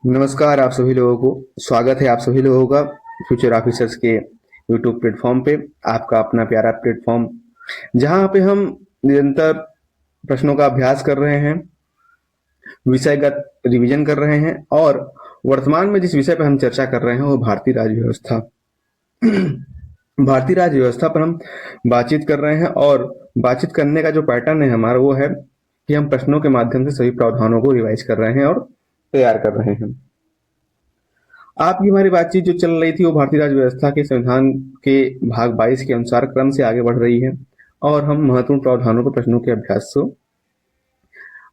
नमस्कार आप सभी लोगों को। स्वागत है आप सभी लोगों का फ्यूचर ऑफिसर्स के यूट्यूब प्लेटफॉर्म पे। आपका अपना प्यारा प्लेटफॉर्म जहाँ पे हम निरंतर प्रश्नों का अभ्यास कर रहे हैं, विषयगत रिवीजन कर रहे हैं और वर्तमान में जिस विषय पर हम चर्चा कर रहे हैं वो भारतीय राज्य व्यवस्था। भारतीय राज्य व्यवस्था पर हम बातचीत कर रहे हैं और बातचीत करने का जो पैटर्न है हमारा वो है कि हम प्रश्नों के माध्यम से सभी प्रावधानों को रिवाइज कर रहे हैं और तैयार कर रहे हैं। आपकी हमारी बातचीत जो चल रही थी वो भारतीय राज्य व्यवस्था के संविधान के भाग 22 के अनुसार क्रम से आगे बढ़ रही है और हम महत्वपूर्ण प्रावधानों पर प्रश्नों के अभ्यास को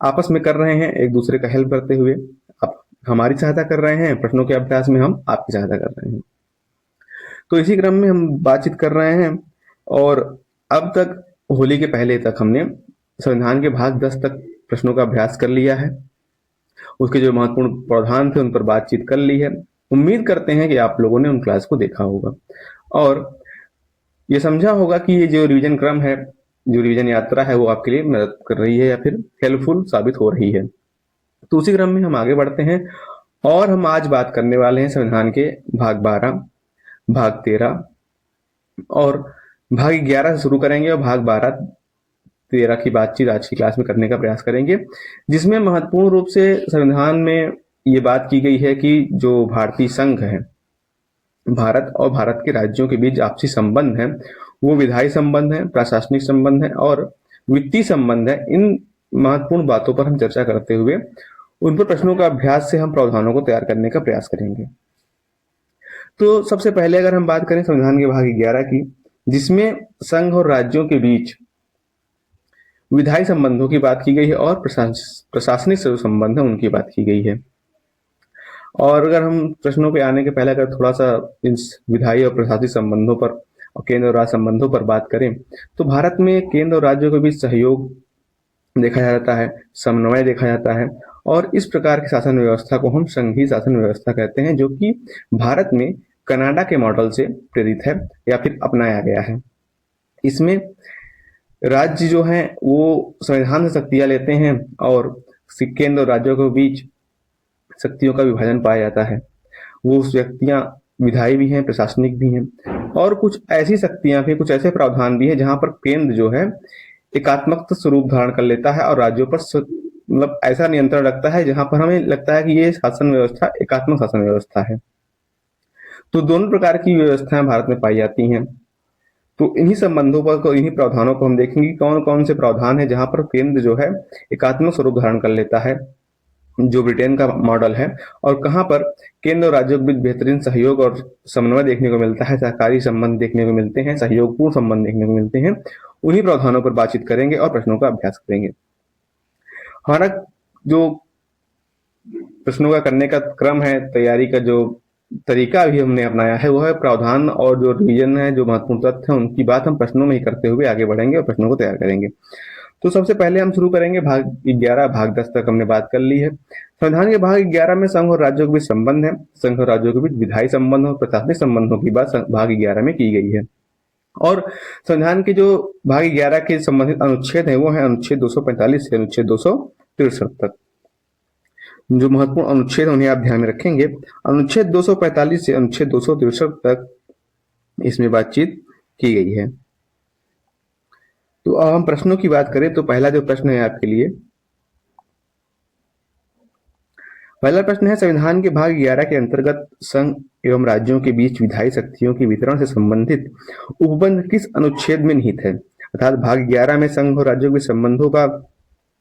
आपस में कर रहे हैं, एक दूसरे का हेल्प करते हुए। आप हमारी सहायता कर रहे हैं, प्रश्नों के अभ्यास में हम आपकी सहायता कर रहे हैं। तो इसी क्रम में हम बातचीत कर रहे हैं और अब तक होली के पहले तक हमने संविधान के भाग 10 तक प्रश्नों का अभ्यास कर लिया है। उसके जो महत्वपूर्ण प्रावधान थे उन पर बातचीत कर ली है। उम्मीद करते हैं कि आप लोगों ने उन क्लास को देखा होगा और ये समझा होगा कि ये जो रिवीजन क्रम है, जो रिवीजन यात्रा है वो आपके लिए मदद कर रही है या फिर हेल्पफुल साबित हो रही है। तो उसी क्रम में हम आगे बढ़ते हैं और हम आज बात करने वाले हैं संविधान के भाग 12, भाग 13 और भाग 11 से शुरू करेंगे और भाग 12 13 की बातचीत आज की क्लास में करने का प्रयास करेंगे, जिसमें महत्वपूर्ण रूप से संविधान में ये बात की गई है कि जो भारतीय संघ है, भारत और भारत के राज्यों के बीच आपसी संबंध है, वो विधायी संबंध है, प्रशासनिक संबंध है और वित्तीय संबंध है। इन महत्वपूर्ण बातों पर हम चर्चा करते हुए उन पर प्रश्नों का अभ्यास से हम प्रावधानों को तैयार करने का प्रयास करेंगे। तो सबसे पहले अगर हम बात करें संविधान के भाग 11 की, जिसमें संघ और राज्यों के बीच विधायी संबंधों की बात की गई है और प्रशासनिक जो संबंध है उनकी बात की गई है। और अगर हम प्रश्नों पे आने के पहले अगर थोड़ा सा इस विधायी और प्रशासनिक संबंधों पर और केंद्र और राज्य संबंधों पर बात करें तो भारत में केंद्र और राज्यों के बीच सहयोग देखा जाता है, समन्वय देखा जाता है और इस प्रकार की शासन व्यवस्था को हम संघीय शासन व्यवस्था कहते हैं, जो कि भारत में कनाडा के मॉडल से प्रेरित है या फिर अपनाया गया है। इसमें राज्य जो हैं वो संविधान से शक्तियां लेते हैं और केंद्र और राज्यों के बीच शक्तियों का विभाजन पाया जाता है। वो शक्तियां विधायी भी हैं, प्रशासनिक भी हैं और कुछ ऐसी शक्तियां भी, कुछ ऐसे प्रावधान भी हैं जहां पर केंद्र जो है एकात्मक स्वरूप धारण कर लेता है और राज्यों पर मतलब ऐसा नियंत्रण रखता है जहां पर हमें लगता है कि ये शासन व्यवस्था एकात्मक शासन व्यवस्था है। तो दोनों प्रकार की व्यवस्थाएं भारत में पाई जाती हैं। तो इन्हीं संबंधों पर, इन्हीं प्रावधानों को हम देखेंगे कौन कौन से प्रावधान है जहां पर केंद्र जो है एकात्मक स्वरूप धारण कर लेता है, जो ब्रिटेन का मॉडल है, और कहां पर केंद्र और राज्यों के बीच बेहतरीन सहयोग और समन्वय देखने को मिलता है, सहकारी संबंध देखने को मिलते हैं, सहयोगपूर्ण संबंध देखने को मिलते हैं। उन्हीं प्रावधानों पर बातचीत करेंगे और प्रश्नों का अभ्यास करेंगे। हमारा जो प्रश्नों का करने का क्रम है, तैयारी का जो तरीका भी हमने अपनाया है वो है प्रावधान और जो रिवीजन है, जो महत्वपूर्ण तथ्य है उनकी बात हम प्रश्नों में ही करते हुए आगे बढ़ेंगे और प्रश्नों को तैयार करेंगे। तो सबसे पहले हम शुरू करेंगे भाग 11, भाग 10 तक हमने बात कर ली है। संविधान के भाग 11 में संघ और राज्यों के बीच संबंध है, संघ और राज्यों के बीच विधायी संबंध और प्रशासनिक संबंधों की बात भाग 11 में की गई है। और संविधान के जो भाग 11 के संबंधित अनुच्छेद है वो है अनुच्छेद 245 से अनुच्छेद 263 तक। जो महत्वपूर्ण अनुच्छेद उन्हें आप ध्यान में रखेंगे। अनुच्छेद 245 से अनुच्छेद 263 तक इसमें बातचीत की गई है। तो अब हम प्रश्नों की बात करें तो पहला जो प्रश्न है आपके लिए, पहला प्रश्न है संविधान के भाग 11 के अंतर्गत संघ एवं राज्यों के बीच विधायी शक्तियों के वितरण से संबंधित उपबंध किस अनुच्छेद में निहित है। अर्थात भाग 11 में संघ और राज्यों के संबंधों का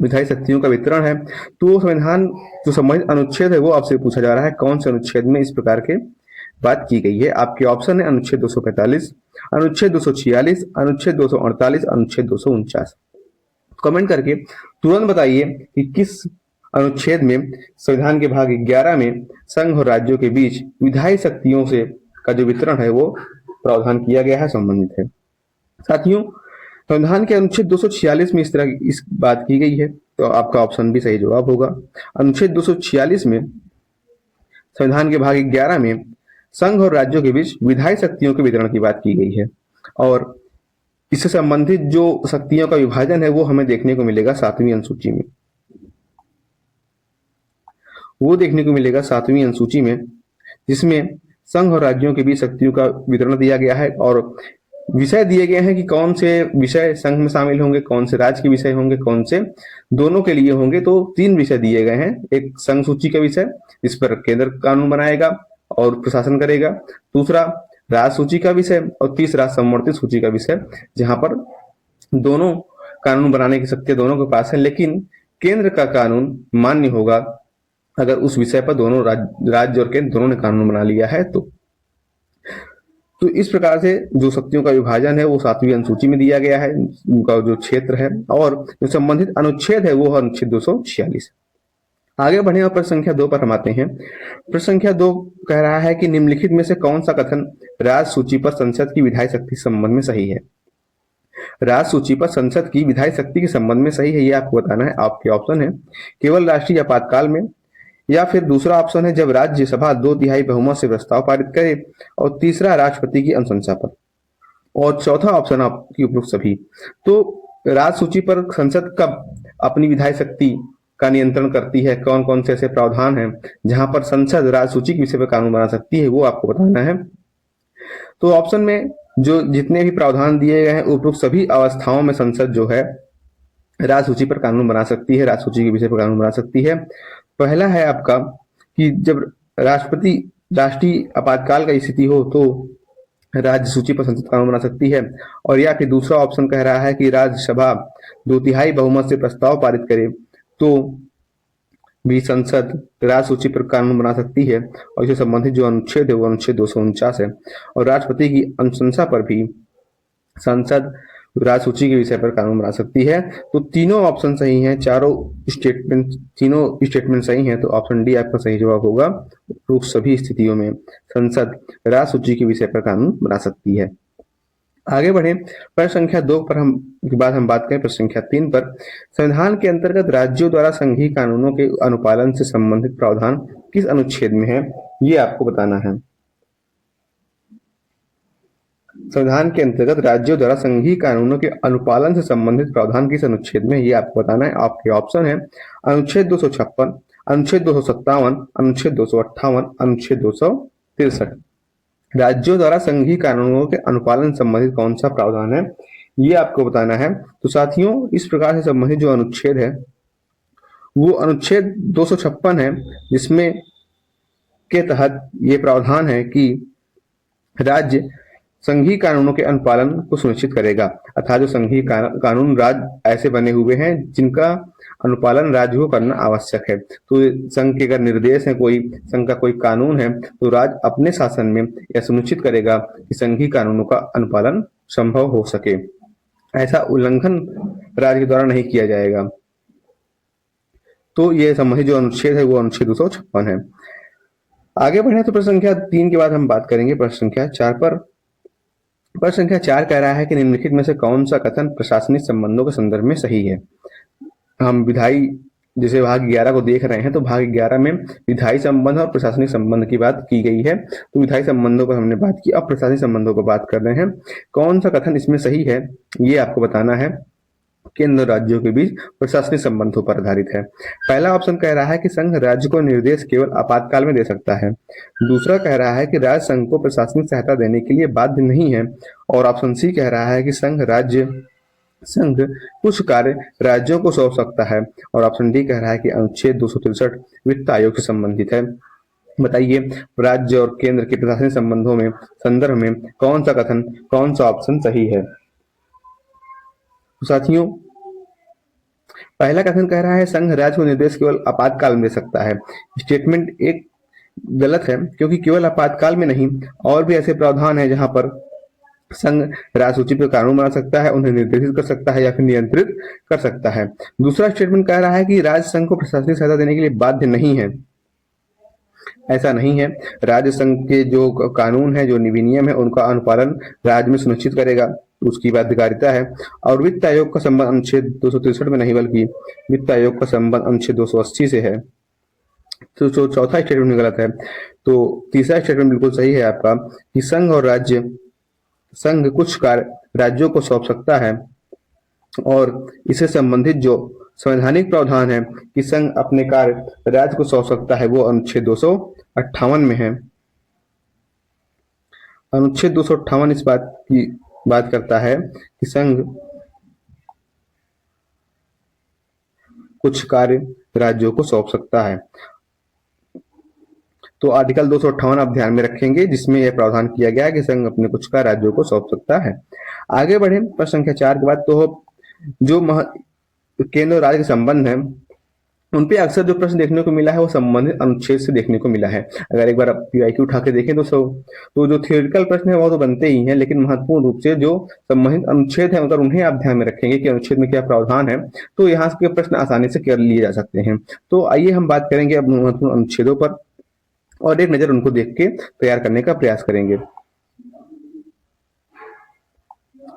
विधायी शक्तियों का वितरण है, तो संविधान जो संबंधित अनुच्छेद है वो आपसे पूछा जा रहा है कौन से अनुच्छेद में इस प्रकार के बात की गई है। आपके ऑप्शन है अनुच्छेद 245, अनुच्छेद 246, अनुच्छेद 248, अनुच्छेद 249। कमेंट करके तुरंत बताइए कि किस अनुच्छेद में संविधान के भाग 11 में संघ और राज्यों के बीच विधायी शक्तियों से का जो वितरण है वो प्रावधान किया गया है, संबंधित है। साथियों, संविधान के अनुच्छेद 246 में इस तरह की इस बात की गई है, तो आपका ऑप्शन भी सही जवाब होगा। अनुच्छेद 246 में संविधान के भाग 11 में संघ और राज्यों के बीच विधायी शक्तियों के वितरण की बात की गई है और इससे संबंधित जो शक्तियों का विभाजन है वो हमें देखने को मिलेगा 7वीं अनुसूची में। वो देखने को मिलेगा 7वीं अनुसूची में, जिसमें संघ और राज्यों के बीच शक्तियों का वितरण दिया गया है और विषय दिए गए हैं कि कौन से विषय संघ में शामिल होंगे, कौन से राज्य के विषय होंगे, कौन से दोनों के लिए होंगे। तो 3 विषय दिए गए हैं। एक संघ सूची का विषय, इस पर केंद्र कानून बनाएगा और प्रशासन करेगा। दूसरा राज्य सूची का विषय और तीसरा समवर्ती सूची का विषय, जहां पर दोनों कानून बनाने की शक्ति दोनों के पास है, लेकिन केंद्र का कानून मान्य होगा अगर उस विषय पर दोनों राज्य और केंद्र दोनों ने कानून बना लिया है। तो इस प्रकार से जो शक्तियों का विभाजन है वो 7वीं अनुसूची में दिया गया है, उनका जो क्षेत्र है, और जो संबंधित अनुच्छेद है वो है अनुच्छेद 246। आगे बढ़े और प्रश्न संख्या 2 पर हम आते हैं। प्रश्न संख्या 2 कह रहा है कि निम्नलिखित में से कौन सा कथन राज्य सूची पर संसद की विधायी शक्ति के संबंध में सही है। राज्य सूची पर संसद की विधायी शक्ति के संबंध में सही है, ये आपको बताना है। आपके ऑप्शन है केवल राष्ट्रीय आपातकाल में, या फिर दूसरा ऑप्शन है जब राज्यसभा 2/3 बहुमत से प्रस्ताव पारित करे, और तीसरा राष्ट्रपति की अनुशंसा पर, और चौथा ऑप्शन आपकी उपयुक्त सभी। तो राज्य सूची पर संसद कब अपनी विधायी शक्ति का नियंत्रण करती है, कौन कौन से ऐसे प्रावधान हैं जहां पर संसद राज्य सूची के विषय पर कानून बना सकती है, वो आपको बताना है। तो ऑप्शन में जो जितने भी प्रावधान दिए गए हैं उपयुक्त सभी अवस्थाओं में संसद जो है राज्य सूची पर कानून बना सकती है, राज्य सूची के विषय पर कानून बना सकती है। पहला है आपका कि जब राष्ट्रपति राष्ट्रीय आपातकाल का स्थिति हो तो राज्य सूची पर संसद कानून बना सकती है, और या फिर दूसरा ऑप्शन कह रहा है कि राज्यसभा 2/3 बहुमत से प्रस्ताव पारित करे तो भी संसद राज्य सूची पर कानून बना सकती है, और इससे संबंधित जो अनुच्छेद है वो अनुच्छेद 249 है, और राष्ट्रपति की अनुशंसा पर भी संसद राज्य सूची के विषय पर कानून बना सकती है। तो तीनों ऑप्शन सही हैं, तीनों स्टेटमेंट सही हैं, तो ऑप्शन डी आपका सही जवाब होगा। तो सभी स्थितियों में संसद राज्य सूची के विषय पर कानून बना सकती है। आगे बढ़े प्रश्न संख्या 2 पर हम बात करें प्रश्न संख्या 3 पर। संविधान के अंतर्गत राज्यों द्वारा संघीय कानूनों के अनुपालन से संबंधित प्रावधान किस अनुच्छेद में है, ये आपको बताना है। संविधान के अंतर्गत राज्यों द्वारा संघीय कानूनों के अनुपालन से संबंधित प्रावधान किस अनुच्छेद में, ये आपको बताना है। आपके ऑप्शन है अनुच्छेद 256, अनुच्छेद 257, अनुच्छेद 258, अनुच्छेद 263। राज्यों द्वारा संघीय कानूनों के अनुपालन संबंधित कौन सा प्रावधान है, ये आपको बताना है। तो साथियों इस प्रकार से संबंधित जो अनुच्छेद है वो अनुच्छेद 256 है, जिसमें के तहत ये प्रावधान है कि राज्य संघीय कानूनों के अनुपालन को सुनिश्चित करेगा। अर्थात जो संघीय कानून राज्य ऐसे बने हुए हैं जिनका अनुपालन राज्य को करना आवश्यक है। तो संघ के अगर निर्देश है, कोई संघ का कोई कानून है, तो राज्य अपने शासन में यह सुनिश्चित करेगा कि संघीय कानूनों का अनुपालन संभव हो सके, ऐसा उल्लंघन राज्य के द्वारा नहीं किया जाएगा। तो ये संबंधित जो अनुच्छेद है वो अनुच्छेद 256 है। आगे बढ़े तो प्रश्न संख्या 3 के बाद हम बात करेंगे प्रश्न संख्या 4 पर। प्रश्न संख्या 4 कह रहा है कि निम्नलिखित में से कौन सा कथन प्रशासनिक संबंधों के संदर्भ में सही है। हम विधायी जैसे भाग 11 को देख रहे हैं, तो भाग 11 में विधायी संबंध और प्रशासनिक संबंध की बात की गई है। तो विधायी संबंधों पर हमने बात की, अब प्रशासनिक संबंधों पर बात कर रहे हैं। कौन सा कथन इसमें सही है, ये आपको बताना है। केंद्र राज्यों के बीच प्रशासनिक संबंधों पर आधारित है। पहला ऑप्शन कह रहा है कि संघ राज्य को निर्देश केवल आपातकाल में दे सकता है। दूसरा कह रहा है कि राज्य संघ को प्रशासनिक सहायता देने के लिए बाध्य नहीं है, और ऑप्शन सी कह रहा है कि संघ कुछ कार्य राज्यों को सौंप सकता है, और ऑप्शन डी कह रहा है कि अनुच्छेद 263 वित्त आयोग से संबंधित है। बताइए राज्य और केंद्र के प्रशासनिक संबंधों में संदर्भ में कौन सा कथन, कौन सा ऑप्शन सही है। तो साथियों पहला कथन कह रहा है संघ राज्य को निर्देश केवल आपातकाल में दे सकता है। स्टेटमेंट एक गलत है, क्योंकि केवल आपातकाल में नहीं और भी ऐसे प्रावधान है जहां पर संघ राज्य सूची पर कानून बना सकता है, उन्हें निर्देशित कर सकता है या फिर नियंत्रित कर सकता है। दूसरा स्टेटमेंट कह रहा है कि राज्य संघ को प्रशासनिक सहायता देने के लिए बाध्य नहीं है। ऐसा नहीं है। राज्य संघ के जो कानून है, जो विनियम है, उनका अनुपालन राज्य में सुनिश्चित करेगा, उसकी बाध्यकारिता है। और वित्त आयोग का संबंध अनुच्छेद 263 में नहीं बल्कि वित्त आयोग का संबंध अनुच्छेद 280 से है। तो जो चौथा स्टेटमेंट गलत है। तो तीसरा स्टेटमेंट बिल्कुल सही है आपका कि संघ कुछ कार्य राज्यों को सौंप सकता है, और इससे संबंधित जो संवैधानिक प्रावधान है कि संघ अपने कार्य राज्य को सौंप सकता है, वो अनुच्छेद 258 में है। अनुच्छेद 258 इस बात की बात करता है कि संघ कुछ कार्य राज्यों को सौंप सकता है। तो आर्टिकल 258 आप ध्यान में रखेंगे, जिसमें यह प्रावधान किया गया है कि संघ अपने कुछ कार्य राज्यों को सौंप सकता है। आगे बढ़े प्रश्न संख्या 4 के बाद, तो जो केंद्र और राज्य के संबंध है, उनपे अक्सर जो प्रश्न देखने को मिला है वो संबंधित अनुच्छेद से देखने को मिला है। अगर एक बार आप पीवाईक्यू उठा के देखें तो जो थियोरिटिकल प्रश्न है वो तो बनते ही हैं, लेकिन महत्वपूर्ण रूप से जो संबंधित अनुच्छेद है अगर उन्हें आप ध्यान में रखेंगे कि अनुच्छेद में क्या प्रावधान है, तो यहाँ के प्रश्न आसानी से कर लिए जा सकते हैं। तो आइए हम बात करेंगे अब महत्वपूर्ण अनुच्छेदों पर और एक नजर उनको देख के तैयार करने का प्रयास करेंगे।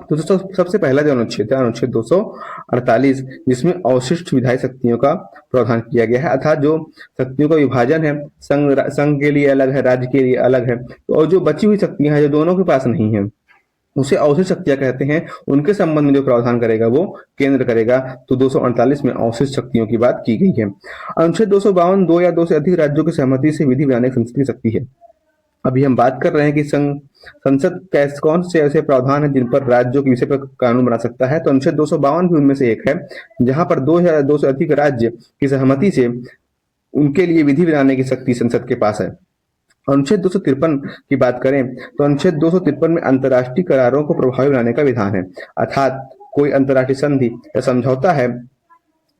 तो दोस्तों सबसे पहला जो अनुच्छेद है, अनुच्छेद 248, जिसमें अवशिष्ट विधायी शक्तियों का प्रावधान किया गया है, अर्थात जो शक्तियों का विभाजन है, संघ के लिए अलग है, राज्य के लिए अलग है, तो और जो बची हुई शक्तियां हैं जो दोनों के पास नहीं है, उसे अवशिष्ट शक्तियां कहते हैं। उनके संबंध में जो प्रावधान करेगा वो केंद्र करेगा। तो 248 में अवशिष्ट शक्तियों की बात की गई है। अनुच्छेद 252 दो या दो से अधिक राज्यों की सहमति से विधि बनाने की संसद की शक्ति है। अभी हम बात कर रहे हैं कि संसद कौन से ऐसे प्रावधान है जिन पर राज्यों के विषय पर कानून बना सकता है। तो अनुच्छेद 252 भी उनमें से एक है, जहां पर दो या दो से अधिक राज्य की सहमति से उनके लिए विधि बनाने की शक्ति संसद के पास है। अनुच्छेद 253 की बात करें तो अनुच्छेद 253 में अंतर्राष्ट्रीय करारों को प्रभावी बनाने का विधान है, अर्थात कोई अंतर्राष्ट्रीय संधि या समझौता है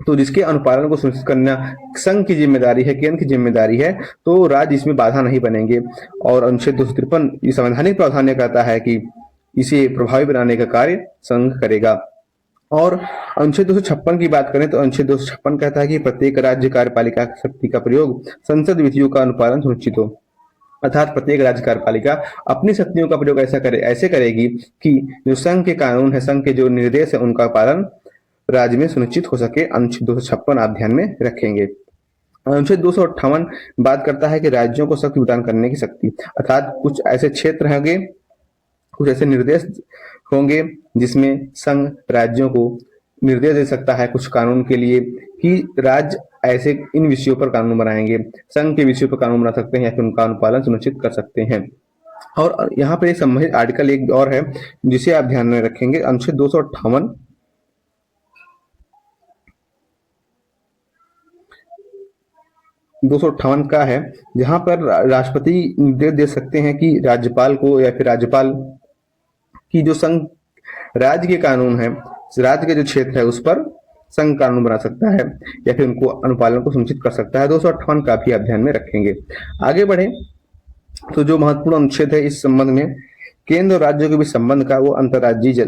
तो जिसके अनुपालन को सुनिश्चित करना संघ की जिम्मेदारी है, केंद्र की जिम्मेदारी है, तो राज्य इसमें बाधा नहीं बनेंगे। और अनुच्छेद 253 ये संवैधानिक प्रावधान कहता है कि इसे प्रभावी बनाने का कार्य संघ करेगा। और अनुच्छेद 256 की बात करें तो अनुच्छेद 256 कहता है कि प्रत्येक राज्य कार्यपालिका शक्ति का प्रयोग संसद विधियों का अनुपालन सुनिश्चित हो, अर्थात प्रत्येक राज्य कार्यपालिका अपनी शक्तियों का प्रयोग ऐसे करेगी कि जो संघ के कानून है, संघ के जो निर्देश है, उनका पालन राज्य में सुनिश्चित हो सके। अनुच्छेद 256 आप ध्यान में रखेंगे। अनुच्छेद 258 बात करता है कि राज्यों को शक्ति प्रदान करने की शक्ति, अर्थात कुछ ऐसे क्षेत्र होंगे, कुछ ऐसे निर्देश होंगे जिसमें संघ राज्यों को निर्देश दे सकता है कुछ कानून के लिए कि राज्य ऐसे इन विषयों पर कानून बनाएंगे, संघ के विषयों पर कानून बना सकते हैं या फिर उनका अनुपालन सुनिश्चित कर सकते हैं। और यहाँ पर एक संबंधित आर्टिकल एक और है जिसे आप ध्यान में रखेंगे, अनुच्छेद 258 258 का है, जहां पर राष्ट्रपति निर्देश दे सकते हैं कि राज्यपाल को या फिर राज्यपाल की जो संघ राज्य के कानून है, राज्य के जो क्षेत्र है उस पर संघ कानून बना सकता है या फिर उनको अनुपालन को सुनिश्चित कर सकता है। 258 का भी आप ध्यान में रखेंगे। आगे बढ़े तो जो महत्वपूर्ण अनुच्छेद है इस संबंध में, केंद्र और राज्यों के बीच संबंध का, वो अंतर्राज्यीय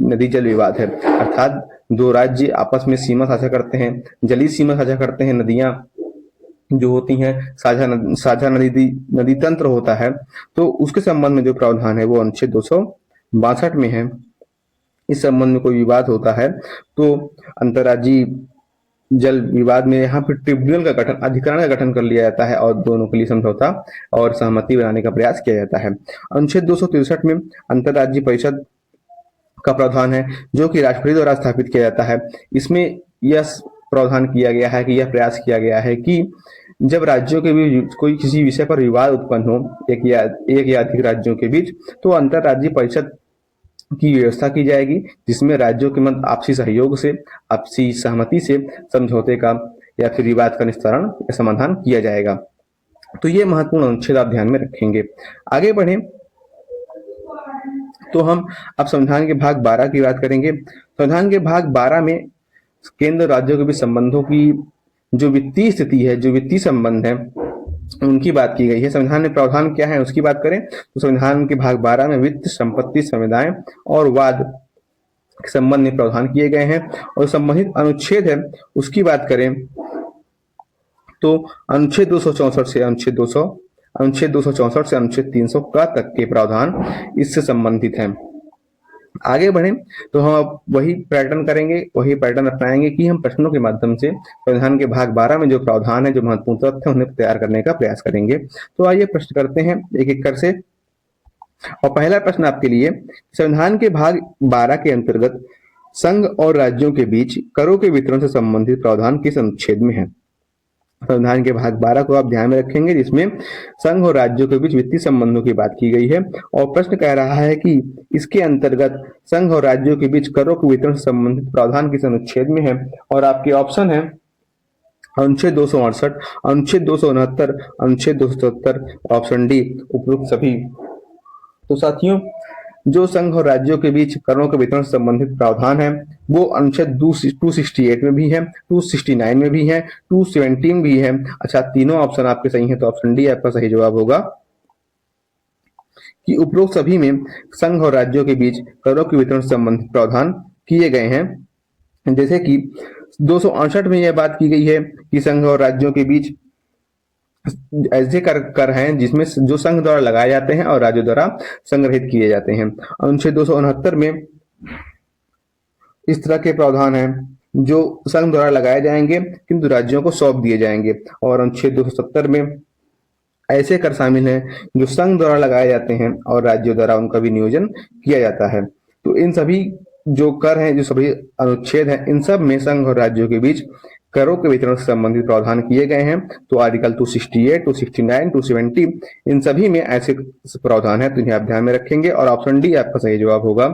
नदी जल विवाद है, अर्थात दो राज्य आपस में सीमा साझा करते हैं, जलीय सीमा साझा करते हैं, नदियां जो होती हैं साझा नदी तंत्र होता है, तो उसके संबंध में जो प्रावधान है वो अनुच्छेद 262 में है। इस संबंध में कोई विवाद होता है तो अंतर्राज्यीय जल विवाद में यहाँ पर ट्रिब्यूनल का गठन, अधिकरण का गठन कर लिया जाता है और दोनों के लिए समझौता और सहमति बनाने का प्रयास किया जाता है। अनुच्छेद 263 में अंतर्राज्यीय परिषद का प्रावधान है जो कि राष्ट्रपति द्वारा स्थापित किया जाता है। इसमें यह प्रावधान किया गया है कि यह प्रयास किया गया है कि जब राज्यों के बीच कोई किसी विषय पर विवाद उत्पन्न हो, एक या अधिक राज्यों के बीच, तो अंतर्राज्यीय परिषद की व्यवस्था की जाएगी जिसमें राज्यों के मध्य आपसी सहयोग से, आपसी सहमति से समझौते का या फिर विवाद का निस्तारण या समाधान किया जाएगा। तो ये महत्वपूर्ण अनुच्छेद आप ध्यान में रखेंगे। आगे बढ़े तो हम अब संविधान के भाग 12 की बात करेंगे। संविधान के भाग 12 में केंद्र राज्यों के बीच संबंधों की जो वित्तीय स्थिति है, जो वित्तीय संबंध है, उनकी बात की गई है। संविधान में प्रावधान क्या है उसकी बात करें तो संविधान के भाग 12 में वित्त, संपत्ति, संविदाएं और वाद के संबंध में प्रावधान किए गए हैं। और संबंधित अनुच्छेद है उसकी बात करें तो अनुच्छेद 264 से अनुच्छेद 264 से अनुच्छेद 300 का तक के प्रावधान इससे संबंधित हैं। आगे बढ़े तो हम अब वही पैटर्न करेंगे, वही पैटर्न अपनाएंगे कि हम प्रश्नों के माध्यम से संविधान के भाग 12 में जो प्रावधान है, जो महत्वपूर्ण तथ्य है, उन्हें तैयार करने का प्रयास करेंगे। तो आइए प्रश्न करते हैं एक एक कर से। और पहला प्रश्न आपके लिए, संविधान के भाग 12 के अंतर्गत संघ और राज्यों के बीच करों के वितरण से संबंधित प्रावधान किस अनुच्छेद में है? संविधान के भाग 12 को आप ध्यान में रखेंगे, जिसमें संघ और राज्यों के बीच वित्तीय संबंधों की बात की गई है और प्रश्न कह रहा है कि इसके अंतर्गत संघ और राज्यों के बीच करों के वितरण से संबंधित प्रावधान किस अनुच्छेद में है? और आपके ऑप्शन है अनुच्छेद 268, अनुच्छेद 269, अनुच्छेद 277, ऑप्शन डी उपयुक्त सभी। तो साथियों, जो संघ और राज्यों के बीच करों के वितरण से संबंधित प्रावधान है वो अनुच्छेद 268 में भी है, 269 में भी है, 217 में भी है। अच्छा, तीनों ऑप्शन आपके सही हैं, तो ऑप्शन डी आपका सही जवाब होगा कि उपरोक्त सभी में संघ और राज्यों के बीच करों के वितरण से संबंधित प्रावधान किए गए हैं। जैसे कि 268 में यह बात की गई है कि संघ और राज्यों के बीच ऐसे कर हैं जिसमें जो संघ द्वारा लगाए जाते हैं और राज्यों द्वारा संग्रहित किए जाते हैं। अनुच्छेद 269 में इस तरह के प्रावधान हैं जो संघ द्वारा लगाए जाएंगे किंतु राज्यों को सौंप दिए जाएंगे, और अनुच्छेद 270 में ऐसे कर शामिल हैं जो संघ द्वारा लगाए जाते हैं और राज्यों द्वारा उनका विनियोजन किया जाता है। तो इन सभी जो कर हैं, जो सभी अनुच्छेद हैं, इन सब में संघ और राज्यों के बीच करों के वितरण से संबंधित प्रावधान किए गए हैं। तो आर्टिकल 268, 269, 270 इन सभी में ऐसे प्रावधान है, तो इन्हें आप ध्यान में रखेंगे और ऑप्शन डी आपका सही जवाब होगा।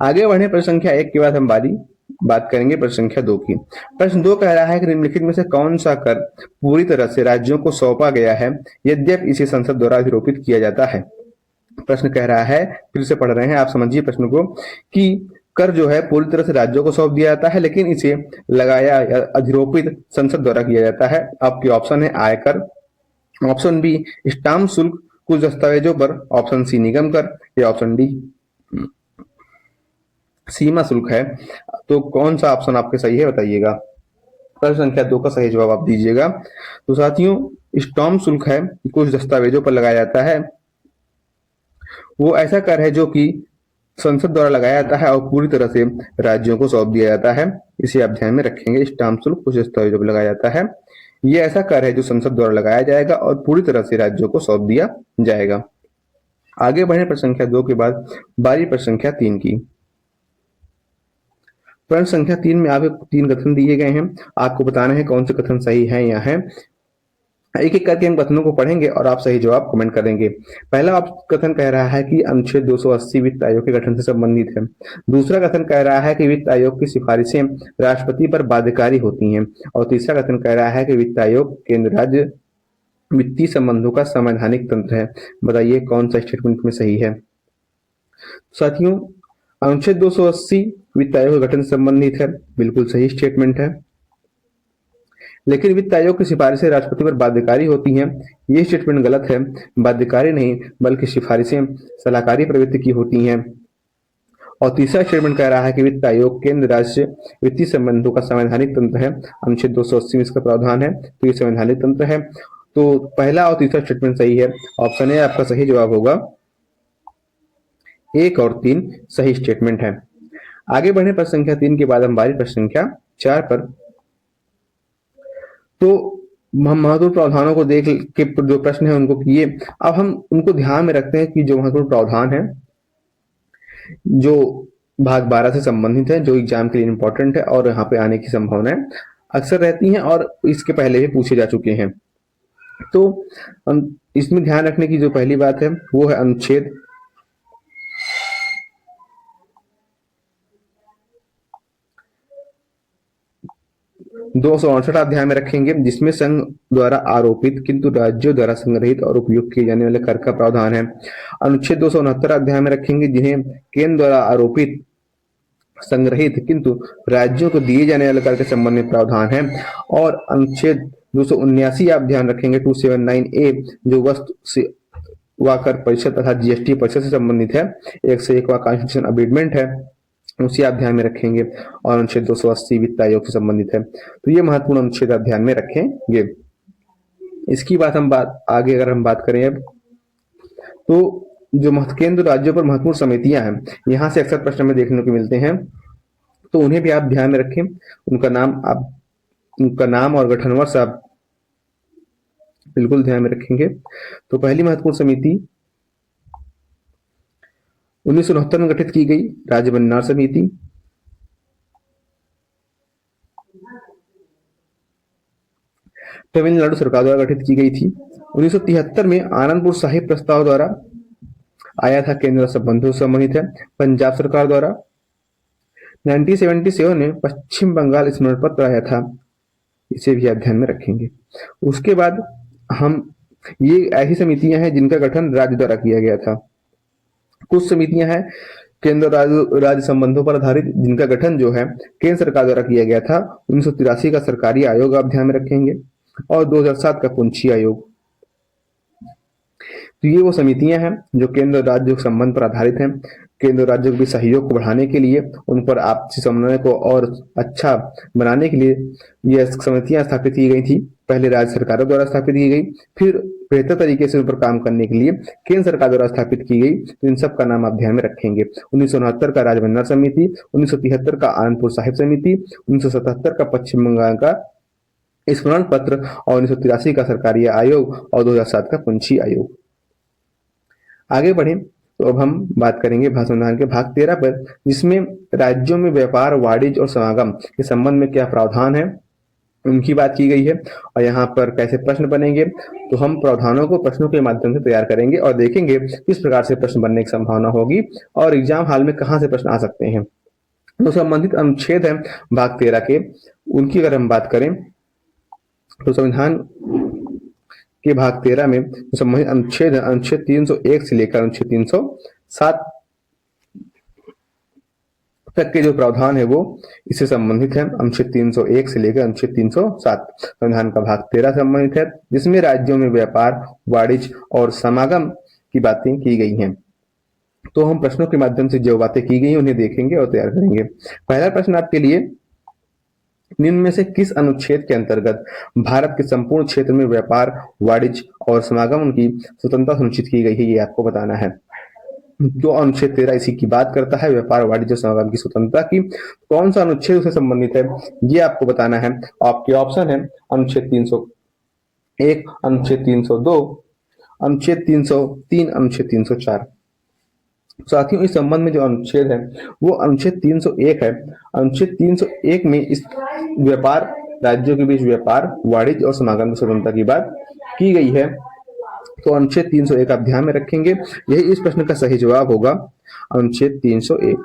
आगे बढ़े प्रश्न संख्या 1 के बाद हम बात करेंगे प्रश्न संख्या 2 की। प्रश्न 2 कह रहा है कि निम्नलिखित में से कौन सा कर पूरी तरह से राज्यों को सौंपा गया है यद्यपि इसे संसद द्वारा अधिरोपित किया जाता है? प्रश्न कह रहा है, फिर से पढ़ रहे हैं, आप समझिए प्रश्न को, कि कर जो है पूरी तरह से राज्यों को सौंप दिया जाता है लेकिन इसे लगाया या अधिरोपित संसद द्वारा किया जाता है। आपके ऑप्शन है आयकर, ऑप्शन बी स्टाम्प शुल्क कुछ दस्तावेजों पर, ऑप्शन सी निगम कर, या ऑप्शन डी सीमा शुल्क है। तो कौन सा ऑप्शन आपके सही है बताइएगा। प्रश्न संख्या 2 का सही जवाब आप दीजिएगा। तो साथियों, स्टाम्प शुल्क है, कुछ दस्तावेजों पर लगाया जाता है। वो ऐसा कर है जो कि संसद द्वारा लगाया जाता है और पूरी तरह से राज्यों को सौंप दिया जाता है। इसे आप ध्यान में रखेंगे, स्टाम्प शुल्क कुछ दस्तावेजों पर लगाया जाता है। ये ऐसा कर है जो संसद द्वारा लगाया जाएगा और पूरी तरह से राज्यों को सौंप दिया जाएगा। आगे बढ़े प्रश्न संख्या 2 के बाद बारी प्रश्न संख्या 3 की। प्रश्न संख्या 3 में आपको 3 कथन दिए गए हैं, आपको बताना है कौन से कथन सही है या है। एक एक करके हम कथनों को पढ़ेंगे और आप सही जवाब कमेंट करेंगे। पहला कथन कह रहा है कि अनुच्छेद 280 वित्त आयोग के गठन से संबंधित है। दूसरा कथन कह रहा है कि वित्त आयोग की सिफारिशें राष्ट्रपति पर बाध्यकारी होती हैं, और तीसरा कथन कह रहा है कि वित्त आयोग केंद्र राज्य वित्तीय संबंधों का संवैधानिक तंत्र है। बताइए कौन सा स्टेटमेंट में सही है। साथियों, अनुच्छेद 280 वित्त आयोग के गठन से संबंधित है, बिल्कुल सही स्टेटमेंट है। लेकिन वित्त आयोग की सिफारिशें राष्ट्रपति पर बाध्यकारी होती हैं, ये स्टेटमेंट गलत है। बाध्यकारी नहीं बल्कि सिफारिशें सलाहकारी प्रवृत्ति की होती हैं। और तीसरा स्टेटमेंट कह रहा है कि वित्त आयोग केंद्र राज्य वित्तीय संबंधों का संवैधानिक तंत्र है। अनुच्छेद 280 में इसका प्रावधान है, तो ये संवैधानिक तंत्र है। तो पहला और तीसरा स्टेटमेंट सही है। ऑप्शन ए आपका सही जवाब होगा। 1 और 3 सही स्टेटमेंट है। आगे बढ़े प्रश्न संख्या 3 के बाद हम बारी प्रश्न संख्या 4 पर। तो हम महत्वपूर्ण प्रावधानों को देख के जो प्रश्न है उनको किए। अब हम उनको ध्यान में रखते हैं कि जो महत्वपूर्ण प्रावधान है जो भाग 12 से संबंधित है, जो एग्जाम के लिए इंपॉर्टेंट है और यहाँ पे आने की संभावनाएं अक्सर रहती हैं और इसके पहले भी पूछे जा चुके हैं। तो इसमें ध्यान रखने की जो पहली बात है वो है अनुच्छेद 268 आप ध्यान में रखेंगे, जिसमें संघ द्वारा आरोपित किंतु राज्यों द्वारा संग्रहित और उपयोग किए जाने वाले कर का प्रावधान है। अनुच्छेद 269 आप ध्यान में रखेंगे, जिन्हें केंद्र द्वारा आरोपित संग्रहित किंतु राज्यों को दिए जाने वाले कर के संबंध में प्रावधान है। और अनुच्छेद 279 आप ध्यान रखेंगे 279A, जो वस्तु सेवा कर परिषद तथा जीएसटी परिषद से संबंधित है, 101वां कॉन्स्टिट्यूशन अमेंडमेंट है, उसे आप ध्यान में रखेंगे। और अनुच्छेद 280 वित्त आयोग से संबंधित है। तो ये महत्वपूर्ण अनुच्छेद आप ध्यान में रखेंगे। इसकी आगे अगर हम बात करें अब, तो जो केंद्र राज्यों पर महत्वपूर्ण समितियां हैं, यहाँ से अक्सर प्रश्न में देखने को मिलते हैं, तो उन्हें भी आप ध्यान में रखें। उनका नाम और गठन वर्ष आप बिल्कुल ध्यान में रखेंगे। तो पहली महत्वपूर्ण समिति 1969 में गठित की गई राज्य भंडार समिति। तमिलनाडु सरकार द्वारा गठित की गई थी। 1973 में आनंदपुर साहिब प्रस्ताव द्वारा आया था, केंद्र संबंधों से संबंधित है, पंजाब सरकार द्वारा। 1977 में पश्चिम बंगाल स्मरण पत्र आया था, इसे भी आप ध्यान में रखेंगे। उसके बाद हम ये ऐसी समितियां हैं जिनका गठन राज्य द्वारा किया गया था। कुछ समितियां हैं केंद्र राज्य संबंधों पर आधारित, जिनका गठन जो है केंद्र सरकार द्वारा किया गया था। 1983 का सरकारी आयोग आप ध्यान में रखेंगे, और 2007 का पुंछी आयोग। तो ये वो समितियां हैं जो केंद्र राज्य संबंध पर आधारित हैं। केंद्र राज्य के बीच सहयोग को बढ़ाने के लिए, उन पर आपसी समन्वय को और अच्छा बनाने के लिए ये समितियां स्थापित की गई थी। पहले राज्य सरकारों द्वारा स्थापित की गई, फिर बेहतर तरीके से उन पर काम करने के लिए केंद्र सरकार द्वारा स्थापित की गई। तो इन सब का नाम आप ध्यान में रखेंगे। 1969 का राज्य भंडार समिति, 1973 का आनंदपुर साहिब समिति, 1977 का पश्चिम बंगाल का स्मरण पत्र, और 1983 का सरकारी आयोग, और 2007 का पुंछी आयोग। आगे बढ़े तो अब हम बात करेंगे भारत संविधान के भाग 13 पर, जिसमें राज्यों में व्यापार, वाणिज्य और समागम के संबंध में क्या प्रावधान है उनकी बात की गई है। और यहाँ पर कैसे प्रश्न बनेंगे, तो हम प्रावधानों को प्रश्नों के माध्यम से तैयार करेंगे और देखेंगे किस प्रकार से प्रश्न बनने की संभावना होगी और एग्जाम हॉल में कहाँ से प्रश्न आ सकते हैं। तो संबंधित अनुच्छेद है भाग 13 के, उनकी अगर हम बात करें तो संविधान के भाग 13 में संबंधित अनुच्छेद है, अनुच्छेद 301 से लेकर अनुच्छेद 307 तक के जो प्रावधान है वो इससे संबंधित है। अनुच्छेद 301 से लेकर अनुच्छेद 307 संविधान का भाग 13 संबंधित है, जिसमें राज्यों में व्यापार, वाणिज्य और समागम की बातें की गई हैं। तो हम प्रश्नों के माध्यम से जो बातें की गई उन्हें देखेंगे और तैयार करेंगे। पहला प्रश्न आपके लिए, निम्न में से किस अनुच्छेद के अंतर्गत भारत के संपूर्ण क्षेत्र में व्यापार, वाणिज्य और समागम की स्वतंत्रता सुनिश्चित की गई है, ये आपको बताना है। जो अनुच्छेद 13 इसी की बात करता है, व्यापार, वाणिज्य और समागम की स्वतंत्रता की। कौन सा अनुच्छेद उससे संबंधित है ये आपको बताना है। आपके ऑप्शन है अनुच्छेद 301, अनुच्छेद 302, अनुच्छेद 303, अनुच्छेद 304। साथियों, इस संबंध में जो अनुच्छेद है वो अनुच्छेद 301 है। अनुच्छेद 301 में इस व्यापार, राज्यों के बीच व्यापार, वाणिज्य और समागम की स्वतंत्रता की बात की गई है। तो अनुच्छेद 301 आप ध्यान में रखेंगे, यही इस प्रश्न का सही जवाब होगा, अनुच्छेद 301।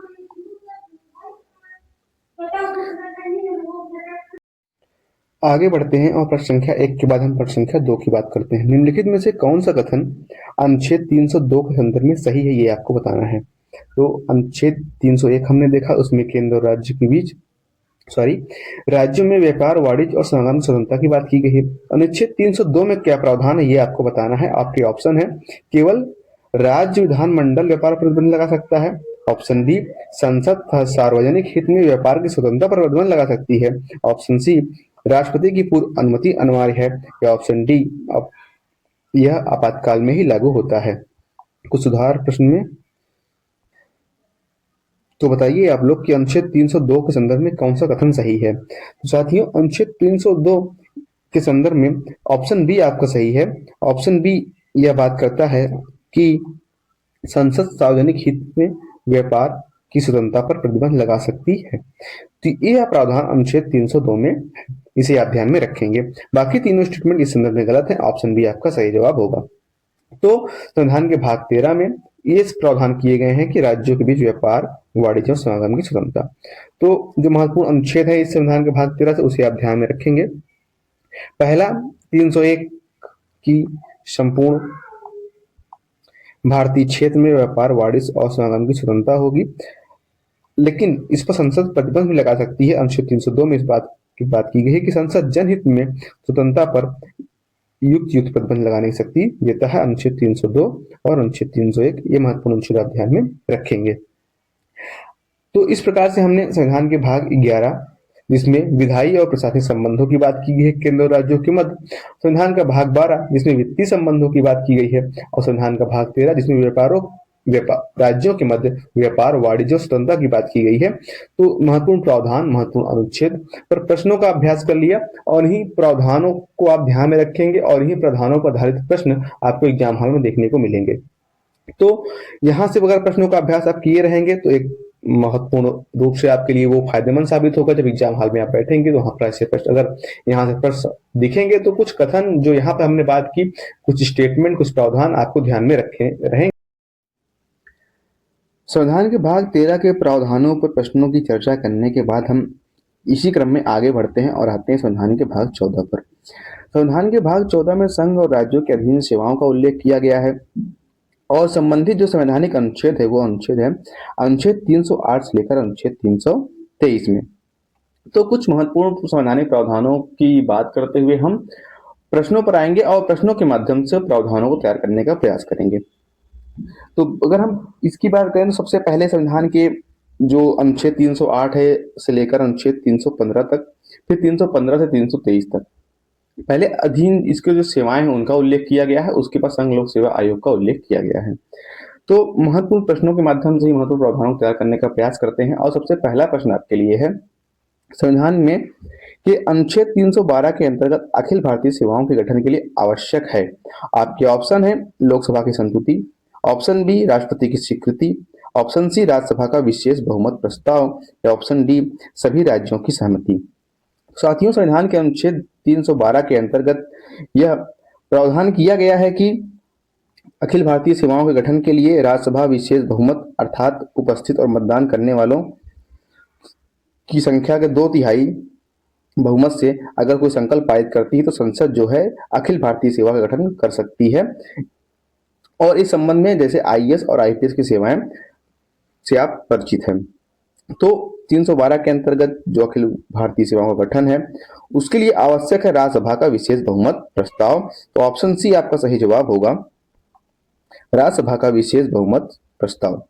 आगे बढ़ते हैं और प्रश्न संख्या 1 के बाद हम प्रश्न संख्या 2 की बात करते हैं। निम्नलिखित में से कौन सा कथन अनुच्छेद 302 के संदर्भ में सही है, ये आपको बताना है। तो अनुच्छेद 301 हमने देखा, उसमें केंद्र और राज्य के बीच राज्यों में व्यापार, वाणिज्य और समागम स्वतंत्रता की बात की गई है। अनुच्छेद 302 में क्या प्रावधान है ये आपको बताना है। आपके ऑप्शन है, केवल राज्य विधानमंडल व्यापार पर प्रतिबंध लगा सकता है। ऑप्शन बी, संसद सार्वजनिक हित में व्यापार की स्वतंत्रता पर प्रतिबंध लगा सकती है। ऑप्शन सी, राष्ट्रपति की पूर्व अनुमति अनिवार्य है। या ऑप्शन डी, यह आपातकाल में ही लागू होता है। कुछ सुधार प्रश्न में, तो बताइए आप लोग कि अनुच्छेद 302 के संदर्भ में कौन सा कथन सही है। तो साथियों, अनुच्छेद 302 के संदर्भ में ऑप्शन बी आपका सही है। ऑप्शन बी यह बात करता है कि संसद सार्वजनिक हित में व्यापार की स्वतंत्रता पर प्रतिबंध लगा सकती है। तो यह प्रावधान अनुच्छेद 302 में है, इसे आप ध्यान में रखेंगे। बाकी तीनों स्टेटमेंट इस संदर्भ में गलत है, ऑप्शन बी आपका सही जवाब होगा। तो संविधान के भाग 13 में ये प्रावधान किए गए हैं कि राज्यों के बीच व्यापार, वाणिज्य और समागम की स्वतंत्रता। तो जो महत्वपूर्ण अनुच्छेद है इस संविधान के भाग 13 से, उसे आप ध्यान में रखेंगे। पहला, 301 की संपूर्ण भारतीय क्षेत्र में व्यापार, वाणिज्य और समागम की स्वतंत्रता होगी, लेकिन इस पर संसद प्रतिबंध भी लगा सकती है। अनुच्छेद 302 में इस बात की गई है कि संसद जनहित में स्वतंत्रता पर युक्त प्रतिबंध लगा नहीं सकती। देता है अनुच्छेद 302 और अनुच्छेद 301, ये महत्वपूर्ण अनुच्छेद आप ध्यान में रखेंगे। तो इस प्रकार से हमने संविधान के भाग 11, जिसमें विधायी और प्रशासनिक संबंधों की बात की गई है केंद्र और राज्यों के मध्य, संविधान का भाग 12 जिसमें वित्तीय संबंधों की बात की गई है, और संविधान का भाग 13 जिसमें राज्यों के मध्य व्यापार, वाणिज्य और स्वतंत्रता की बात की गई है। तो महत्वपूर्ण प्रावधान, महत्वपूर्ण अनुच्छेद पर प्रश्नों का अभ्यास कर लिया, और इन्हीं प्रावधानों को आप ध्यान में रखेंगे और इन्हीं प्रावधानों पर आधारित प्रश्न आपको एग्जाम हॉल में देखने को मिलेंगे। तो यहाँ से अगर प्रश्नों का अभ्यास आप किए रहेंगे तो एक महत्वपूर्ण रूप से आपके लिए वो फायदेमंद साबित होगा। जब एग्जाम हॉल में आप बैठेंगे तो वहां पर ऐसे प्रश्न अगर यहाँ से प्रश्न दिखेंगे तो कुछ कथन जो यहाँ पे हमने बात की, कुछ स्टेटमेंट, कुछ प्रावधान आपको ध्यान में रखे रहेंगे। संविधान के भाग 13 के प्रावधानों पर प्रश्नों की चर्चा करने के बाद हम इसी क्रम में आगे बढ़ते हैं और आते हैं संविधान के भाग 14 पर। संविधान के भाग 14 में संघ और राज्यों के अधीन सेवाओं का उल्लेख किया गया है और संबंधित जो संवैधानिक अनुच्छेद है वो अनुच्छेद है अनुच्छेद 308 से लेकर अनुच्छेद 323 में। तो कुछ महत्वपूर्ण संवैधानिक प्रावधानों की बात करते हुए हम प्रश्नों पर आएंगे और प्रश्नों के माध्यम से प्रावधानों को तैयार करने का प्रयास करेंगे। तो अगर हम इसकी बात करें तो सबसे पहले संविधान के जो अनुच्छेद 308 है से लेकर अनुच्छेद 315 तक, फिर 315 से 323 तक, पहले अधीन इसके जो सेवाएं हैं उनका उल्लेख किया गया है, उसके बाद संघ लोक सेवा आयोग का उल्लेख किया गया है। तो महत्वपूर्ण प्रश्नों के माध्यम से ही महत्वपूर्ण प्रावधानों को तैयार करने का प्रयास करते हैं और सबसे पहला प्रश्न आपके लिए है संविधान में कि अनुच्छेद 312 के अंतर्गत अखिल भारतीय सेवाओं के गठन के लिए आवश्यक है। आपके ऑप्शन है लोकसभा की संस्तुति, ऑप्शन बी राष्ट्रपति की स्वीकृति, ऑप्शन सी राज्यसभा का विशेष बहुमत प्रस्ताव या ऑप्शन डी सभी राज्यों की सहमति। साथियों, संविधान के अनुच्छेद 312 के अंतर्गत यह प्रावधान किया गया है कि अखिल भारतीय सेवाओं के गठन के लिए राज्यसभा विशेष बहुमत अर्थात उपस्थित और मतदान करने वालों की संख्या के 2/3 बहुमत से अगर कोई संकल्प पारित करती है तो संसद जो है अखिल भारतीय सेवा का गठन कर सकती है। और इस संबंध में जैसे आईएएस और आईपीएस की सेवाएं से आप परिचित हैं। तो 312 के अंतर्गत जो अखिल भारतीय सेवाओं का गठन है उसके लिए आवश्यक है राज्यसभा का विशेष बहुमत प्रस्ताव। तो ऑप्शन सी आपका सही जवाब होगा, राज्यसभा का विशेष बहुमत प्रस्ताव।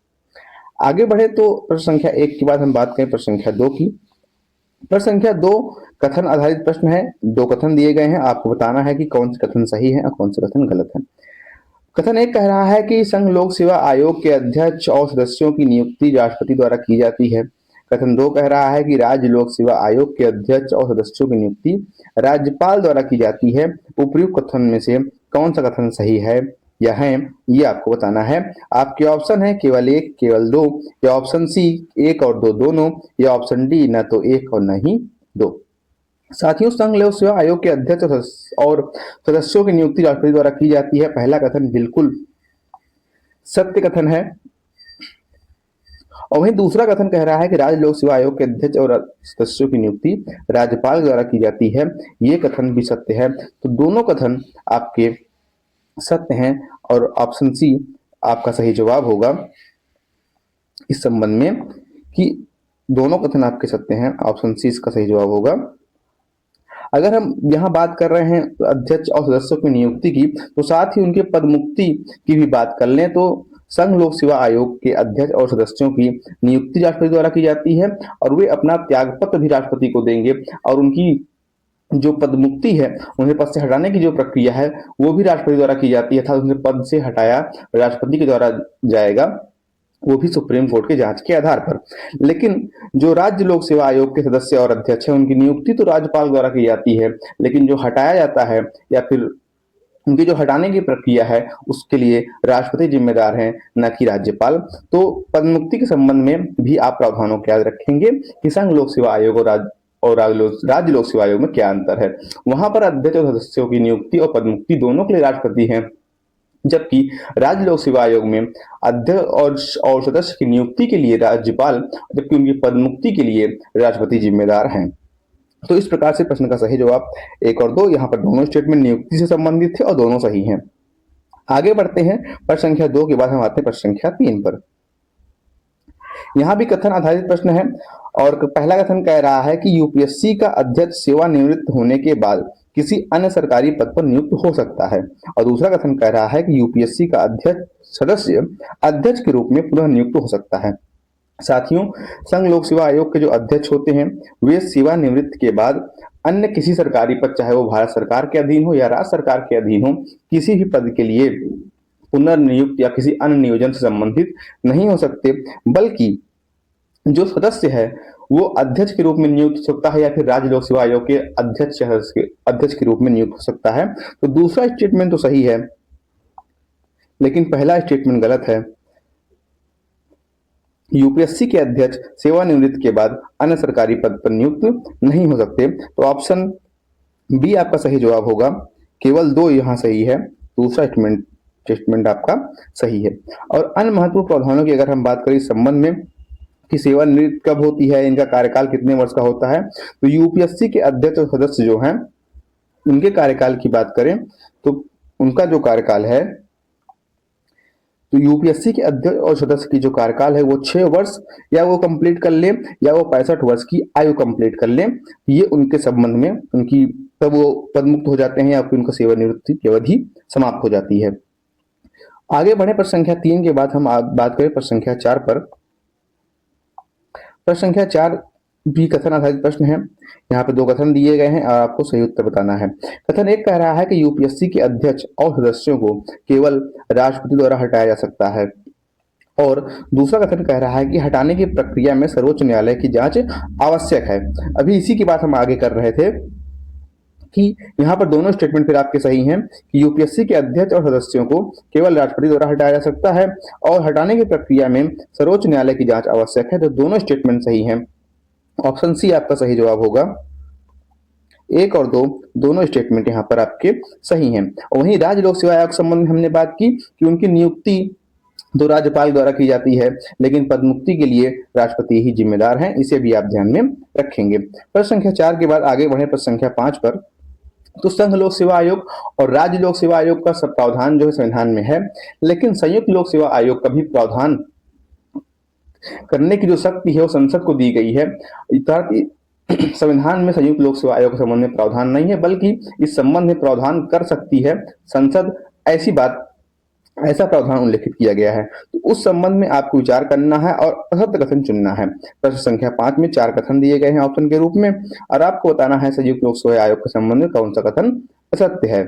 आगे बढ़े तो प्रश्न संख्या 1 के बाद हम बात करें प्रश्न संख्या 2 की। प्रश्न संख्या 2 कथन आधारित प्रश्न है। 2 कथन दिए गए हैं, आपको बताना है कि कौन से कथन सही है और कौन से कथन गलत है। कथन 1 कह रहा है कि संघ लोक सेवा आयोग के अध्यक्ष और सदस्यों की नियुक्ति राष्ट्रपति द्वारा की जाती है। कथन 2 कह रहा है कि राज्य लोक सेवा आयोग के अध्यक्ष और सदस्यों की नियुक्ति राज्यपाल द्वारा की जाती है। उपयुक्त कथन में से कौन सा कथन सही है या है ये आपको बताना है। आपके ऑप्शन है केवल 1, केवल 2, या ऑप्शन सी 1 और 2 दोनों, या ऑप्शन डी न तो 1 और न ही 2। साथियों, संघ लोक सेवा आयोग के अध्यक्ष और सदस्यों की नियुक्ति राष्ट्रपति द्वारा की जाती है। पहला कथन बिल्कुल सत्य कथन है और वहीं दूसरा कथन कह रहा है कि राज्य लोक सेवा आयोग के अध्यक्ष और सदस्यों की नियुक्ति राज्यपाल द्वारा की जाती है। ये कथन भी सत्य है। तो दोनों कथन आपके सत्य हैं और ऑप्शन सी आपका सही जवाब होगा इस संबंध में कि दोनों कथन आपके सत्य हैं। ऑप्शन सी इसका सही जवाब होगा। अगर हम यहाँ बात कर रहे हैं अध्यक्ष और सदस्यों की नियुक्ति की तो साथ ही उनके पद मुक्ति की भी बात कर लें तो संघ लोक सेवा आयोग के अध्यक्ष और सदस्यों की नियुक्ति राष्ट्रपति द्वारा की जाती है और वे अपना त्यागपत्र भी राष्ट्रपति को देंगे और उनकी जो पद मुक्ति है, उन्हें पद से हटाने की जो प्रक्रिया है वो भी राष्ट्रपति द्वारा की जाती है, अर्थात उन्हें पद से हटाया राष्ट्रपति के द्वारा जाएगा, वो भी सुप्रीम कोर्ट के जांच के आधार पर। लेकिन जो राज्य लोक सेवा आयोग के सदस्य और अध्यक्ष है उनकी नियुक्ति तो राज्यपाल द्वारा की जाती है, लेकिन जो हटाया जाता है या फिर उनकी जो हटाने की प्रक्रिया है उसके लिए राष्ट्रपति जिम्मेदार हैं, न कि राज्यपाल। तो पद मुक्ति के संबंध में भी आप प्रावधानों को याद रखेंगे कि संघ लोक सेवा आयोग और राज्य लोक सेवा आयोग में क्या अंतर है। वहां पर अध्यक्ष और सदस्यों की नियुक्ति और पदमुक्ति दोनों के लिए राष्ट्रपति हैं, जबकि राज्य लोक सेवा आयोग में अध्यक्ष और सदस्य की नियुक्ति के लिए राज्यपाल, जबकि उनकी पदमुक्ति के लिए राष्ट्रपति जिम्मेदार हैं। तो इस प्रकार से प्रश्न का सही जवाब 1 और 2, यहाँ पर दोनों स्टेटमेंट नियुक्ति से संबंधित थे और दोनों सही हैं। आगे बढ़ते हैं प्रश्न संख्या 2 के बाद हम आते हैं प्रश्न संख्या 3 पर। यहाँ भी कथन आधारित प्रश्न है और पहला कथन कह रहा है कि यूपीएससी का अध्यक्ष सेवानिवृत्त होने के बाद किसी अन्य सरकारी पद पर नियुक्त हो सकता है और दूसरा कथन कह रहा है कि यूपीएससी का अध्यक्ष सदस्य अध्यक्ष के रूप में पुनः नियुक्त हो सकता है। साथियों, संघ लोक सेवा आयोग के जो अध्यक्ष होते हैं वे सेवानिवृत्त के बाद अन्य किसी सरकारी पद, चाहे वो भारत सरकार के अधीन हो या राज्य सरकार के अधीन हो, किसी भी पद के लिए पुनर्नियुक्त या किसी अन्य नियोजन से संबंधित नहीं हो सकते, बल्कि जो सदस्य है वो अध्यक्ष के रूप में नियुक्त हो सकता है या फिर राज्य लोक सेवा आयोग के अध्यक्ष के रूप में नियुक्त हो सकता है। तो दूसरा स्टेटमेंट तो सही है लेकिन पहला स्टेटमेंट गलत है। यूपीएससी के अध्यक्ष सेवानिवृत्ति के बाद अन्य सरकारी पद पर नियुक्त नहीं हो सकते। तो ऑप्शन बी आपका सही जवाब होगा। केवल 2 यहाँ सही है, दूसरा स्टेटमेंट आपका सही है। और अन्य महत्वपूर्ण प्रावधानों की अगर हम बात करें इस संबंध में कि सेवानिवृत्ति कब होती है, इनका कार्यकाल कितने वर्ष का होता है, तो यूपीएससी के अध्यक्ष और सदस्य जो हैं उनके कार्यकाल की बात करें तो उनका जो कार्यकाल है, तो यूपीएससी के अध्यक्ष और सदस्य की जो कार्यकाल है वो 6 वर्ष या वो कंप्लीट कर ले या वो 65 वर्ष की आयु कंप्लीट कर ले, ये उनके संबंध में उनकी तब वो पदमुक्त हो जाते हैं या फिर उनका सेवानिवृत्ति की अवधि समाप्त हो जाती है। आगे बढ़े प्रश्न संख्या 3 के बाद हम बात करें प्रश्न संख्या 4 पर। प्रश्न संख्या 4 भी कथन आधारित प्रश्न है। यहाँ पे 2 कथन दिए गए हैं और आपको सही उत्तर बताना है। कथन 1 कह रहा है कि यूपीएससी के अध्यक्ष और सदस्यों को केवल राष्ट्रपति द्वारा हटाया जा सकता है, और दूसरा कथन कह रहा है कि हटाने की प्रक्रिया में सर्वोच्च न्यायालय की जांच आवश्यक है। अभी इसी की बात हम आगे कर रहे थे कि यहाँ पर दोनों स्टेटमेंट फिर आपके सही हैं कि यूपीएससी के अध्यक्ष और सदस्यों को केवल राष्ट्रपति द्वारा हटाया जा सकता है और हटाने की प्रक्रिया में सर्वोच्च न्यायालय की जांच आवश्यक है। तो दोनों स्टेटमेंट सही हैं। ऑप्शन सी आपका सही जवाब होगा। 1 और 2 दोनों स्टेटमेंट यहाँ पर आपके सही हैं। और वहीं राज्य लोक सेवा आयोग संबंध में हमने बात की कि उनकी नियुक्ति तो राज्यपाल द्वारा की जाती है, लेकिन पदमुक्ति के लिए राष्ट्रपति ही जिम्मेदार हैं, इसे भी आप ध्यान में रखेंगे। प्रश्न संख्या 4 के बाद आगे बढ़े प्रश्न संख्या 5 पर। तो संघ लोक सेवा आयोग और राज्य लोक सेवा आयोग का सब प्रावधान जो है संविधान में है, लेकिन संयुक्त लोक सेवा आयोग का भी प्रावधान करने की जो शक्ति है वो संसद को दी गई है। संविधान में संयुक्त लोक सेवा आयोग के संबंध में प्रावधान नहीं है, बल्कि इस संबंध में प्रावधान कर सकती है संसद, ऐसा प्रावधान उल्लेखित किया गया है। तो उस संबंध में आपको विचार करना है और असत्य कथन चुनना है। प्रश्न संख्या 5 में 4 कथन दिए गए हैं ऑप्शन के रूप में, और आपको बताना है संयुक्त लोक सेवा आयोग के संबंध में कौन सा कथन असत्य है।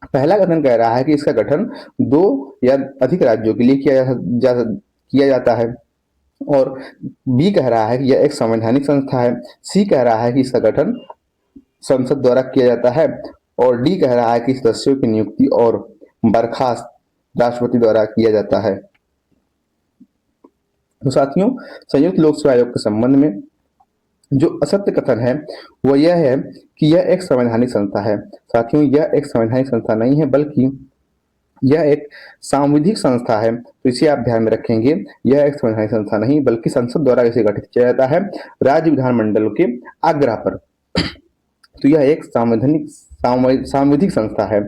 पहला कथन कह रहा है कि इसका गठन 2 या अधिक राज्यों के लिए किया जाता है, और बी कह रहा है कि यह एक संवैधानिक संस्था है। सी कह रहा है कि इसका गठन संसद द्वारा किया जाता है, और डी कह रहा है कि सदस्यों की नियुक्ति और बर्खास्त राष्ट्रपति द्वारा किया जाता है। तो साथियों, संयुक्त लोक सेवा आयोग के संबंध में जो असत्य कथन है वो यह है कि यह एक संवैधानिक संस्था है। साथियों, यह एक संवैधानिक संस्था नहीं है, बल्कि यह एक सांविधिक संस्था है। तो इसे आप ध्यान में रखेंगे। यह एक संवैधानिक संस्था नहीं, बल्कि संसद द्वारा इसे गठित किया जाता है राज्य विधानमंडल के आग्रह पर। तो यह एक सांविधिक संस्था है।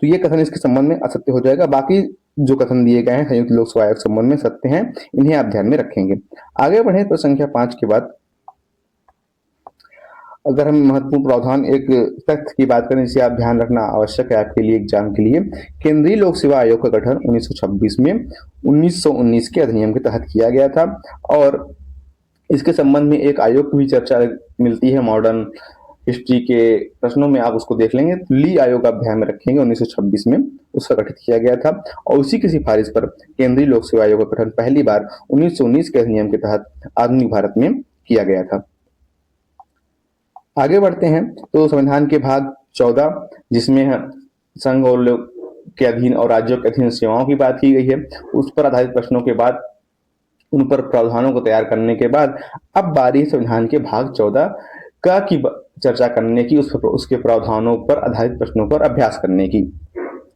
तो ये कथन इसके संबंध में असत्य हो जाएगा। बाकी जो कथन दिए गए हैं संयुक्त लोक सेवा आयोग के संबंध में सत्य हैं, इन्हें आप ध्यान में रखेंगे। आगे बढ़े प्रश्न संख्या 5 के बाद अगर हम महत्वपूर्ण प्रावधान एक तथ्य की बात करें जिसे आप ध्यान रखना आवश्यक है आपके लिए एग्जाम के लिए। केंद्रीय लोक सेवा आयोग का गठन 1926 में 1919 के अधिनियम के तहत किया गया था, और इसके संबंध में एक आयोग की भी चर्चा मिलती है मॉडर्न हिस्ट्री के प्रश्नों में, आप उसको देख लेंगे। ली आयोग आप ध्यान में रखेंगे 1926 में उसका गठित किया गया था, और उसी की सिफारिश पर केंद्रीय लोक सेवा आयोग का गठन पहली बार 1919 के अधिनियम के तहत आधुनिक भारत में किया गया था। आगे बढ़ते हैं तो संविधान के भाग 14 जिसमें संघ और के अधीन और राज्यों के अधीन सेवाओं की बात की गई है, उस पर आधारित प्रश्नों के बाद उन पर प्रावधानों को तैयार करने के बाद अब बारी संविधान के भाग 14 का की चर्चा करने की, उसके प्रावधानों पर आधारित प्रश्नों पर अभ्यास करने की।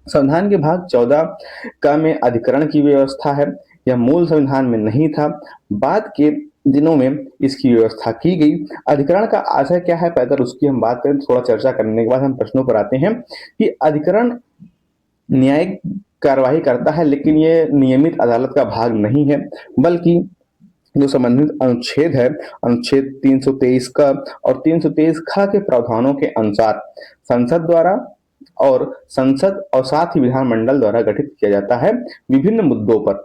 संविधान के भाग 14 का में अधिकरण की व्यवस्था है। यह मूल संविधान में नहीं था, बाद के दिनों में इसकी व्यवस्था की गई। अधिकरण का आशय क्या है, पहले उसकी हम बात करें, थोड़ा चर्चा करने के बाद हम प्रश्नों पर आते हैं कि अधिकरण न्यायिक कार्यवाही करता है, लेकिन यह नियमित अदालत का भाग नहीं है, बल्कि जो संबंधित अनुच्छेद है, अनुच्छेद 323 का और 323 ख के प्रावधानों के अनुसार संसद और साथ ही विधानमंडल द्वारा गठित किया जाता है विभिन्न मुद्दों पर।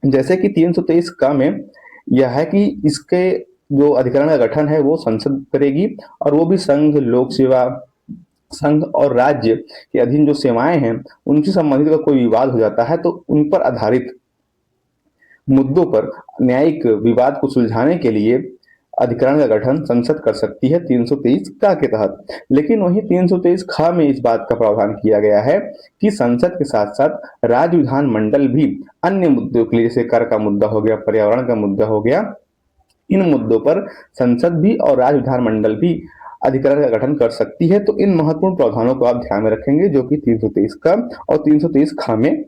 जैसे कि 323 क में यह है कि इसके जो अधिकरण का गठन है वो संसद करेगी, और वो भी संघ और राज्य के अधीन जो सेवाएं हैं उनसे संबंधित अगर कोई विवाद हो जाता है तो उन पर आधारित मुद्दों पर न्यायिक विवाद को सुलझाने के लिए अधिकरण का गठन संसद कर सकती है 323 का के तहत। लेकिन वही 323 खा में इस बात का प्रावधान किया गया है कि संसद के साथ साथ राज्य विधानमंडल भी अन्य मुद्दों के लिए, जैसे कर का मुद्दा हो गया, पर्यावरण का मुद्दा हो गया, इन मुद्दों पर संसद भी और राज्य विधानमंडल भी अधिकरण का गठन कर सकती है। तो इन महत्वपूर्ण प्रावधानों को आप ध्यान में रखेंगे जो कि 323 का और 323 खा में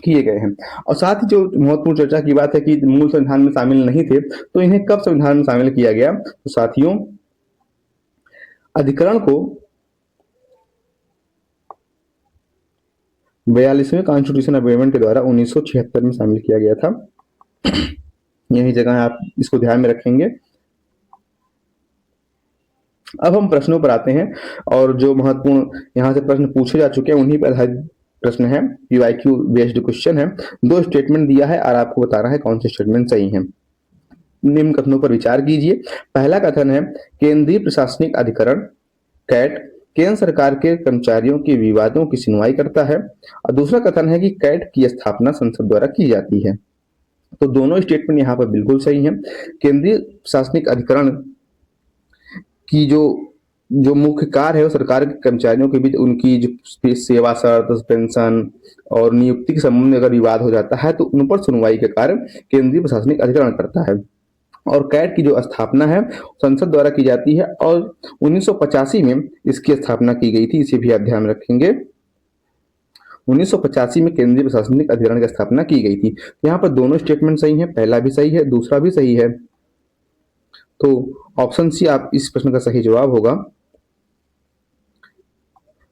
किए गए हैं। और साथ ही जो महत्वपूर्ण चर्चा की बात है कि मूल संविधान में शामिल नहीं थे, तो इन्हें कब संविधान में शामिल किया गया? तो साथियों, अधिकरण को 42वें कॉन्स्टिट्यूशन अमेंडमेंट के द्वारा 1976 में शामिल किया गया था। यही जगह आप इसको ध्यान में रखेंगे। अब हम प्रश्नों पर आते हैं, और जो महत्वपूर्ण यहाँ से प्रश्न पूछे जा चुके हैं उन्हीं पर आधारित प्रश्न है, पीवाईक्यू बेस्ड क्वेश्चन है। दो स्टेटमेंट दिया है और आपको बताना है कौन से स्टेटमेंट सही है। निम्न कथनों पर विचार कीजिए। पहला कथन है, केंद्रीय प्रशासनिक अधिकरण कैट केंद्र सरकार के कर्मचारियों के विवादों की सुनवाई करता है। और दूसरा कथन है कि कैट की स्थापना संसद द्वारा की जाती है। तो दोनों स्टेटमेंट यहाँ पर बिल्कुल सही है। केंद्रीय प्रशासनिक अधिकरण की जो मुख्य कार्य है वो सरकार के कर्मचारियों के बीच उनकी जो सेवा शर्त, पेंशन और नियुक्ति के संबंध में अगर विवाद हो जाता है तो उन पर सुनवाई का कार्य केंद्रीय प्रशासनिक अधिकरण करता है। और कैट की जो स्थापना है संसद द्वारा की जाती है और 1985 में इसकी स्थापना की गई थी, इसे भी आप ध्यान रखेंगे। 1985 में केंद्रीय प्रशासनिक अधिकरण की स्थापना की गई थी। यहाँ पर दोनों स्टेटमेंट सही है, पहला भी सही है, दूसरा भी सही है। तो ऑप्शन सी आप इस प्रश्न का सही जवाब होगा।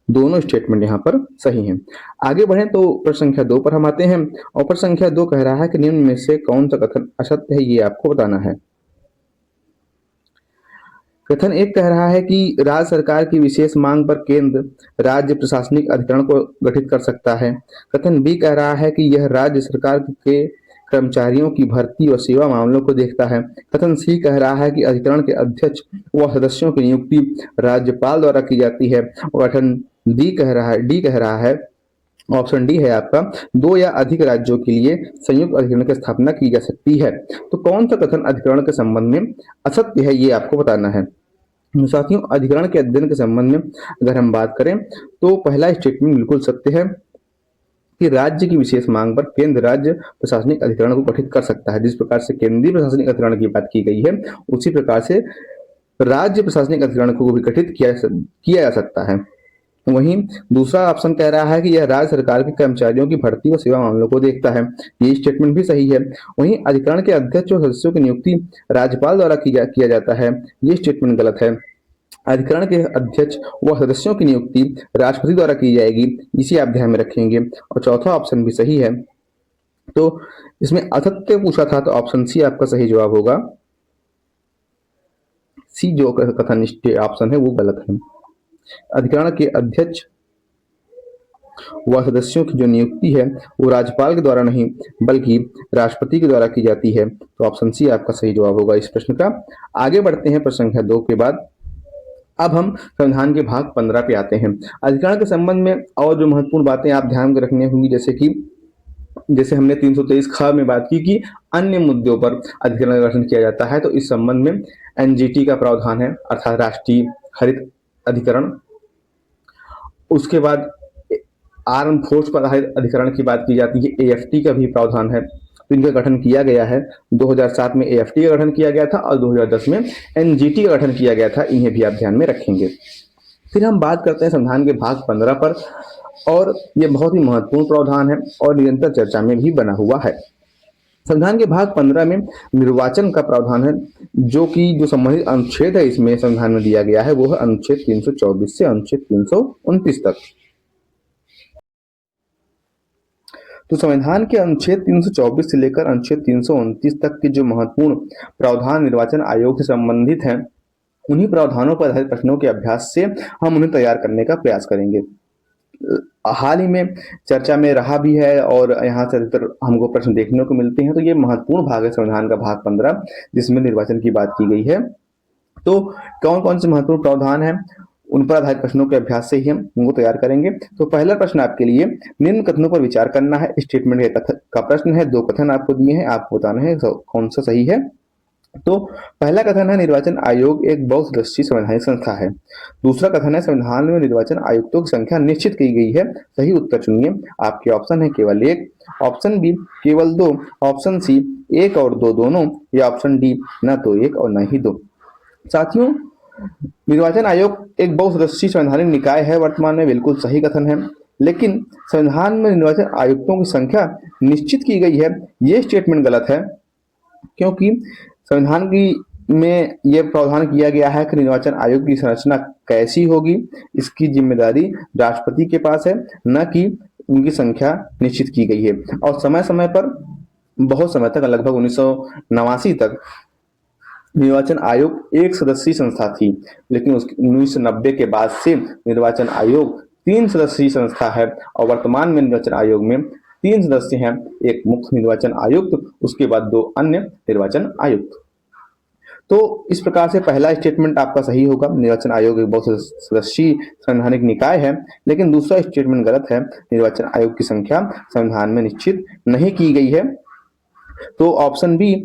दोनों स्टेटमेंट यहाँ पर सही हैं। आगे बढ़ें तो प्रश्न संख्या 2 पर हम आते हैं, और प्रश्न संख्या 2 कह रहा है कि निम्न में से कौन सा कथन असत्य है, ये आपको बताना है। कथन 1 कह रहा है कि राज्य सरकार की विशेष मांग पर केंद्र राज्य प्रशासनिक अधिकरण को गठित कर सकता है। कथन बी कह रहा है कि यह राज्य सरकार के कर्मचारियों की भर्ती और सेवा मामलों को देखता है। कथन सी कह रहा है कि अधिकरण के अध्यक्ष व सदस्यों की नियुक्ति राज्यपाल द्वारा की जाती है। और कथन डी कह रहा है, ऑप्शन डी है आपका, 2 या अधिक राज्यों के लिए संयुक्त अधिकरण की स्थापना की जा सकती है। तो कौन सा कथन अधिकरण के संबंध में असत्य है, ये आपको बताना है। साथियों, अधिकरण के अध्ययन के संबंध में अगर हम बात करें तो पहला स्टेटमेंट बिल्कुल सत्य है कि राज्य की विशेष मांग पर केंद्र राज्य प्रशासनिक अधिकरण को गठित कर सकता है। जिस प्रकार से केंद्रीय प्रशासनिक अधिकरण की बात की गई है, उसी प्रकार से राज्य प्रशासनिक अधिकरण को भी गठित किया जा सकता है। वहीं दूसरा ऑप्शन कह रहा है कि यह राज्य सरकार के कर्मचारियों की भर्ती और सेवा मामलों को देखता है। ये स्टेटमेंट भी सही है। वहीं अधिकरण के अध्यक्ष और सदस्यों की नियुक्ति राज्यपाल द्वारा किया जाता है, ये स्टेटमेंट गलत है। अधिकरण के अध्यक्ष व सदस्यों की नियुक्ति राष्ट्रपति द्वारा की जाएगी, इसे आप ध्यान में रखेंगे। और चौथा ऑप्शन भी सही है। तो इसमें असत्य पूछा था, तो ऑप्शन सी आपका सही जवाब होगा। सी जो कथन ऑप्शन है वो गलत है। अधिकरण के अध्यक्ष व सदस्यों की जो नियुक्ति है वो राज्यपाल के द्वारा नहीं बल्कि राष्ट्रपति के द्वारा की जाती है। तो ऑप्शन सी आपका सही जवाब होगा इस प्रश्न का। आगे बढ़ते हैं प्रश्न संख्या 2 के बाद। अब हम संविधान के भाग 15 पे आते हैं। अधिकरण के संबंध में और जो महत्वपूर्ण बातें आप ध्यान में रखनी होंगी, जैसे हमने 323 ख में बात की कि अन्य मुद्दों पर अधिकरण का गठन किया जाता है, तो इस संबंध में एनजीटी का प्रावधान है, अर्थात राष्ट्रीय हरित अधिकरण। उसके बाद आर्म फोर्स पर आधारित अधिकरण की बात की जाती है, एएफटी का भी प्रावधान है। तो इनका गठन किया गया है। 2007 में एएफटी का गठन किया गया था और 2010 में एनजीटी का गठन किया गया था, इन्हें भी आप ध्यान में रखेंगे। फिर हम बात करते हैं संविधान के भाग 15 पर, और यह बहुत ही महत्वपूर्ण प्रावधान है और निरंतर चर्चा में भी बना हुआ है। संविधान के भाग 15 में निर्वाचन का प्रावधान है, जो संबंधित अनुच्छेद है इसमें संविधान में दिया गया है वो है अनुच्छेद 324 से अनुच्छेद 329 तक। तो संविधान के अनुच्छेद 324 से लेकर अनुच्छेद 329 तक के जो महत्वपूर्ण प्रावधान निर्वाचन आयोग से संबंधित हैं, उन्हीं प्रावधानों पर आधारित प्रश्नों के अभ्यास से हम उन्हें तैयार करने का प्रयास करेंगे। हाल ही में चर्चा में रहा भी है और यहाँ से अधिकतर हमको प्रश्न देखने को मिलते हैं। तो ये महत्वपूर्ण भाग है संविधान का भाग 15, जिसमें निर्वाचन की बात की गई है। तो कौन कौन से महत्वपूर्ण प्रावधान हैं, उन पर आधारित प्रश्नों के अभ्यास से ही हम उनको तैयार करेंगे। तो पहला प्रश्न आपके लिए, निम्न कथनों पर विचार करना है। स्टेटमेंट का प्रश्न है, 2 कथन आपको दिए हैं, आपको बताना है कौन सा सही है तो पहला कथन है निर्वाचन आयोग एक बहुसदस्यीय संवैधानिक संस्था है। दूसरा कथन है संविधान में निर्वाचन आयुक्तों की संख्या निश्चित की गई है। सही उत्तर चुनिए। आपके ऑप्शन है केवल एक, ऑप्शन बी केवल दो, ऑप्शन सी एक और दो दोनों, या ऑप्शन डी न तो एक और न ही दो। साथियों, निर्वाचन आयोग एक बहुसदस्यीय संवैधानिक निकाय है वर्तमान में, बिल्कुल सही कथन है। लेकिन संविधान में निर्वाचन आयुक्तों की संख्या निश्चित की गई है, ये स्टेटमेंट गलत है। क्योंकि संविधान की में यह प्रावधान किया गया है कि निर्वाचन आयोग की संरचना कैसी होगी, इसकी जिम्मेदारी राष्ट्रपति के पास है, न कि उनकी संख्या निश्चित की गई है। और समय समय पर, बहुत समय तक, लगभग 1989 तक निर्वाचन आयोग एक सदस्यीय संस्था थी, लेकिन 1990 के बाद से निर्वाचन आयोग 3 सदस्यीय संस्था है। और वर्तमान में निर्वाचन आयोग में 3 सदस्य हैं, एक मुख्य निर्वाचन आयुक्त, उसके बाद 2 अन्य निर्वाचन आयुक्त। तो इस प्रकार से पहला स्टेटमेंट आपका सही होगा, निर्वाचन आयोग एक बहुत सदस्यीय संवैधानिक निकाय है। लेकिन दूसरा स्टेटमेंट गलत है, निर्वाचन आयोग की संख्या संविधान में निश्चित नहीं की गई है। तो ऑप्शन बी,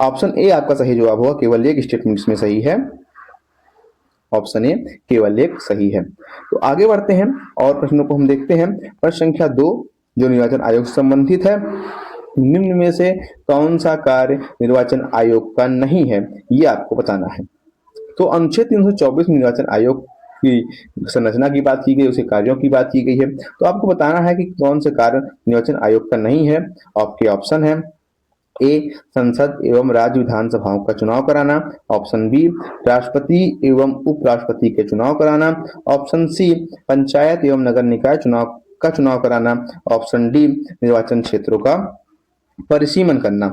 ऑप्शन ए आपका सही जवाब होगा, केवल एक स्टेटमेंट इसमें सही है। ऑप्शन ए केवल एक सही है। तो आगे बढ़ते हैं और प्रश्नों को हम देखते हैं। प्रश्न संख्या 2 जो निर्वाचन आयोग से संबंधित है, निम्न में से कौन सा कार्य निर्वाचन आयोग का नहीं है, ये आपको बताना है। तो अनुच्छेद 324 में निर्वाचन आयोग की संरचना की बात की गई, उसके कार्यों की बात की गई है। तो आपको बताना है कि कौन से कार्य निर्वाचन आयोग का नहीं है। आपके ऑप्शन है ए संसद एवं राज्य विधानसभाओं का चुनाव कराना, ऑप्शन बी राष्ट्रपति एवं उपराष्ट्रपति के चुनाव कराना, ऑप्शन सी पंचायत एवं नगर निकाय चुनाव कराना, ऑप्शन डी निर्वाचन क्षेत्रों का परिसीमन करना।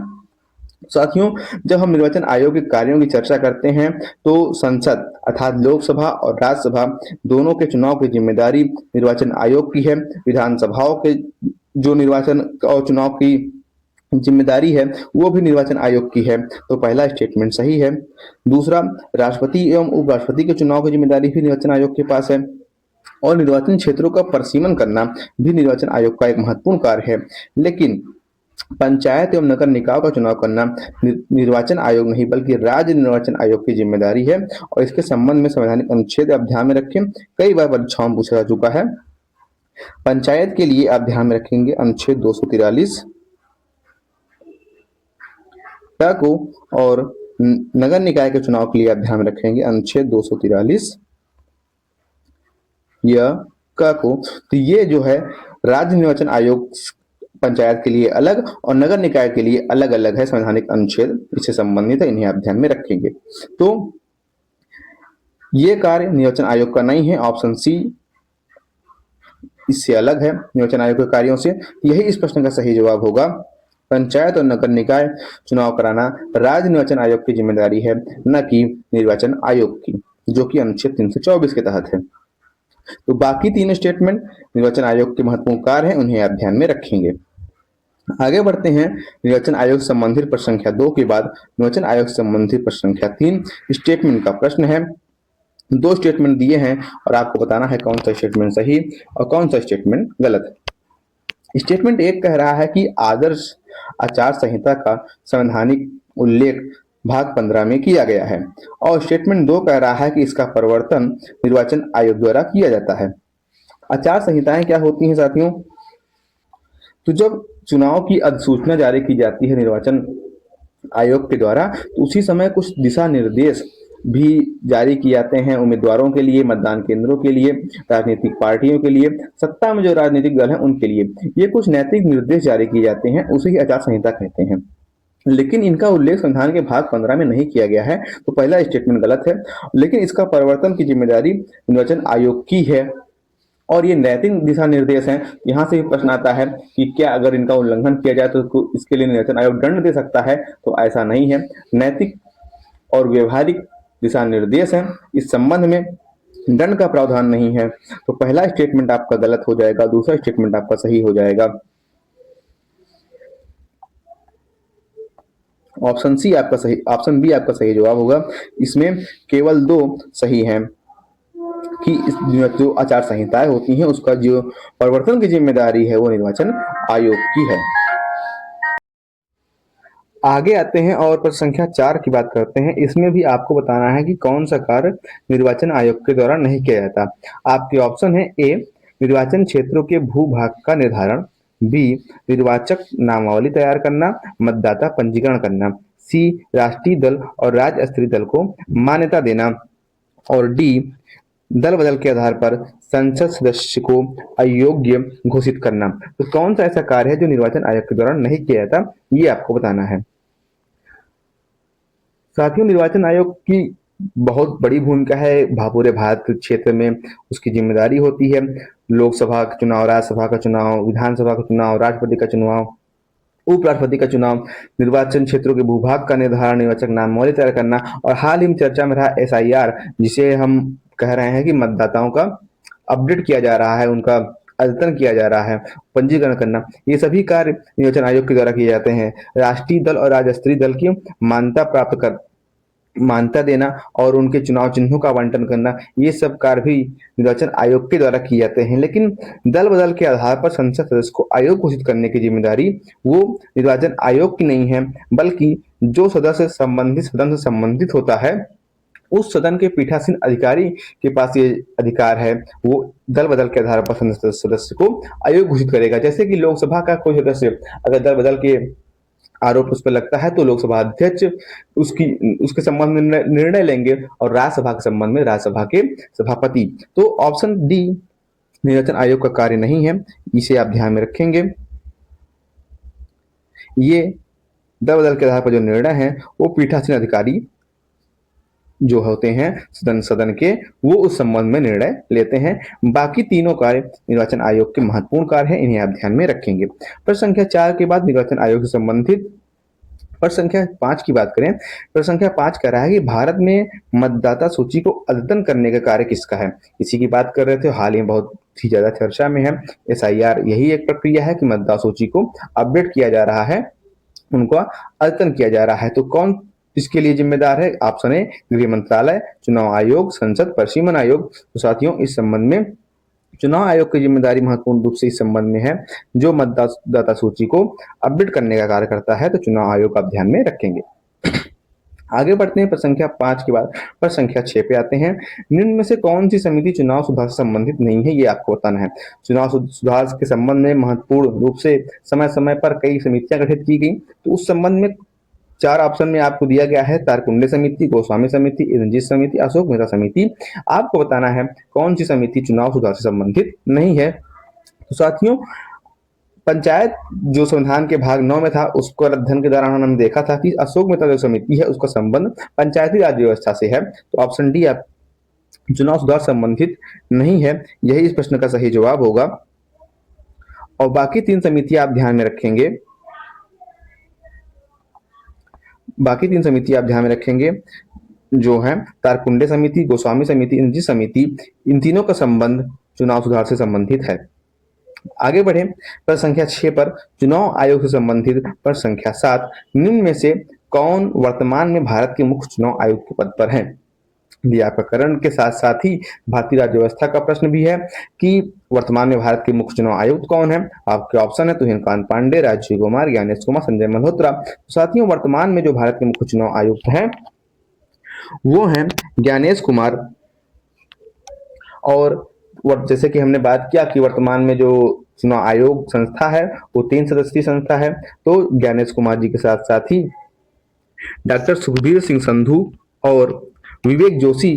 साथियों, जब हम निर्वाचन आयोग के कार्यों की चर्चा करते हैं तो संसद अर्थात लोकसभा और राज्यसभा दोनों के चुनाव की जिम्मेदारी निर्वाचन आयोग की है। विधानसभाओं के जो निर्वाचन और चुनाव की जिम्मेदारी है वो भी निर्वाचन आयोग की है। तो पहला स्टेटमेंट सही है। दूसरा, राष्ट्रपति एवं उपराष्ट्रपति के चुनाव की जिम्मेदारी भी निर्वाचन आयोग के पास है। और निर्वाचन क्षेत्रों का परिसीमन करना भी निर्वाचन आयोग का एक महत्वपूर्ण कार्य है। लेकिन पंचायत एवं नगर निकायों का चुनाव करना निर्वाचन आयोग नहीं बल्कि राज्य निर्वाचन आयोग की जिम्मेदारी है। और इसके संबंध में संवैधानिक अनुच्छेद आप ध्यान में रखें, कई बार परीक्षाओं में पूछा जा चुका है। पंचायत के लिए आप ध्यान में रखेंगे अनुच्छेद 243 को, और नगर निकाय के चुनाव के लिए आप ध्यान रखेंगे अनुच्छेद 243 या को। तो ये जो है राज्य निर्वाचन आयोग पंचायत के लिए अलग और नगर निकाय के लिए अलग अलग है, संवैधानिक अनुच्छेद इससे संबंधित है, इन्हें आप ध्यान में रखेंगे। तो ये कार्य निर्वाचन आयोग का नहीं है, ऑप्शन सी इससे अलग है निर्वाचन आयोग के कार्यों से। यही इस प्रश्न का सही जवाब होगा। पंचायत और नगर निकाय चुनाव कराना राज्य निर्वाचन आयोग की जिम्मेदारी है, न कि निर्वाचन आयोग की, जो कि अनुच्छेद 324 के तहत है। तो बाकी 3 स्टेटमेंट निर्वाचन आयोग के महत्वपूर्ण कार्य हैं, उन्हें आप ध्यान में रखेंगे। आगे बढ़ते हैं। निर्वाचन आयोग संबंधित प्रश्न संख्या 2 के बाद निर्वाचन आयोग संबंधित प्रश्न संख्या 3 स्टेटमेंट का प्रश्न है। 2 स्टेटमेंट दिए हैं और आपको बताना है कौन सा स्टेटमेंट सही और कौन सा स्टेटमेंट गलत है। स्टेटमेंट 1 कह रहा है कि आदर्श आचार संहिता का संवैधानिक उल्लेख भाग 15 में किया गया है, और स्टेटमेंट 2 कह रहा है कि इसका प्रवर्तन निर्वाचन आयोग द्वारा किया जाता है। आचार संहिताएं क्या होती हैं साथियों? तो जब चुनाव की अधिसूचना जारी की जाती है निर्वाचन आयोग के द्वारा, तो उसी समय कुछ दिशा निर्देश भी जारी किए जाते हैं उम्मीदवारों के लिए, मतदान केंद्रों के लिए, राजनीतिक पार्टियों के लिए, सत्ता में जो राजनीतिक दल हैं उनके लिए। ये कुछ नैतिक निर्देश जारी किए जाते हैं, उसे ही आचार संहिता कहते हैं। लेकिन इनका उल्लेख संविधान के भाग 15 में नहीं किया गया है, तो पहला स्टेटमेंट गलत है। लेकिन इसका प्रवर्तन की जिम्मेदारी निर्वाचन आयोग की है और ये नैतिक दिशा निर्देश हैं। यहाँ से प्रश्न आता है कि क्या अगर इनका उल्लंघन किया जाए तो इसके लिए निर्वाचन आयोग दंड दे सकता है? तो ऐसा नहीं है, नैतिक और व्यवहारिक दिशा निर्देश हैं, इस संबंध में दंड का प्रावधान नहीं है। तो पहला स्टेटमेंट आपका गलत हो जाएगा, दूसरा स्टेटमेंट आपका सही हो जाएगा। ऑप्शन सी आपका सही, ऑप्शन बी आपका सही जवाब होगा। इसमें केवल 2 सही हैं कि जो आचार संहिताएं होती हैं उसका जो प्रवर्तन की जिम्मेदारी है वो निर्वाचन आयोग की है। आगे आते हैं और प्रश्न संख्या 4 की बात करते हैं। इसमें भी आपको बताना है कि कौन सा कार्य निर्वाचन आयोग के द्वारा नहीं किया जाता। आपके ऑप्शन है ए निर्वाचन क्षेत्रों के भूभाग का निर्धारण, बी निर्वाचक नामावली तैयार करना, मतदाता पंजीकरण करना, सी राष्ट्रीय दल और राज्य स्तरीय दल को मान्यता देना और डी दल बदल के आधार पर संसद सदस्य को अयोग्य घोषित करना। तो कौन सा ऐसा कार्य है जो निर्वाचन आयोग के द्वारा नहीं किया जाता, ये आपको बताना है। साथियों, निर्वाचन आयोग की बहुत बड़ी भूमिका है पूरे भारत के क्षेत्र में। उसकी जिम्मेदारी होती है लोकसभा का चुनाव, राज्यसभा का चुनाव, विधानसभा का चुनाव, राष्ट्रपति का चुनाव, उपराष्ट्रपति का चुनाव, निर्वाचन क्षेत्रों के भूभाग का निर्धारण, निर्वाचक नामावली तैयार करना और हाल ही में चर्चा में रहा SIR, जिसे हम कह रहे हैं कि मतदाताओं का अपडेट किया जा रहा है, उनका अद्यतन किया जा रहा है, पंजीकरण करना, ये सभी कार्य निर्वाचन आयोग के द्वारा किए जाते हैं। राष्ट्रीय दल और राज्य स्तरीय दल की मान्यता देना और उनके चुनाव चिन्हों का आवंटन करना, ये सब कार्य भी निर्वाचन आयोग के द्वारा किए जाते हैं। लेकिन दल बदल के आधार पर संसद सदस्य को अयोग्य घोषित करने की जिम्मेदारी वो निर्वाचन आयोग की नहीं है, बल्कि जो सदस्य संबंधित सदन से संबंधित होता है उस सदन के पीठासीन अधिकारी के पास ये अधिकार है। वो दल बदल के आधार पर संसद सदस्य को अयोग्य घोषित करेगा। जैसे कि लोकसभा का कोई सदस्य अगर दल बदल के आरोप उस पर लगता है तो लोकसभा अध्यक्ष उसके संबंध में निर्णय लेंगे और राज्यसभा के संबंध में राज्यसभा के सभापति। तो ऑप्शन डी निर्वाचन आयोग का कार्य नहीं है, इसे आप ध्यान में रखेंगे। ये दल बदल के आधार पर जो निर्णय है वो पीठासीन अधिकारी जो होते हैं सदन के, वो उस संबंध में निर्णय लेते हैं। बाकी तीनों कार्य निर्वाचन आयोग के महत्वपूर्ण कार्य हैं, इन्हें आप ध्यान में रखेंगे। प्रश्न संख्या 4 के बाद निर्वाचन आयोग से संबंधित प्रश्न संख्या 5 की बात करें। प्रश्न संख्या 5 कह रहा है कि भारत में मतदाता सूची को अद्यतन करने का कार्य किसका है। इसी की बात कर रहे थे, हाल ही में बहुत ही ज्यादा चर्चा में है SIR। यही एक प्रक्रिया है कि मतदाता सूची को अपडेट किया जा रहा है, उनका अद्यतन किया जा रहा है। तो कौन इसके लिए जिम्मेदार है? ऑप्शन ए गृह मंत्रालय, चुनाव आयोग, संसद परिसीमन आयोग। तो साथियों, इस संबंध में चुनाव आयोग की जिम्मेदारी महत्वपूर्ण रूप से इस संबंध में है, जो मतदाता सूची को अपडेट करने का कार्य करता है। तो चुनाव आयोग आप ध्यान में रखेंगे। आगे बढ़ते हैं, प्रश्न संख्या 5 के बाद प्रश्न संख्या 6 पे आते हैं। निम्न में से कौन सी समिति चुनाव सुधार से संबंधित नहीं है, ये आपको बताना है। चुनाव सुधार के संबंध में महत्वपूर्ण रूप से समय समय पर कई समितियां गठित की गई। तो उस संबंध में 4 ऑप्शन में आपको दिया गया है, तारकुंडे समिति, गोस्वामी समिति, इंद्रजीत समिति, अशोक मेहता समिति। आपको बताना है कौन सी समिति चुनाव सुधार से संबंधित नहीं है। तो साथियों, पंचायत जो संविधान के भाग 9 में था, उसको अध्ययन के दौरान हमने देखा था कि अशोक मेहता जो समिति है उसका संबंध पंचायती राज व्यवस्था से है। तो ऑप्शन डी आप चुनाव सुधार संबंधित नहीं है, यही इस प्रश्न का सही जवाब होगा। और बाकी 3 समितियां आप ध्यान में रखेंगे। बाकी 3 समितियां आप ध्यान में रखेंगे जो है तारकुंडे समिति, गोस्वामी समिति, इंद्रजीत समिति, इन तीनों का संबंध चुनाव सुधार से संबंधित है। आगे बढ़े प्रश्न संख्या 6 पर, चुनाव आयोग से संबंधित प्रश्न संख्या 7, निम्न में से कौन वर्तमान में भारत के मुख्य चुनाव आयुक्त के पद पर है। व्यापकरण के साथ साथ ही भारतीय राज्य व्यवस्था का प्रश्न भी है कि वर्तमान में भारत के मुख्य चुनाव आयुक्त कौन है। आपके ऑप्शन है तुहिनकांत पांडे, राजीव कुमार, ज्ञानेश कुमार, संजय मल्होत्रा। साथियों, वर्तमान में जो भारत के मुख्य चुनाव आयुक्त हैं वो हैं ज्ञानेश कुमार। और जैसे कि हमने बात किया कि वर्तमान में जो चुनाव आयोग संस्था है वो 3 सदस्यीय संस्था है। तो ज्ञानेश कुमार जी के साथ साथ ही डॉक्टर सुखबीर सिंह संधू और विवेक जोशी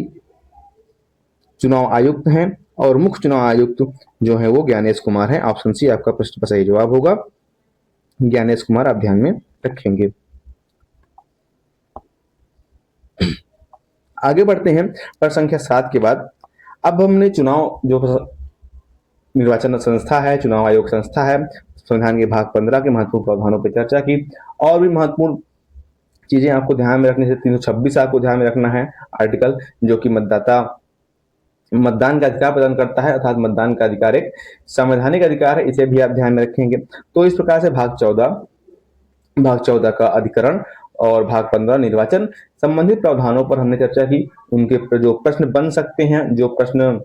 चुनाव आयुक्त हैं और मुख्य चुनाव आयुक्त जो है वो ज्ञानेश कुमार है। ऑप्शन सी आपका प्रश्न का सही जवाब होगा, ज्ञानेश कुमार आप ध्यान में रखेंगे। आगे बढ़ते हैं प्रश्न संख्या 7 के बाद। अब हमने चुनाव जो निर्वाचन संस्था है, चुनाव आयोग संस्था है, संविधान के भाग 15 के महत्वपूर्ण प्रावधानों पर चर्चा की। और भी महत्वपूर्ण चीजें आपको ध्यान में रखने से 326 आपको ध्यान में रखना है आर्टिकल, जो कि मतदान का अधिकार प्रदान करता है, अर्थात मतदान का अधिकार एक संवैधानिक अधिकार है, इसे भी आप ध्यान में रखेंगे। तो इस प्रकार से भाग 14 का अधिकरण और भाग 15 निर्वाचन संबंधित प्रावधानों पर हमने चर्चा की। उनके जो प्रश्न बन सकते हैं, जो प्रश्न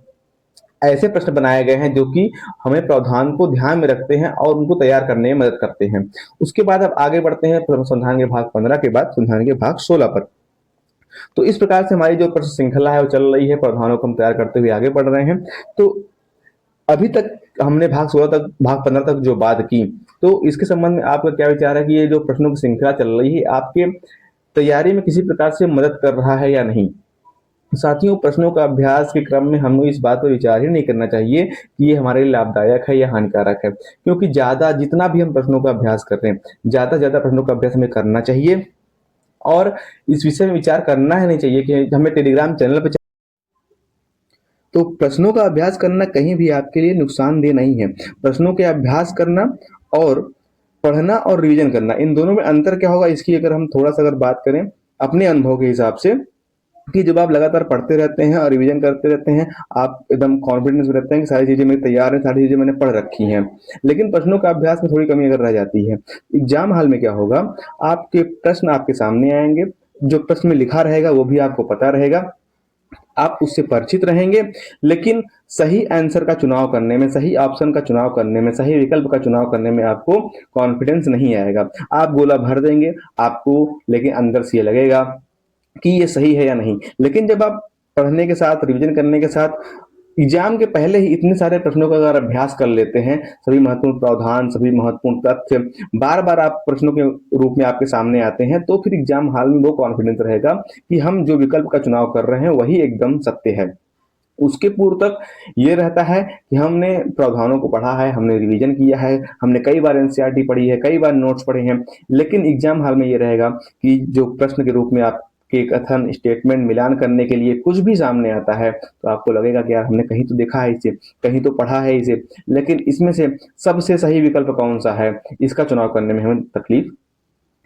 ऐसे प्रश्न बनाए गए हैं जो कि हमें प्रावधान को ध्यान में रखते हैं और उनको तैयार करने में मदद करते हैं। उसके बाद अब आगे बढ़ते हैं संविधान के भाग 15 के बाद संविधान के भाग 16 पर। तो इस प्रकार से हमारी जो प्रश्न श्रृंखला है वो चल रही है, प्रावधानों को हम तैयार करते हुए आगे बढ़ रहे हैं। तो अभी तक हमने भाग 16 तक, भाग 15 तक जो बात की, तो इसके संबंध में आपका क्या विचार है कि ये जो प्रश्नों की श्रृंखला चल रही है आपके तैयारी में किसी प्रकार से मदद कर रहा है या नहीं? साथियों, प्रश्नों का अभ्यास के क्रम में हमें इस बात पर विचार ही नहीं करना चाहिए कि ये हमारे लिए लाभदायक है या हानिकारक है, क्योंकि ज्यादा जितना भी हम प्रश्नों का अभ्यास कर रहे हैं, ज्यादा से ज्यादा प्रश्नों का अभ्यास हमें करना चाहिए और इस विषय में विचार करना ही नहीं चाहिए कि हमें टेलीग्राम चैनल पर। तो प्रश्नों का अभ्यास करना कहीं भी आपके लिए नुकसानदेह नहीं है। प्रश्नों के अभ्यास करना और पढ़ना और रिवीजन करना, इन दोनों में अंतर क्या होगा, इसकी अगर हम थोड़ा सा अगर बात करें अपने अनुभव के हिसाब से, कि जब आप लगातार पढ़ते रहते हैं और रिवीजन करते रहते हैं, आप एकदम कॉन्फिडेंस में रहते हैं कि सारी चीजें मेरी तैयार हैं, सारी चीजें मैंने पढ़ रखी हैं। लेकिन प्रश्नों का अभ्यास में थोड़ी कमी अगर रह जाती है, एग्जाम हाल में क्या होगा, आपके प्रश्न आपके सामने आएंगे, जो प्रश्न में लिखा रहेगा वो भी आपको पता रहेगा, आप उससे परिचित रहेंगे, लेकिन सही आंसर का चुनाव करने में, सही ऑप्शन का चुनाव करने में, सही विकल्प का चुनाव करने में आपको कॉन्फिडेंस नहीं आएगा। आप गोला भर देंगे आपको, लेकिन अंदर से ये लगेगा कि ये सही है या नहीं। लेकिन जब आप पढ़ने के साथ, रिवीजन करने के साथ, एग्जाम के पहले ही इतने सारे प्रश्नों का अगर अभ्यास कर लेते हैं, सभी महत्वपूर्ण प्रावधान, सभी महत्वपूर्ण तथ्य बार बार आप प्रश्नों के रूप में आपके सामने आते हैं, तो फिर एग्जाम हॉल में वो कॉन्फिडेंस रहेगा कि हम जो विकल्प का चुनाव कर रहे हैं वही एकदम सत्य है। उसके पूर्व तक ये रहता है कि हमने प्रावधानों को पढ़ा है, हमने रिवीजन किया है, हमने कई बार एनसीईआरटी पढ़ी है, कई बार नोट्स पढ़े हैं, लेकिन एग्जाम हॉल में ये रहेगा कि जो प्रश्न के रूप में आपके कथन स्टेटमेंट मिलान करने के लिए कुछ भी सामने आता है, तो आपको लगेगा कि यार हमने कहीं तो देखा है इसे, कहीं तो पढ़ा है इसे, लेकिन इसमें से सबसे सही विकल्प कौन सा है, इसका चुनाव करने में हमें तकलीफ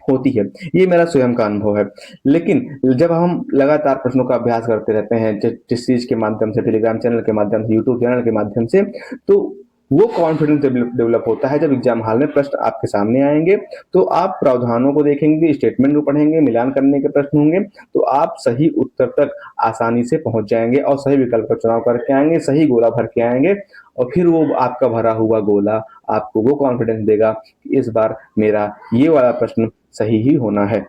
होती है। ये मेरा स्वयं का अनुभव है। लेकिन जब हम लगातार प्रश्नों का अभ्यास करते रहते हैं, जिस चीज के माध्यम से, टेलीग्राम चैनल के माध्यम से, यूट्यूब चैनल के माध्यम से, तो वो कॉन्फिडेंस डेवलप होता है। जब एग्जाम हॉल में प्रश्न आपके सामने आएंगे, तो आप प्रावधानों को देखेंगे, स्टेटमेंट को पढ़ेंगे, मिलान करने के प्रश्न होंगे, तो आप सही उत्तर तक आसानी से पहुंच जाएंगे और सही विकल्प का चुनाव करके आएंगे, सही गोला भर के आएंगे, और फिर वो आपका भरा हुआ गोला आपको वो कॉन्फिडेंस देगा कि इस बार मेरा ये वाला प्रश्न सही ही होना है।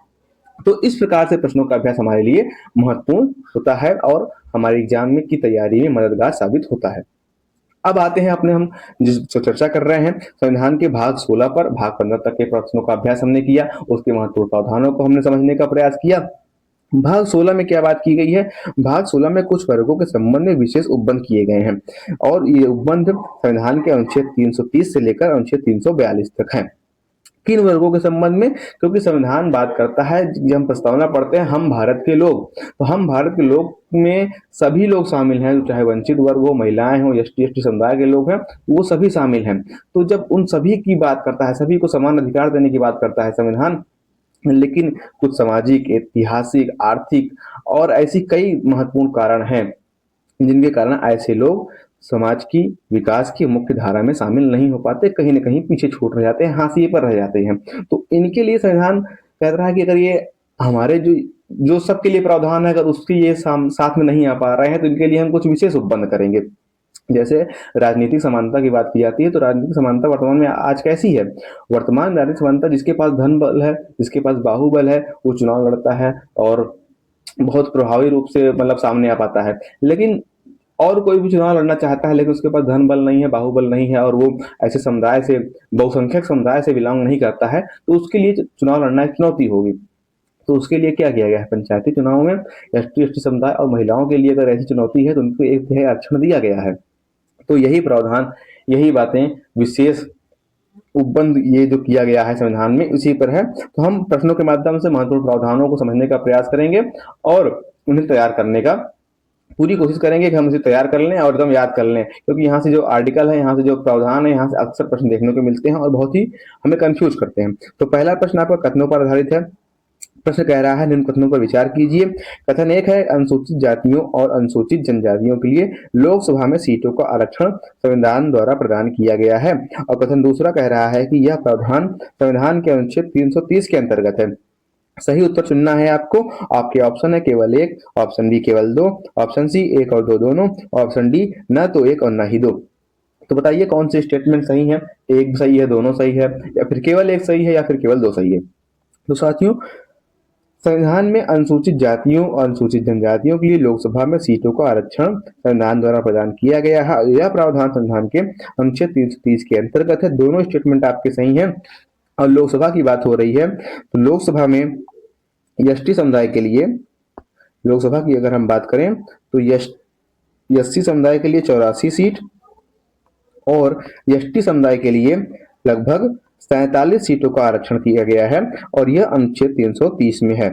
तो इस प्रकार से प्रश्नों का अभ्यास हमारे लिए महत्वपूर्ण होता है और हमारे एग्जाम में की तैयारी में मददगार साबित होता है। अब आते हैं अपने, हम जिस जो चर्चा कर रहे हैं संविधान के भाग 16 पर, भाग 15 तक के प्रश्नों का अभ्यास हमने किया, उसके महत्वपूर्ण प्रावधानों को हमने समझने का प्रयास किया। भाग 16 में क्या बात की गई है, भाग 16 में कुछ वर्गों के संबंध में विशेष उपबंध किए गए हैं और ये उपबंध संविधान के अनुच्छेद 330 से लेकर अनुच्छेद 342 तक है। किन वर्गों के संबंध में, क्योंकि संविधान बात करता है, जब हम प्रस्तावना पढ़ते हैं हम भारत के लोग, तो हम भारत के लोग में सभी लोग शामिल हैं, चाहे वंचित वर्ग हो, महिलाएं हो, एसटी एसटी समुदाय के लोग हैं, वो सभी शामिल हैं। तो जब उन सभी की बात करता है, सभी को समान अधिकार देने की बात करता है संविधान, लेकिन कुछ सामाजिक, ऐतिहासिक, आर्थिक और ऐसी कई महत्वपूर्ण कारण हैं जिनके कारण ऐसे लोग समाज की विकास की मुख्य धारा में शामिल नहीं हो पाते, कहीं ना कहीं पीछे छूट रह जाते हैं, हाशिए पर रह जाते हैं। तो इनके लिए संविधान कह रहा है कि अगर ये हमारे जो जो सबके लिए प्रावधान है, अगर उसके ये साथ में नहीं आ पा रहे हैं, तो इनके लिए हम कुछ विशेष उपबंध करेंगे। जैसे राजनीतिक समानता की बात की जाती है, तो राजनीतिक समानता वर्तमान में आज कैसी है, वर्तमान राजनीतिक समानता, जिसके पास धन बल है, जिसके पास बाहुबल है, वो चुनाव लड़ता है और बहुत प्रभावी रूप से मतलब सामने आ पाता है। लेकिन और कोई भी चुनाव लड़ना चाहता है, लेकिन उसके पास धन बल नहीं है, बाहुबल नहीं है, और वो ऐसे समुदाय से, बहुसंख्यक समुदाय से बिलोंग नहीं करता है, तो उसके लिए चुनाव लड़ना एक चुनौती होगी। तो उसके लिए क्या किया गया है, पंचायती चुनाव में एसटी एसटी समुदाय और महिलाओं के लिए अगर ऐसी चुनौती है, तो उनको एक तिहाई आरक्षण दिया गया है। तो यही प्रावधान, यही बातें, विशेष उपबंध ये जो किया गया है संविधान में, इसी पर है। तो हम प्रश्नों के माध्यम से महत्वपूर्ण प्रावधानों को समझने का प्रयास करेंगे और उन्हें तैयार करने का पूरी कोशिश करेंगे कि हम इसे तैयार कर लें और एकदम याद कर लें, क्योंकि यहाँ से जो आर्टिकल है, यहाँ से जो प्रावधान है, यहाँ से अक्सर प्रश्न देखने को मिलते हैं और बहुत ही हमें कंफ्यूज करते हैं। तो पहला प्रश्न आपका कथनों पर आधारित है। प्रश्न कह रहा है, निम्न कथनों पर विचार कीजिए। कथन एक है, अनुसूचित जातियों और अनुसूचित जनजातियों के लिए लोकसभा में सीटों का आरक्षण संविधान द्वारा प्रदान किया गया है। और कथन दूसरा कह रहा है कि यह प्रावधान संविधान के अनुच्छेद 330 के अंतर्गत है। सही उत्तर चुनना है आपको। आपके ऑप्शन है केवल एक, ऑप्शन बी केवल दो, ऑप्शन सी एक और दो दोनों, ऑप्शन डी न तो एक और न ही दो। तो बताइए कौन से स्टेटमेंट सही है? एक सही है, दोनों सही है, या फिर केवल एक सही है, या फिर केवल दो सही है? तो साथियों, संविधान में अनुसूचित जातियों और अनुसूचित जनजातियों के लिए लोकसभा में सीटों का आरक्षण संविधान द्वारा प्रदान किया गया है। यह प्रावधान संविधान के अनुच्छेद 330 के अंतर्गत है। दोनों स्टेटमेंट आपके सही हैं। और लोकसभा की बात हो रही है, तो लोकसभा में एसटी समुदाय के लिए, लोकसभा की अगर हम बात करें तो एससी समुदाय के लिए 84 सीट और एसटी समुदाय के लिए लगभग 47 सीटों का आरक्षण किया गया है, और यह अनुच्छेद 330 में है।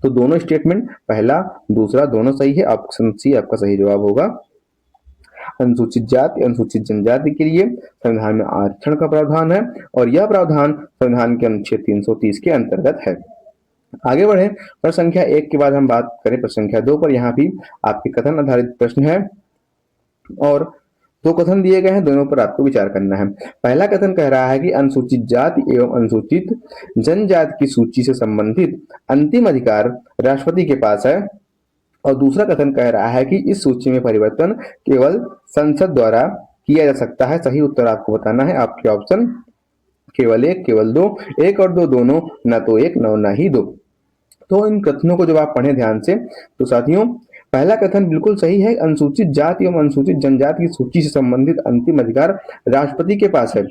तो दोनों स्टेटमेंट, पहला दूसरा, दोनों सही है। ऑप्शन सी आपका सही जवाब होगा। अनुसूचित जाति अनुसूचित जनजाति के लिए संविधान में आरक्षण का प्रावधान है, और यह प्रावधान संविधान के अनुच्छेद 330 के अंतर्गत है। आगे बढ़े, प्रश्न संख्या 1 के बाद हम बात करें प्रश्न संख्या 2 पर। यहाँ भी आपके कथन आधारित प्रश्न है, और दो कथन दिए गए हैं, दोनों पर आपको विचार करना है। पहला कथन कह रहा है कि अनुसूचित जाति एवं अनुसूचित जनजाति की सूची से संबंधित अंतिम अधिकार राष्ट्रपति के पास है, और दूसरा कथन कह रहा है कि इस सूची में परिवर्तन केवल संसद द्वारा किया जा सकता है। सही उत्तर आपको बताना है। आपके ऑप्शन केवल एक, केवल दो, एक और दो दोनों, न तो एक न ही दो। तो इन कथनों को जब आप पढ़ें ध्यान से, तो साथियों, पहला कथन बिल्कुल सही है। अनुसूचित जाति एवं अनुसूचित जनजाति की सूची से संबंधित अंतिम अधिकार राष्ट्रपति के पास है।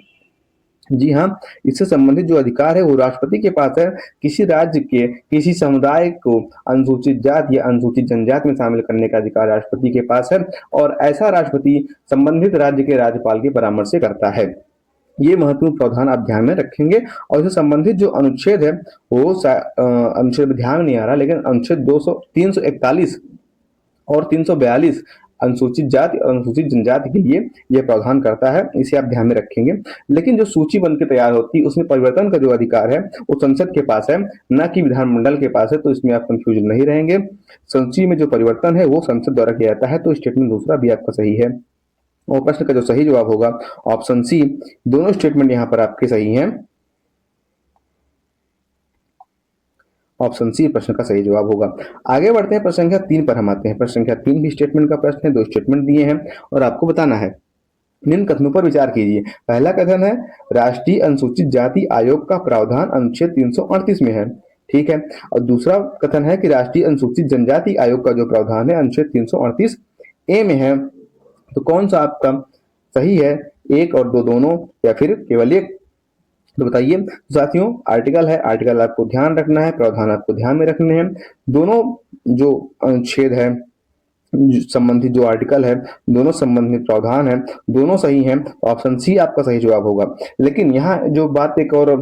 जी हाँ, इससे संबंधित जो अधिकार है वो राष्ट्रपति के पास है। किसी राज्य के किसी समुदाय को अनुसूचित जाति या अनुसूचित जनजाति में शामिल करने का अधिकार राष्ट्रपति के पास है, और ऐसा राष्ट्रपति संबंधित राज्य के राज्यपाल के परामर्श से करता है। ये महत्वपूर्ण प्रावधान आप ध्यान में रखेंगे। और इससे संबंधित जो अनुच्छेद है वो अनुच्छेद ध्यान नहीं आ रहा, लेकिन अनुच्छेद 341 और 342 अनुसूचित जाति और अनुसूचित जनजाति के लिए यह प्रावधान करता है। इसे आप ध्यान में रखेंगे। लेकिन जो सूची बनकर तैयार होती है उसमें परिवर्तन का जो अधिकार है वो संसद के पास है, न कि विधानमंडल के पास है। तो इसमें आप कंफ्यूज नहीं रहेंगे। सूची में जो परिवर्तन है वो संसद द्वारा किया जाता है। तो स्टेटमेंट दूसरा भी आपका सही है, और प्रश्न का जो सही जवाब होगा ऑप्शन सी। दोनों स्टेटमेंट यहाँ पर आपके सही हैं। ऑप्शन सी प्रश्न का सही जवाब होगा। आगे बढ़ते हैं, प्रश्न संख्या 3 पर हम आते हैं। प्रश्न संख्या 3 भी स्टेटमेंट का प्रश्न है। दो स्टेटमेंट दिए हैं और आपको बताना है। निम्न कथनों पर विचार कीजिए। पहला कथन है राष्ट्रीय अनुसूचित जाति आयोग का प्रावधान अनुच्छेद 338 में है, ठीक है। और दूसरा कथन है कि राष्ट्रीय अनुसूचित जनजाति आयोग का जो प्रावधान है अनुच्छेद 338 ए में है। तो कौन सा आपका सही है, एक और दो दोनों, या फिर केवल एक? तो बताइए साथियों, आर्टिकल है, आर्टिकल आपको ध्यान रखना है, प्रावधान आपको ध्यान में रखने हैं। दोनों जो अनुच्छेद है संबंधित जो आर्टिकल है, दोनों संबंधित प्रावधान है, दोनों सही हैं। ऑप्शन सी आपका सही जवाब होगा। लेकिन यहाँ जो बात एक और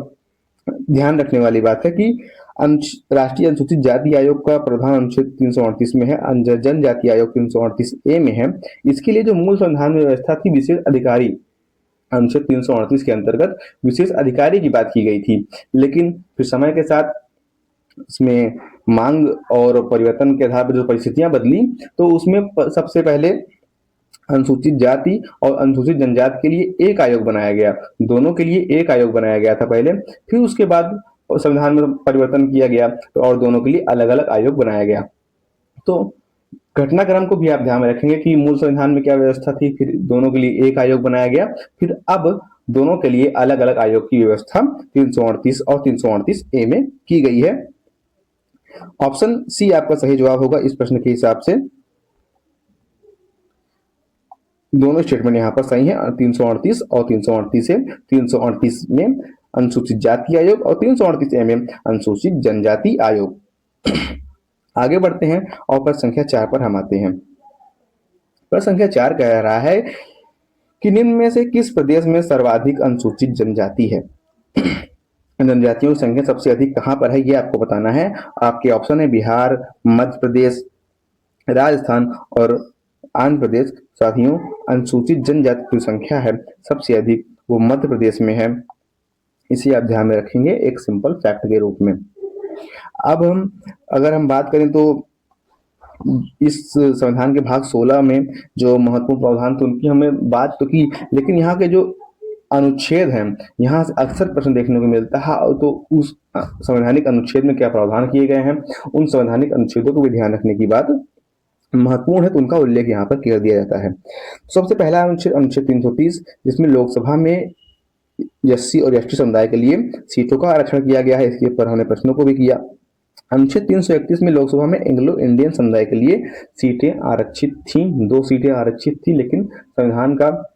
ध्यान रखने वाली बात है कि राष्ट्रीय अनुसूचित जाति आयोग का प्रावधान अनुच्छेद 338 में है, जनजाति आयोग 338 ए में है। इसके लिए जो मूल संविधान में व्यवस्था थी, विशेष अधिकारी अनुच्छेद 338 के अंतर्गत विशेष अधिकारी की बात की गई थी। लेकिन फिर समय के साथ इसमें मांग और परिवर्तन के आधार पर जो परिस्थितियां बदली, तो उसमें सबसे पहले अनुसूचित जाति और अनुसूचित जनजाति के लिए एक आयोग बनाया गया। दोनों के लिए एक आयोग बनाया गया था पहले, फिर उसके बाद संविधान में परिवर्तन किया गया तो और दोनों के लिए अलग अलग आयोग बनाया गया। तो घटनाक्रम को भी आप ध्यान में रखेंगे कि मूल संविधान में क्या व्यवस्था थी, फिर दोनों के लिए एक आयोग बनाया गया, फिर अब दोनों के लिए अलग अलग आयोग की व्यवस्था 338 और 338 ए में की गई है। ऑप्शन सी आपका सही जवाब होगा इस प्रश्न के हिसाब से। दोनों स्टेटमेंट यहाँ पर सही है, 338 और 338 है। 338 में अनुसूचित जाति आयोग और 338 ए में अनुसूचित जनजाति आयोग। आगे बढ़ते हैं और प्रश्न संख्या 4 पर हम आते हैं। प्रश्न संख्या 4 कह रहा है कि निम्न में से किस प्रदेश में सर्वाधिक अनुसूचित जनजाति है? जनजातियों की संख्या सबसे अधिक कहां पर है, ये आपको बताना है। आपके ऑप्शन है बिहार, मध्य प्रदेश, राजस्थान और आंध्र प्रदेश। साथियों, अनुसूचित जनजाति की संख्या है सबसे अधिक वो मध्य प्रदेश में है। इसे आप ध्यान में रखेंगे एक सिंपल फैक्ट के रूप में। अब अगर हम बात करें तो इस संविधान के भाग 16 में जो महत्वपूर्ण प्रावधान थे उनकी हमें बात तो की, लेकिन यहाँ के जो अनुच्छेद है, यहाँ से अक्सर प्रश्न देखने को मिलता है, तो उस संवैधानिक अनुच्छेद में क्या प्रावधान किए गए हैं, उन संवैधानिक अनुच्छेदों को भी ध्यान रखने की बात महत्वपूर्ण है, तो उनका उल्लेख यहाँ पर कर दिया जाता है। सबसे पहला अनुच्छेद, अनुच्छेद 330, जिसमें लोकसभा में एससी और एसटी समुदाय के लिए सीटों का आरक्षण किया गया है। इसके ऊपर हमने प्रश्नों को भी किया। अनुच्छेद 331 में लोकसभा में एंग्लो इंडियन समुदाय के लिए सीटें आरक्षित थी, 2 सीटें आरक्षित थी, लेकिन संविधान का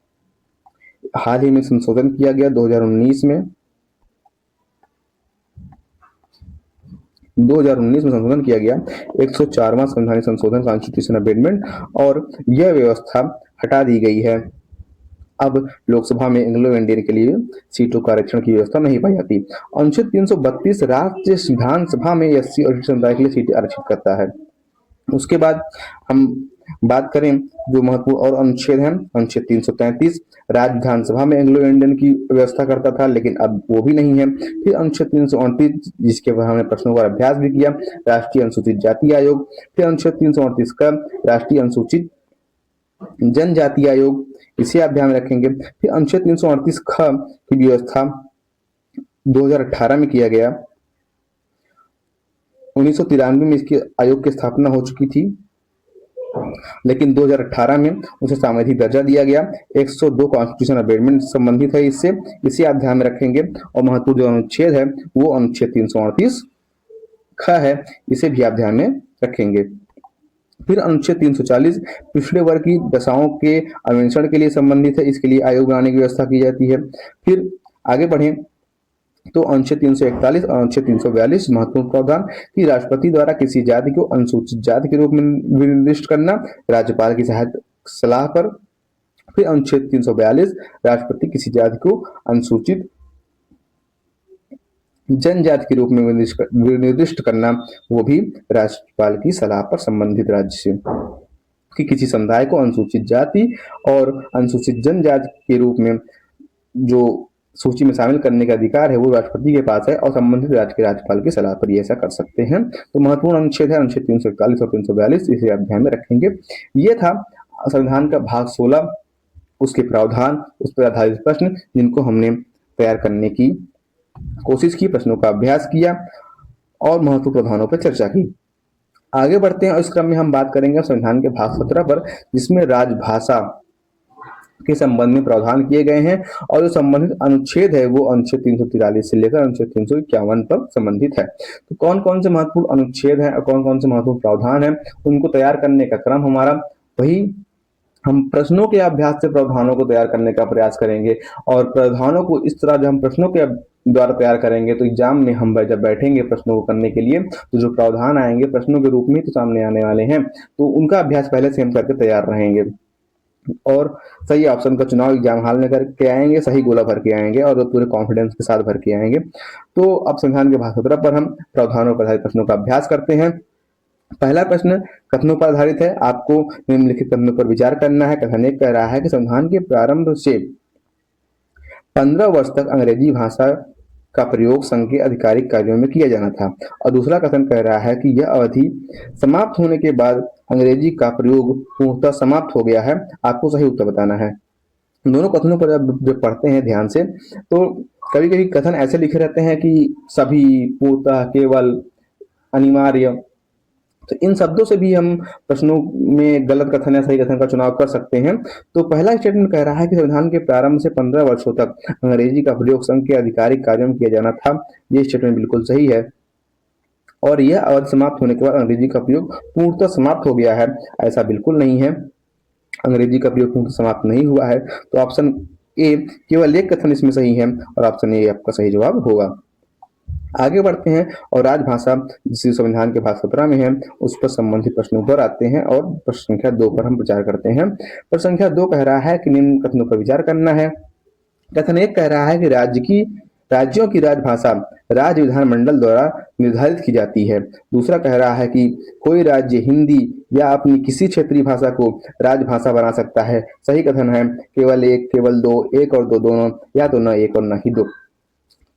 हाल ही में संशोधन किया गया 2019 में 2019 में संशोधन किया गया 104वां संवैधानिक संशोधन कॉन्स्टिट्यूशन अमेंडमेंट, और यह व्यवस्था हटा दी गई है। अब लोकसभा में एंग्लो इंडियन के लिए सीटों का आरक्षण की व्यवस्था नहीं पाई जाती। अनुच्छेद 332 राज्य विधानसभा में एससी और एसटी समुदाय के लिए सीटें आरक्षित करता है। उसके बाद हम बात करें जो महत्वपूर्ण और अनुच्छेद है, अनुच्छेद 333 राज्य विधानसभा में एंग्लो इंडियन की व्यवस्था करता था, लेकिन अब वो भी नहीं है। फिर अनुच्छेद 338, जिसके ऊपर हमने प्रश्नों का अभ्यास भी किया, राष्ट्रीय अनुसूचित जाति आयोग। फिर अनुच्छेद 338 का राष्ट्रीय अनुसूचित जनजाति आयोग, इसे आप ध्यान रखेंगे। फिर अनुच्छेद 338 ख की व्यवस्था 2018 में किया गया। 1993 में इसके आयोग की स्थापना हो चुकी थी, लेकिन 2018 में उसे सांवैधिक दर्जा दिया गया। 102 कॉन्स्टिट्यूशन अमेंडमेंट संबंधित है इससे, इसे आप ध्यान में रखेंगे। और महत्वपूर्ण जो अनुच्छेद है वो अनुच्छेद 338 ख है, इसे भी आप ध्यान में रखेंगे। फिर अनुच्छेद 340 पिछड़े वर्ग की दशाओं के अन्वेषण के लिए संबंधित है, इसके लिए आयोग बनाने की व्यवस्था की जाती है। फिर आगे बढ़ें तो अनुच्छेद 341 और अनुच्छेद 342 महत्वपूर्ण प्रावधान कि राष्ट्रपति द्वारा किसी जाति को अनुसूचित जाति के रूप में निर्दिष्ट करना राज्यपाल की सलाह पर। फिर अनुच्छेद 342 राष्ट्रपति किसी जाति को अनुसूचित जनजाति के रूप में निर्दिष्ट करना, वो भी राज्यपाल की सलाह पर संबंधित राज्य से, कि किसी समुदाय को अनुसूचित जाति और अनुसूचित जनजाति के रूप में जो सूची में शामिल करने का अधिकार है वो राष्ट्रपति के पास है, और संबंधित राज्य के राज्यपाल की सलाह पर ये ऐसा कर सकते हैं। तो महत्वपूर्ण अनुच्छेद है अनुच्छेद 341 और 342, इसे आप ध्यान में रखेंगे। ये था संविधान का भाग 16, उसके प्रावधान, उस पर आधारित प्रश्न जिनको हमने तैयार करने की कोशिश की, प्रश्नों का अभ्यास किया और महत्वपूर्ण प्रावधानों पर चर्चा की। आगे बढ़ते हैं और इस क्रम में हम बात करेंगे संविधान के भाग 17 पर, जिसमें राजभाषा के संबंध में प्रावधान किए गए हैं, और जो संबंधित अनुच्छेद है वो अनुच्छेद 343 से लेकर अनुच्छेद 351 पर संबंधित है। तो कौन कौन से महत्वपूर्ण अनुच्छेद हैं और कौन कौन से महत्वपूर्ण प्रावधान हैं, उनको तैयार करने का क्रम हमारा वही, हम प्रश्नों के अभ्यास से प्रावधानों को तैयार करने का प्रयास करेंगे। और प्रावधानों को इस तरह जब हम प्रश्नों के द्वारा तैयार करेंगे तो एग्जाम में हम जब बैठेंगे प्रश्नों को करने के लिए, तो जो प्रावधान आएंगे प्रश्नों के रूप में तो सामने आने वाले हैं, तो उनका अभ्यास पहले से हम करके तैयार रहेंगे और सही ऑप्शन का चुनाव एग्जाम हॉल में करके आएंगे, सही गोला भर के आएंगे और पूरे कॉन्फिडेंस के साथ भर के आएंगे। तो अब संविधान के भाग 17 पर हम प्रावधानों पर आधारित प्रश्नों का अभ्यास करते हैं। पहला प्रश्न कथनों पर आधारित है, आपको निम्नलिखित कथनों पर विचार करना है। कथन 1 कह रहा है कि संविधान के प्रारंभ से 15 वर्ष तक अंग्रेजी भाषा का प्रयोग संघ के आधिकारिक कार्यों में किया जाना था। और दूसरा कथन कह रहा है कि यह अवधि समाप्त होने के बाद अंग्रेजी का प्रयोग पूर्णतः समाप्त हो गया है। आपको सही उत्तर बताना है। दोनों कथनों पर जब पढ़ते हैं ध्यान से, तो कभी कभी कथन ऐसे लिखे रहते हैं कि सभी, पूर्णतः, केवल, अनिवार्य, तो इन शब्दों से भी हम प्रश्नों में गलत कथन या सही कथन का चुनाव कर सकते हैं। तो पहला स्टेटमेंट कह रहा है कि संविधान के प्रारंभ से 15 वर्षों तक अंग्रेजी का प्रयोग संघ के आधिकारिक कार्यों में किया जाना था। ये स्टेटमेंट बिल्कुल सही है। और यह अवधि समाप्त होने के बाद अंग्रेजी का प्रयोग पूर्णतः समाप्त हो गया है, ऐसा बिल्कुल नहीं है। अंग्रेजी का प्रयोग पूर्णतः समाप्त नहीं हुआ है। तो ऑप्शन ए, केवल एक कथन इसमें सही है और ऑप्शन ए आपका सही जवाब होगा। आगे बढ़ते हैं और राजभाषा जिस संविधान के भाग 17 में है उस पर संबंधित प्रश्नों पर आते हैं और प्रश्न संख्या 2 पर हम विचार करते हैं। प्रश्न संख्या 2 कह रहा है कि निम्न कथनों पर विचार करना है। कथन 1 कह रहा है कि राज्यों की राजभाषा राज्य विधानमंडल द्वारा निर्धारित की जाती है। दूसरा कह रहा है कि कोई राज्य हिंदी या अपनी किसी क्षेत्रीय भाषा को राजभाषा बना सकता है। सही कथन है केवल एक, केवल दो, एक और दो दोनों, या तो न एक और न ही दो।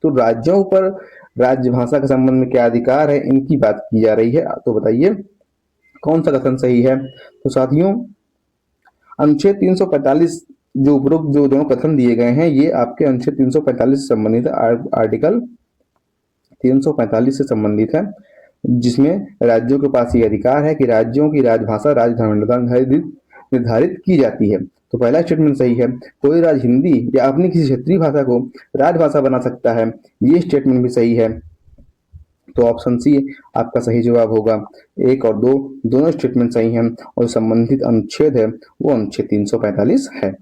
तो राज्यों पर राजभाषा के संबंध में क्या अधिकार है, इनकी बात की जा रही है। तो बताइए कौन सा कथन सही है। तो साथियों, अनुच्छेद 345 जो उपरोक्त जो दोनों कथन दिए गए हैं ये आपके अनुच्छेद 345 से संबंधित है, आर्टिकल 345 से संबंधित है, जिसमें राज्यों के पास ये अधिकार है कि राज्यों की राजभाषा राजधर्म निर्धारित की जाती है। तो पहला स्टेटमेंट सही है, कोई राज्य हिंदी या अपनी किसी क्षेत्रीय भाषा को राजभाषा बना सकता है, ये स्टेटमेंट भी सही है। तो ऑप्शन सी आपका सही जवाब होगा। 1 और 2 दोनों स्टेटमेंट सही हैं और संबंधित अनुच्छेद है वो अनुच्छेद 345 है।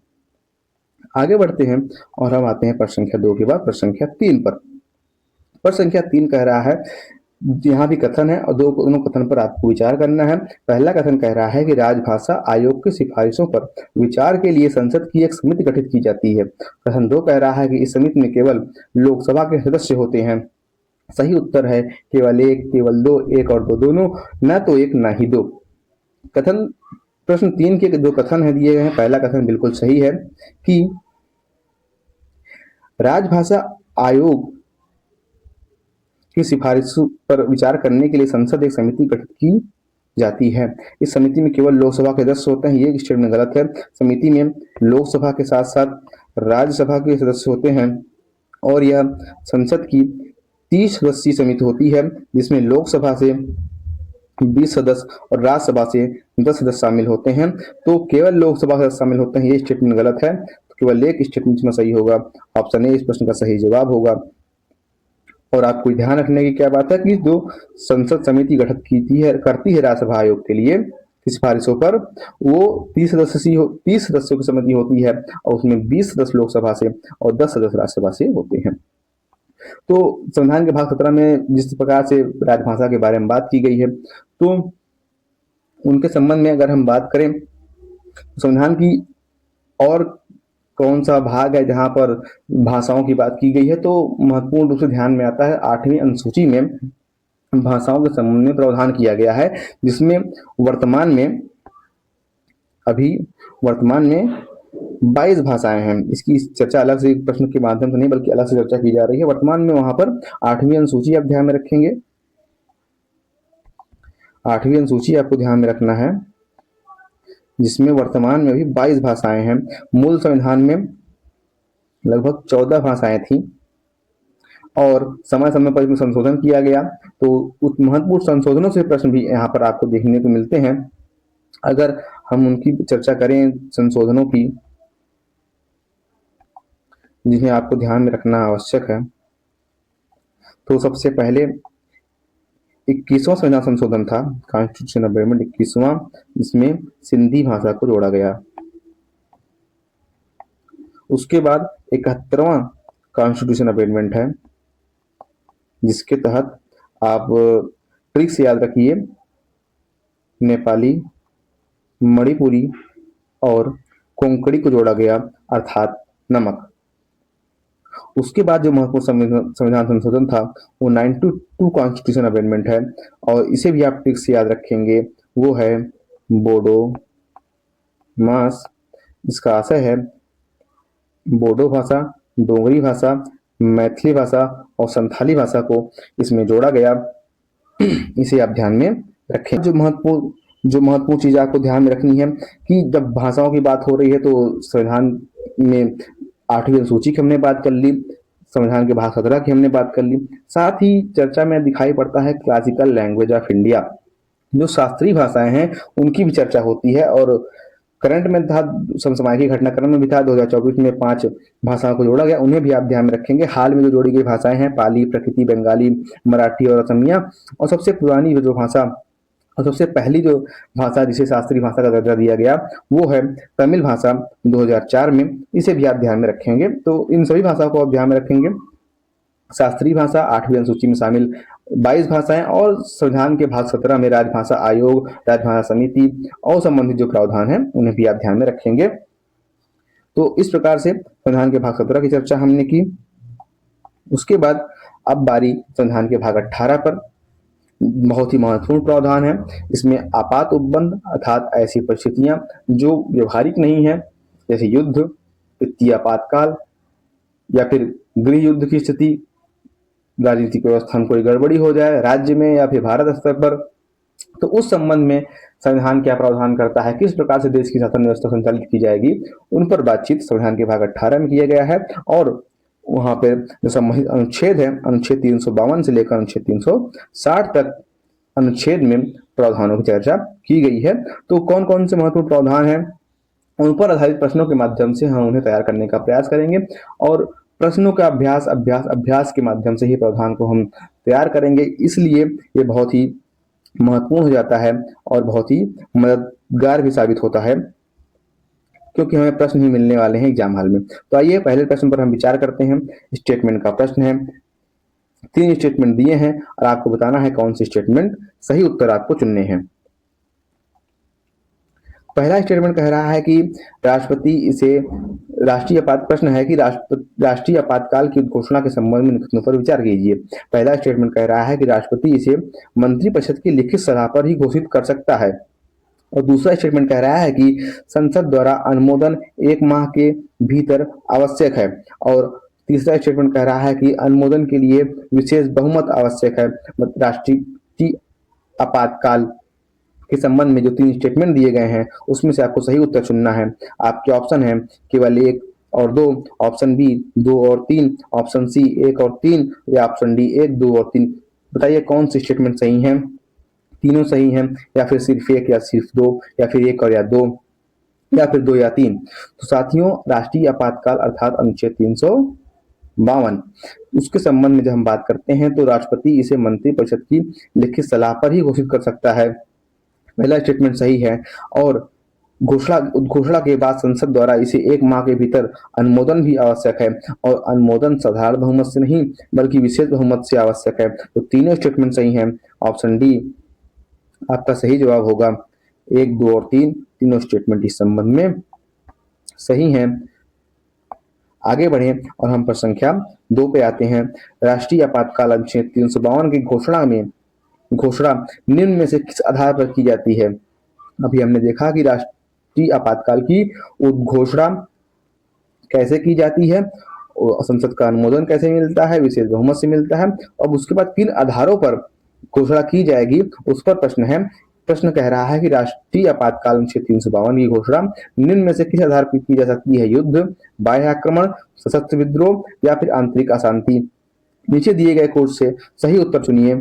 आगे बढ़ते हैं और हम आते हैं प्रश्न संख्या 2 के बाद प्रश्न संख्या 3 पर। प्रश्न संख्या 3 कह रहा है, यहाँ भी कथन है और दोनों कथन पर आपको विचार करना है। पहला कथन कह रहा है कि राजभाषा आयोग की सिफारिशों पर विचार के लिए संसद की एक समिति गठित की जाती है। कथन 2 कह रहा है कि इस समिति में केवल लोकसभा के सदस्य होते हैं। सही उत्तर है केवल 1, केवल 2, 1 और 2 दोनों, न तो 1 न ही 2। कथन प्रश्न 3 के जो कथन है दिए गए हैं, पहला कथन बिल्कुल सही है कि राजभाषा आयोग की सिफारिश पर विचार करने के लिए संसद एक समिति गठित की जाती है। इस समिति में केवल लोकसभा के सदस्य होते हैं, ये स्टेटमेंट गलत है। समिति में लोकसभा के साथ साथ राज्यसभा के सदस्य होते हैं और यह संसद की 30 सदस्यीय समिति होती है, जिसमें लोकसभा से 20 सदस्य और राज्यसभा से 10 सदस्य शामिल होते हैं। तो केवल लोकसभा के सदस्य शामिल होते हैं, ये स्टेटमेंट गलत है। तो केवल एक स्टेटमेंट में सही होगा, ऑप्शन ए इस प्रश्न का सही जवाब होगा। और आपको ध्यान रखने की क्या बात है कि जो संसद समिति गठित करती है राज्यसभा आयोग के लिए सिफारिशों पर, वो 30 सदस्यों की समिति होती है और उसमें 20 सदस्य लोकसभा से और 10 सदस्य राज्यसभा से होते हैं। तो संविधान के भाग 17 में जिस प्रकार से राजभाषा के बारे में बात की गई है, तो उनके संबंध में अगर हम बात करें तो संविधान की और कौन सा भाग है जहां पर भाषाओं की बात की गई है, तो महत्वपूर्ण रूप से ध्यान में आता है 8वीं अनुसूची में भाषाओं के संबंध में प्रावधान किया गया है, जिसमें वर्तमान में 22 भाषाएं हैं। इसकी चर्चा अलग से प्रश्न के माध्यम से नहीं बल्कि अलग से चर्चा की जा रही है। वर्तमान में वहां पर 8वीं अनुसूची आप ध्यान में रखेंगे, 8वीं अनुसूची आपको ध्यान में रखना है, जिसमें वर्तमान में भी 22 भाषाएं हैं। मूल संविधान में लगभग 14 भाषाएं थी और समय समय पर इसमें संशोधन किया गया। तो उस महत्वपूर्ण संशोधनों से प्रश्न भी यहाँ पर आपको देखने को मिलते हैं। अगर हम उनकी चर्चा करें संशोधनों की, जिन्हें आपको ध्यान में रखना आवश्यक है, तो सबसे पहले 21वां संविधान संशोधन था, कॉन्स्टिट्यूशन अमेंडमेंट 21वां, जिसमें सिंधी भाषा को जोड़ा गया। उसके बाद 71वां कॉन्स्टिट्यूशन अमेंडमेंट है, जिसके तहत आप ट्रिक से याद रखिए, नेपाली, मणिपुरी और कोंकणी को जोड़ा गया, अर्थात नमक। उसके बाद जो महत्वपूर्ण संविधान संशोधन था वो 92 कॉन्स्टिट्यूशन अमेंडमेंट है और इसे भी आप ट्रिक से याद रखेंगे, वो है बोडो मास। इसका आशय है बोडो भाषा, डोगरी भाषा, मैथिली भाषा और संथाली भाषा को इसमें जोड़ा गया। इसे आप ध्यान में रखें। जो महत्वपूर्ण चीज आपको ध्यान में रखनी है कि जब भाषाओं की बात हो रही है तो संविधान में 8वीं अनुसूची की हमने बात कर ली, संविधान के भाग 17 की हमने बात कर ली, साथ ही चर्चा में दिखाई पड़ता है क्लासिकल लैंग्वेज ऑफ इंडिया, जो शास्त्रीय भाषाएं हैं उनकी भी चर्चा होती है। और करंट में था, समसामयिक घटनाक्रम में भी था, 2024 में 5 भाषाओं को जोड़ा गया, उन्हें भी आप ध्यान में रखेंगे। हाल में जो जोड़ी गई भाषाएं हैं पाली, प्रकृति, बंगाली, मराठी और असमिया, और सबसे पुरानी जो भाषा और सबसे पहली जो भाषा जिसे शास्त्रीय भाषा का दर्जा दिया गया वो है तमिल भाषा 2004 में, इसे भी आप ध्यान में रखेंगे। तो इन सभी भाषाओं को आप ध्यान में रखेंगे। शास्त्रीय भाषा 8वीं अनुसूची में शामिल 22 भाषाएं और संविधान के भाग 17 में राजभाषा आयोग, राजभाषा समिति और संबंधित जो प्रावधान है उन्हें भी आप ध्यान में रखेंगे। तो इस प्रकार से संविधान के भाग 17 की चर्चा हमने की। उसके बाद अब बारी संविधान के भाग 18 पर। बहुत ही महत्वपूर्ण प्रावधान है, इसमें आपात उपबंध अर्थात ऐसी परिस्थितियां जो व्यवहारिक नहीं है, जैसे युद्ध, वित्तीय आपातकाल या फिर गृह युद्ध की स्थिति, राजनीतिक व्यवस्था में कोई गड़बड़ी हो जाए राज्य में या फिर भारत स्तर पर, तो उस संबंध में संविधान क्या प्रावधान करता है, किस प्रकार से देश की शासन व्यवस्था संचालित की जाएगी, उन पर बातचीत संविधान के भाग 18 में किया गया है। और वहां पे जो संबंधित अनुच्छेद है, अनुच्छेद 352 से लेकर अनुच्छेद 360 तक अनुच्छेद में प्रावधानों की चर्चा की गई है। तो कौन कौन से महत्वपूर्ण प्रावधान हैं, उन पर आधारित प्रश्नों के माध्यम से हम उन्हें तैयार करने का प्रयास करेंगे। और प्रश्नों का अभ्यास अभ्यास अभ्यास के माध्यम से ही प्रावधान को हम तैयार करेंगे। इसलिए ये बहुत ही महत्वपूर्ण हो जाता है और बहुत ही मददगार भी साबित होता है, क्योंकि हमें प्रश्न ही मिलने वाले हैं एग्जाम हॉल में। तो आइए पहले प्रश्न पर हम विचार करते हैं। स्टेटमेंट का प्रश्न है, 3 स्टेटमेंट दिए हैं और आपको बताना है कौन से स्टेटमेंट सही उत्तर आपको चुनने हैं। पहला स्टेटमेंट कह रहा है कि राष्ट्रपति इसे राष्ट्रीय प्रश्न है कि राष्ट्रीय आपातकाल की घोषणा के संबंध में निम्नलिखितों पर विचार कीजिए। पहला स्टेटमेंट कह रहा है कि राष्ट्रपति इसे मंत्रिपरिषद की लिखित सलाह पर ही घोषित कर सकता है। और दूसरा स्टेटमेंट कह रहा है कि संसद द्वारा अनुमोदन 1 माह के भीतर आवश्यक है। और तीसरा स्टेटमेंट कह रहा है कि अनुमोदन के लिए विशेष बहुमत आवश्यक है। राष्ट्रीय आपातकाल के संबंध में जो 3 स्टेटमेंट दिए गए हैं उसमें से आपको सही उत्तर चुनना है। आपके ऑप्शन है केवल 1 और 2, ऑप्शन बी 2 और 3, ऑप्शन सी 1 और 3 या ऑप्शन डी 1, 2 और 3। बताइए कौन से स्टेटमेंट सही हैं, तीनों सही हैं या फिर सिर्फ 1 या सिर्फ 2 या फिर 1 और या 2 या फिर 2 या 3। तो साथियों, राष्ट्रीय आपातकाल अर्थात अनुच्छेद 352 उसके संबंध में जब हम बात करते हैं तो राष्ट्रपति इसे मंत्रिपरिषद की लिखित सलाह पर ही घोषित कर सकता है। पहला स्टेटमेंट सही है। और घोषणा के बाद संसद द्वारा इसे 1 माह के भीतर अनुमोदन भी आवश्यक है। और अनुमोदन साधारण बहुमत से नहीं बल्कि विशेष बहुमत से आवश्यक है। तो तीनों स्टेटमेंट सही हैं। ऑप्शन डी आपका सही जवाब होगा। 1, 2 और 3 तीनों स्टेटमेंट इस संबंध में सही हैं। आगे बढ़े और हम प्रश्न संख्या 2 पे आते हैं। राष्ट्रीय आपातकाल अनुच्छेद 352 की घोषणा निम्न में से किस आधार पर की जाती है। अभी हमने देखा कि राष्ट्रीय आपातकाल की घोषणा कैसे की जाती है, और संसद का अनुमोदन कैसे मिलता है, विशेष बहुमत से मिलता है। अब उसके बाद किन आधारों पर घोषणा की जाएगी उस पर प्रश्न है। प्रश्न कह रहा है कि राष्ट्रीय आपातकाल अनुच्छेद 352 की घोषणा निम्न में से किस आधार पर की जा सकती है। युद्ध, बाह्य आक्रमण, सशस्त्र विद्रोह या फिर आंतरिक अशांति। नीचे दिए गए कोड से सही उत्तर चुनिए।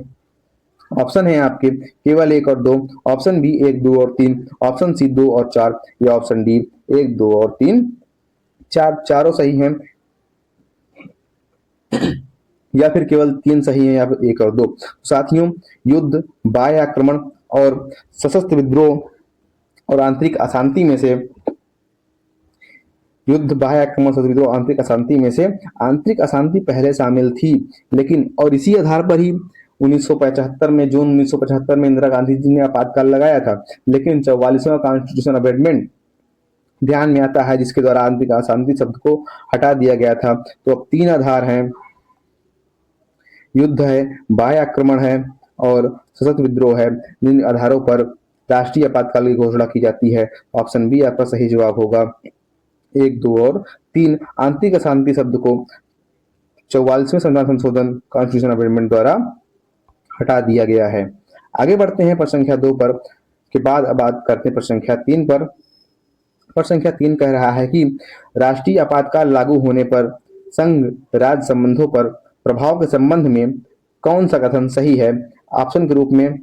ऑप्शन है आपके केवल 1 और 2, ऑप्शन बी 1, 2 और 3, ऑप्शन सी 2 और 4 या ऑप्शन डी 1, 2 और 3, 4। चारों सही हैं या फिर केवल 3 सही हैं या फिर 1 और 2। साथियों, युद्ध, बाह्य आक्रमण और सशस्त्र विद्रोह और आंतरिक अशांति में से युद्ध, बाह्य आक्रमण, सशस्त्र विद्रोह, आंतरिक अशांति में से आंतरिक अशांति पहले शामिल थी, लेकिन और इसी आधार पर ही 1975 में जून 1975 में इंदिरा गांधी जी ने आपातकाल लगाया था। लेकिन 44वां कॉन्स्टिट्यूशन अमेंडमेंट ध्यान में आता है जिसके द्वारा आंतरिक अशांति शब्द को हटा दिया गया था। तो अब 3 आधार हैं, युद्ध है, बाह्य आक्रमण है और सशस्त्र विद्रोह है। जिन आधारों पर राष्ट्रीय आपातकाल की घोषणा की जाती है। ऑप्शन बी आपका सही जवाब होगा। 1, 2 और 3 आंतरिक अशांति शब्द को 44वें संविधान संशोधन कॉन्स्टिट्यूशन अमेंडमेंट द्वारा हटा दिया गया है। आगे बढ़ते हैं प्रश्न संख्या 2 पर के बाद अब बात करते हैं प्रश्न संख्या 3 पर। प्रश्न संख्या 3 कह रहा है कि राष्ट्रीय आपातकाल लागू होने पर संघ राज्य संबंधों पर प्रभाव के संबंध में कौन सा कथन सही है। ऑप्शन के रूप में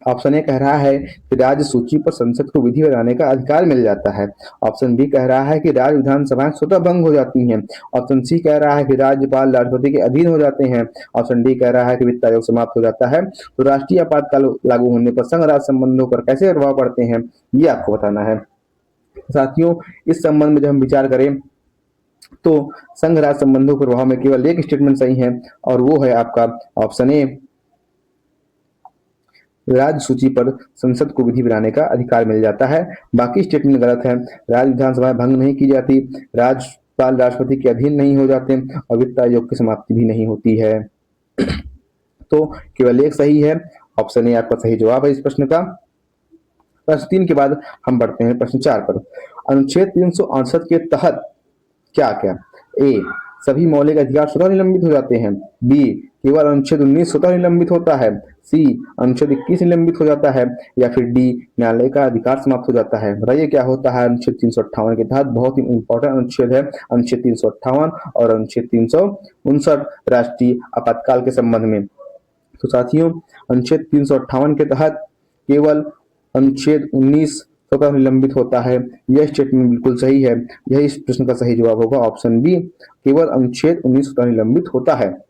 ऑप्शन ए कह रहा है कि राज्य सूची पर संसद को विधि बनाने का अधिकार मिल जाता है। ऑप्शन बी कह रहा है कि राज्य विधानसभाएं स्वतः भंग हो जाती हैं। ऑप्शन सी कह रहा है कि राज्यपाल राष्ट्रपति के अधीन हो जाते हैं। ऑप्शन डी कह रहा है कि वित्त आयोग समाप्त हो जाता है। तो राष्ट्रीय आपातकाल लागू होने पर संघ राज्य संबंधों पर कैसे प्रभाव पड़ते हैं ये आपको बताना है। साथियों, इस संबंध में जब हम विचार करें तो संघ राज्य संबंधों के प्रभाव में केवल एक स्टेटमेंट सही है और वो है आपका ऑप्शन ए, राज्य सूची पर संसद को विधि बनाने का अधिकार मिल जाता है। बाकी स्टेटमेंट गलत है। राज्य विधानसभाएं भंग नहीं की जाती, राज्यपाल राष्ट्रपति के अधीन नहीं हो जाते और वित्त आयोग की समाप्ति भी नहीं होती है। तो केवल एक सही है, ऑप्शन ए आपका सही जवाब है इस प्रश्न का। प्रश्न 3 के बाद हम बढ़ते हैं प्रश्न 4 पर। अनुच्छेद 368 के तहत क्या क्या। ए, सभी मौलिक अधिकार स्वतः निलंबित हो जाते हैं। बी, केवल अनुच्छेद 19 स्वतः निलंबित होता है, सी अनुच्छेद 21 निलंबित हो जाता है, या फिर डी न्यायालय का अधिकार समाप्त हो जाता है। बताइए क्या होता है अनुच्छेद 358 के तहत? बहुत ही इंपॉर्टेंट अनुच्छेद है अनुच्छेद 358 और अनुच्छेद 359 राष्ट्रीय आपातकाल के संबंध में। तो साथियों, अनुच्छेद 358 के तहत केवल अनुच्छेद 19 स्वतः निलंबित होता है। यह स्टेटमेंट बिल्कुल सही है। यही इस प्रश्न का सही जवाब होगा, ऑप्शन बी, केवल अनुच्छेद 19 स्वतः निलंबित होता है।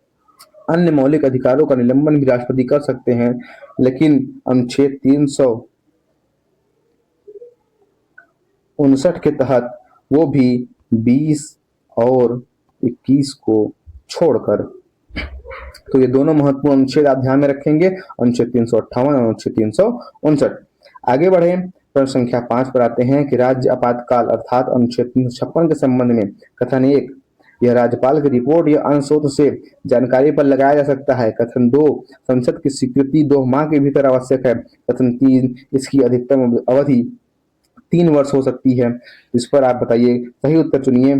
अन्य मौलिक अधिकारों का निलंबन भी राष्ट्रपति कर सकते हैं, लेकिन अनुच्छेद 359 के तहत वो भी 20 और 21 को छोड़कर। तो ये दोनों महत्वपूर्ण अनुच्छेद आप ध्यान में रखेंगे, अनुच्छेद 358 और अनुच्छेद 359। आगे बढ़े, प्रश्न संख्या 5 पर आते हैं कि राज्य आपातकाल अर्थात अनुच्छेद 356 के संबंध में कथन 1, यह राज्यपाल की रिपोर्ट या अन्य स्रोत से जानकारी पर लगाया जा सकता है। कथन 2, संसद की स्वीकृति 2 माह के भीतर आवश्यक है। कथन 3, इसकी अधिकतम अवधि 3 वर्ष हो सकती है। इस पर आप बताइए, सही उत्तर चुनिए।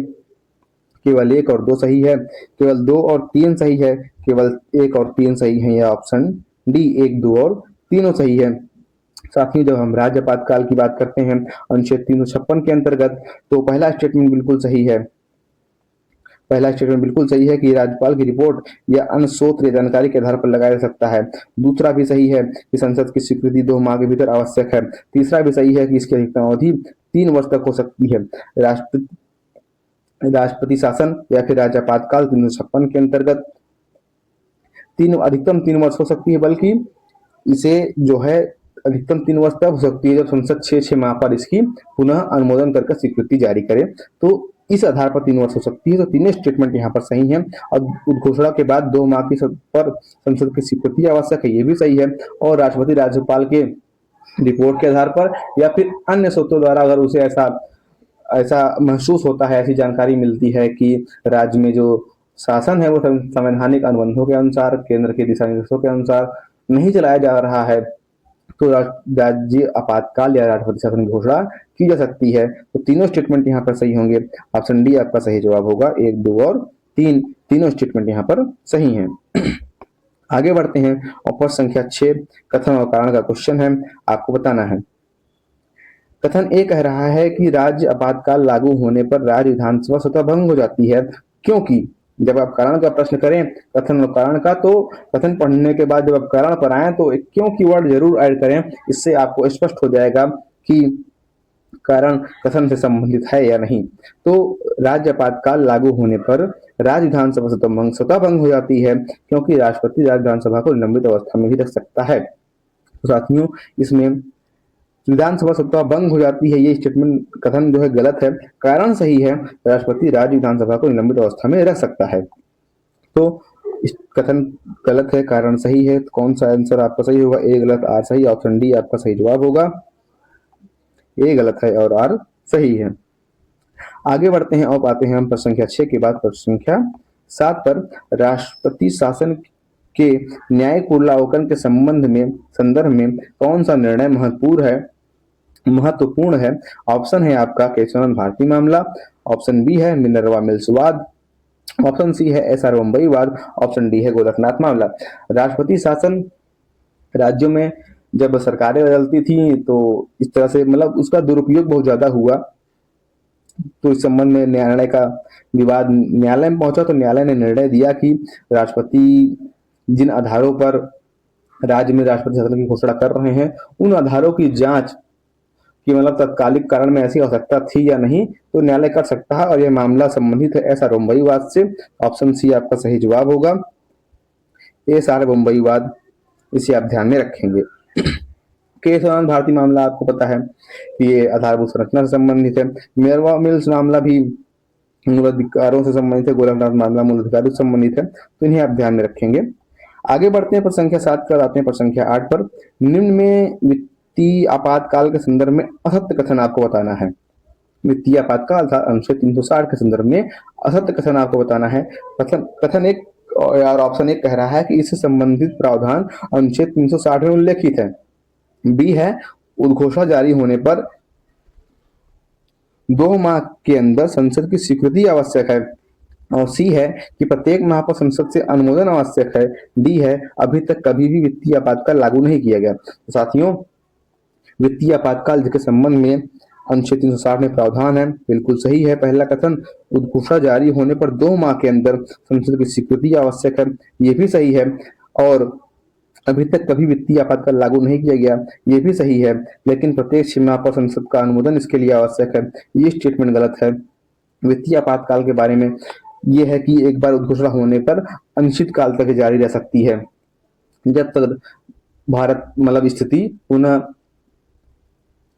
केवल 1 और 2 सही है, केवल 2 और 3 सही है, केवल 1 और 3 सही है, या ऑप्शन डी 1, 2 और तीनों सही है। साथ ही जब हम राज्य आपातकाल की बात करते हैं अनुच्छेद 356 के अंतर्गत, तो पहला स्टेटमेंट बिल्कुल सही है। पहला स्टेटमेंट बिल्कुल सही है कि राज्यपाल की रिपोर्ट या अन्य स्रोत या जानकारी के आधार पर लगाया जा सकता है। दूसरा भी सही है कि संसद की स्वीकृति 2 माह के भीतर आवश्यक है। तीसरा भी सही है कि इसकी अधिकतम अवधि 3 वर्ष तक हो सकती है। राष्ट्रपति शासन या फिर राज्य आपातकाल 356 के अंतर्गत अधिकतम 3 वर्ष हो सकती है, बल्कि इसे जो है अधिकतम 3 वर्ष तक हो सकती है जब संसद 6 माह पर इसकी पुनः अनुमोदन करके स्वीकृति जारी करे। तो इस आधार पर 3 वर्ष हो सकती है। तो तीनों स्टेटमेंट यहाँ पर सही है। और उद्घोषणा के बाद 2 माह की पर संसद की स्वीकृति आवश्यक है, ये भी सही है। और राष्ट्रपति राज्यपाल के रिपोर्ट के आधार पर या फिर अन्य स्रोतों द्वारा अगर उसे ऐसा महसूस होता है, ऐसी जानकारी मिलती है कि राज्य में जो शासन है वो संवैधानिक अनुबंधों के अनुसार, केंद्र के दिशा निर्देशों के अनुसार नहीं चलाया जा रहा है, तो राज्य आपातकाल या राष्ट्रपति शासन की घोषणा की जा सकती है। तो तीनों स्टेटमेंट यहाँ पर सही होंगे। ऑप्शन डी आपका सही जवाब होगा। 1, 2 और 3 तीनों स्टेटमेंट यहाँ पर सही हैं। आगे बढ़ते हैं और प्रश्न संख्या 6 कथन और कारण का क्वेश्चन है, आपको बताना है। कथन ए कह रहा है कि राज्य आपातकाल लागू होने पर राज्य विधानसभा स्वतः भंग हो जाती है, क्योंकि जब आप कारण का प्रश्न करें कथन और कारण का, तो कथन पढ़ने के बाद जब आप कारण पर आए तो एक क्यों कीवर्ड जरूर ऐड करें, इससे आपको स्पष्ट हो जाएगा कि कारण कथन से संबंधित है या नहीं। तो राज्य आपातकाल लागू होने पर राज्य विधानसभा स्वतः भंग हो जाती है, क्योंकि राष्ट्रपति राज्य विधानसभा को निलंबित अवस्था में भी रख सकता है। तो साथियों, इसमें विधानसभा स्वतः भंग हो जाती है, ये स्टेटमेंट कथन जो है गलत है। कारण सही है, राष्ट्रपति राज्य विधानसभा को निलंबित अवस्था में रख सकता है। तो कथन गलत है, कारण सही है। तो कौन सा आंसर आपका सही होगा? ए गलत, आर सही। ऑप्शन डी आपका सही जवाब होगा। ए गलत है और आर सही है। आगे बढ़ते हैं और आते हैं हम प्रश्न संख्या 6 के बाद प्रश्न संख्या 7 पर। राष्ट्रपति शासन के न्यायिक उल्लंघन के संदर्भ में कौन सा निर्णय महत्वपूर्ण है? ऑप्शन है आपका केशवानंद भारती मामला, ऑप्शन बी है मिनर्वा मिल्स वाद, ऑप्शन सी है एसआर मुंबई वाद, ऑप्शन डी है गोरखनाथ मामला। राष्ट्रपति शासन राज्यों में जब सरकारें बदलती थी तो इस तरह से मतलब उसका दुरुपयोग बहुत ज्यादा हुआ। तो इस संबंध में न्यायालय का विवाद न्यायालय में पहुंचा, तो न्यायालय ने निर्णय दिया कि राष्ट्रपति जिन आधारों पर राज्य में राष्ट्रपति शासन की घोषणा कर रहे हैं, उन आधारों की जांच कि मतलब तत्कालिक कारण में ऐसी आवश्यकता थी या नहीं, तो न्यायालय कर सकता है। और यह मामला संबंधित है एसआर मुंबई वाद से। ऑप्शन सी आपका सही जवाब होगा, एसआर मुंबई वाद। इसे आप ध्यान में रखेंगे। केशवानंद भारती मामला आपको पता है कि ये आधारभूत संरचना से संबंधित है। मिनर्वा मिल्स मामला भी मूल अधिकारों से संबंधित है। गोरखनाथ मामला मूल अधिकारों से संबंधित है, तो इन्हें आप ध्यान में रखेंगे। आगे बढ़ते हैं प्रश्न संख्या 7 पर आते हैं प्रश्न संख्या 8 पर। निम्न में वित्तीय आपातकाल के संदर्भ में असत्य कथन आपको बताना है। वित्तीय आपातकाल था अनुच्छेद 360 के संदर्भ में असत्य कथन आपको बताना है। कथन एक और ऑप्शन 1 कह रहा है कि इससे संबंधित प्रावधान अनुच्छेद 360 में उल्लेखित है। बी है उद्घोषणा जारी होने पर 2 माह के अंदर संसद की स्वीकृति आवश्यक है। और सी है कि प्रत्येक माह पर संसद से अनुमोदन आवश्यक है। डी है अभी तक कभी भी वित्तीय आपातकाल लागू नहीं किया गया। तो साथियों, वित्तीय आपातकाल के संबंध में अनुच्छेद 360 में प्रावधान है, बिल्कुल सही है पहला कथन। उद्घोषणा जारी होने पर 2 माह के अंदर संसद की स्वीकृति आवश्यक है, ये भी सही है। और अभी तक कभी वित्तीय आपातकाल लागू नहीं किया गया, ये भी सही है। लेकिन प्रत्येक 6 माह पर संसद का अनुमोदन इसके लिए आवश्यक है, ये स्टेटमेंट गलत है। वित्तीय आपातकाल के बारे में ये है कि एक बार उद्घोषणा होने पर अनिश्चित काल तक जारी रह सकती है, जब तक भारत मतलब स्थिति पुनः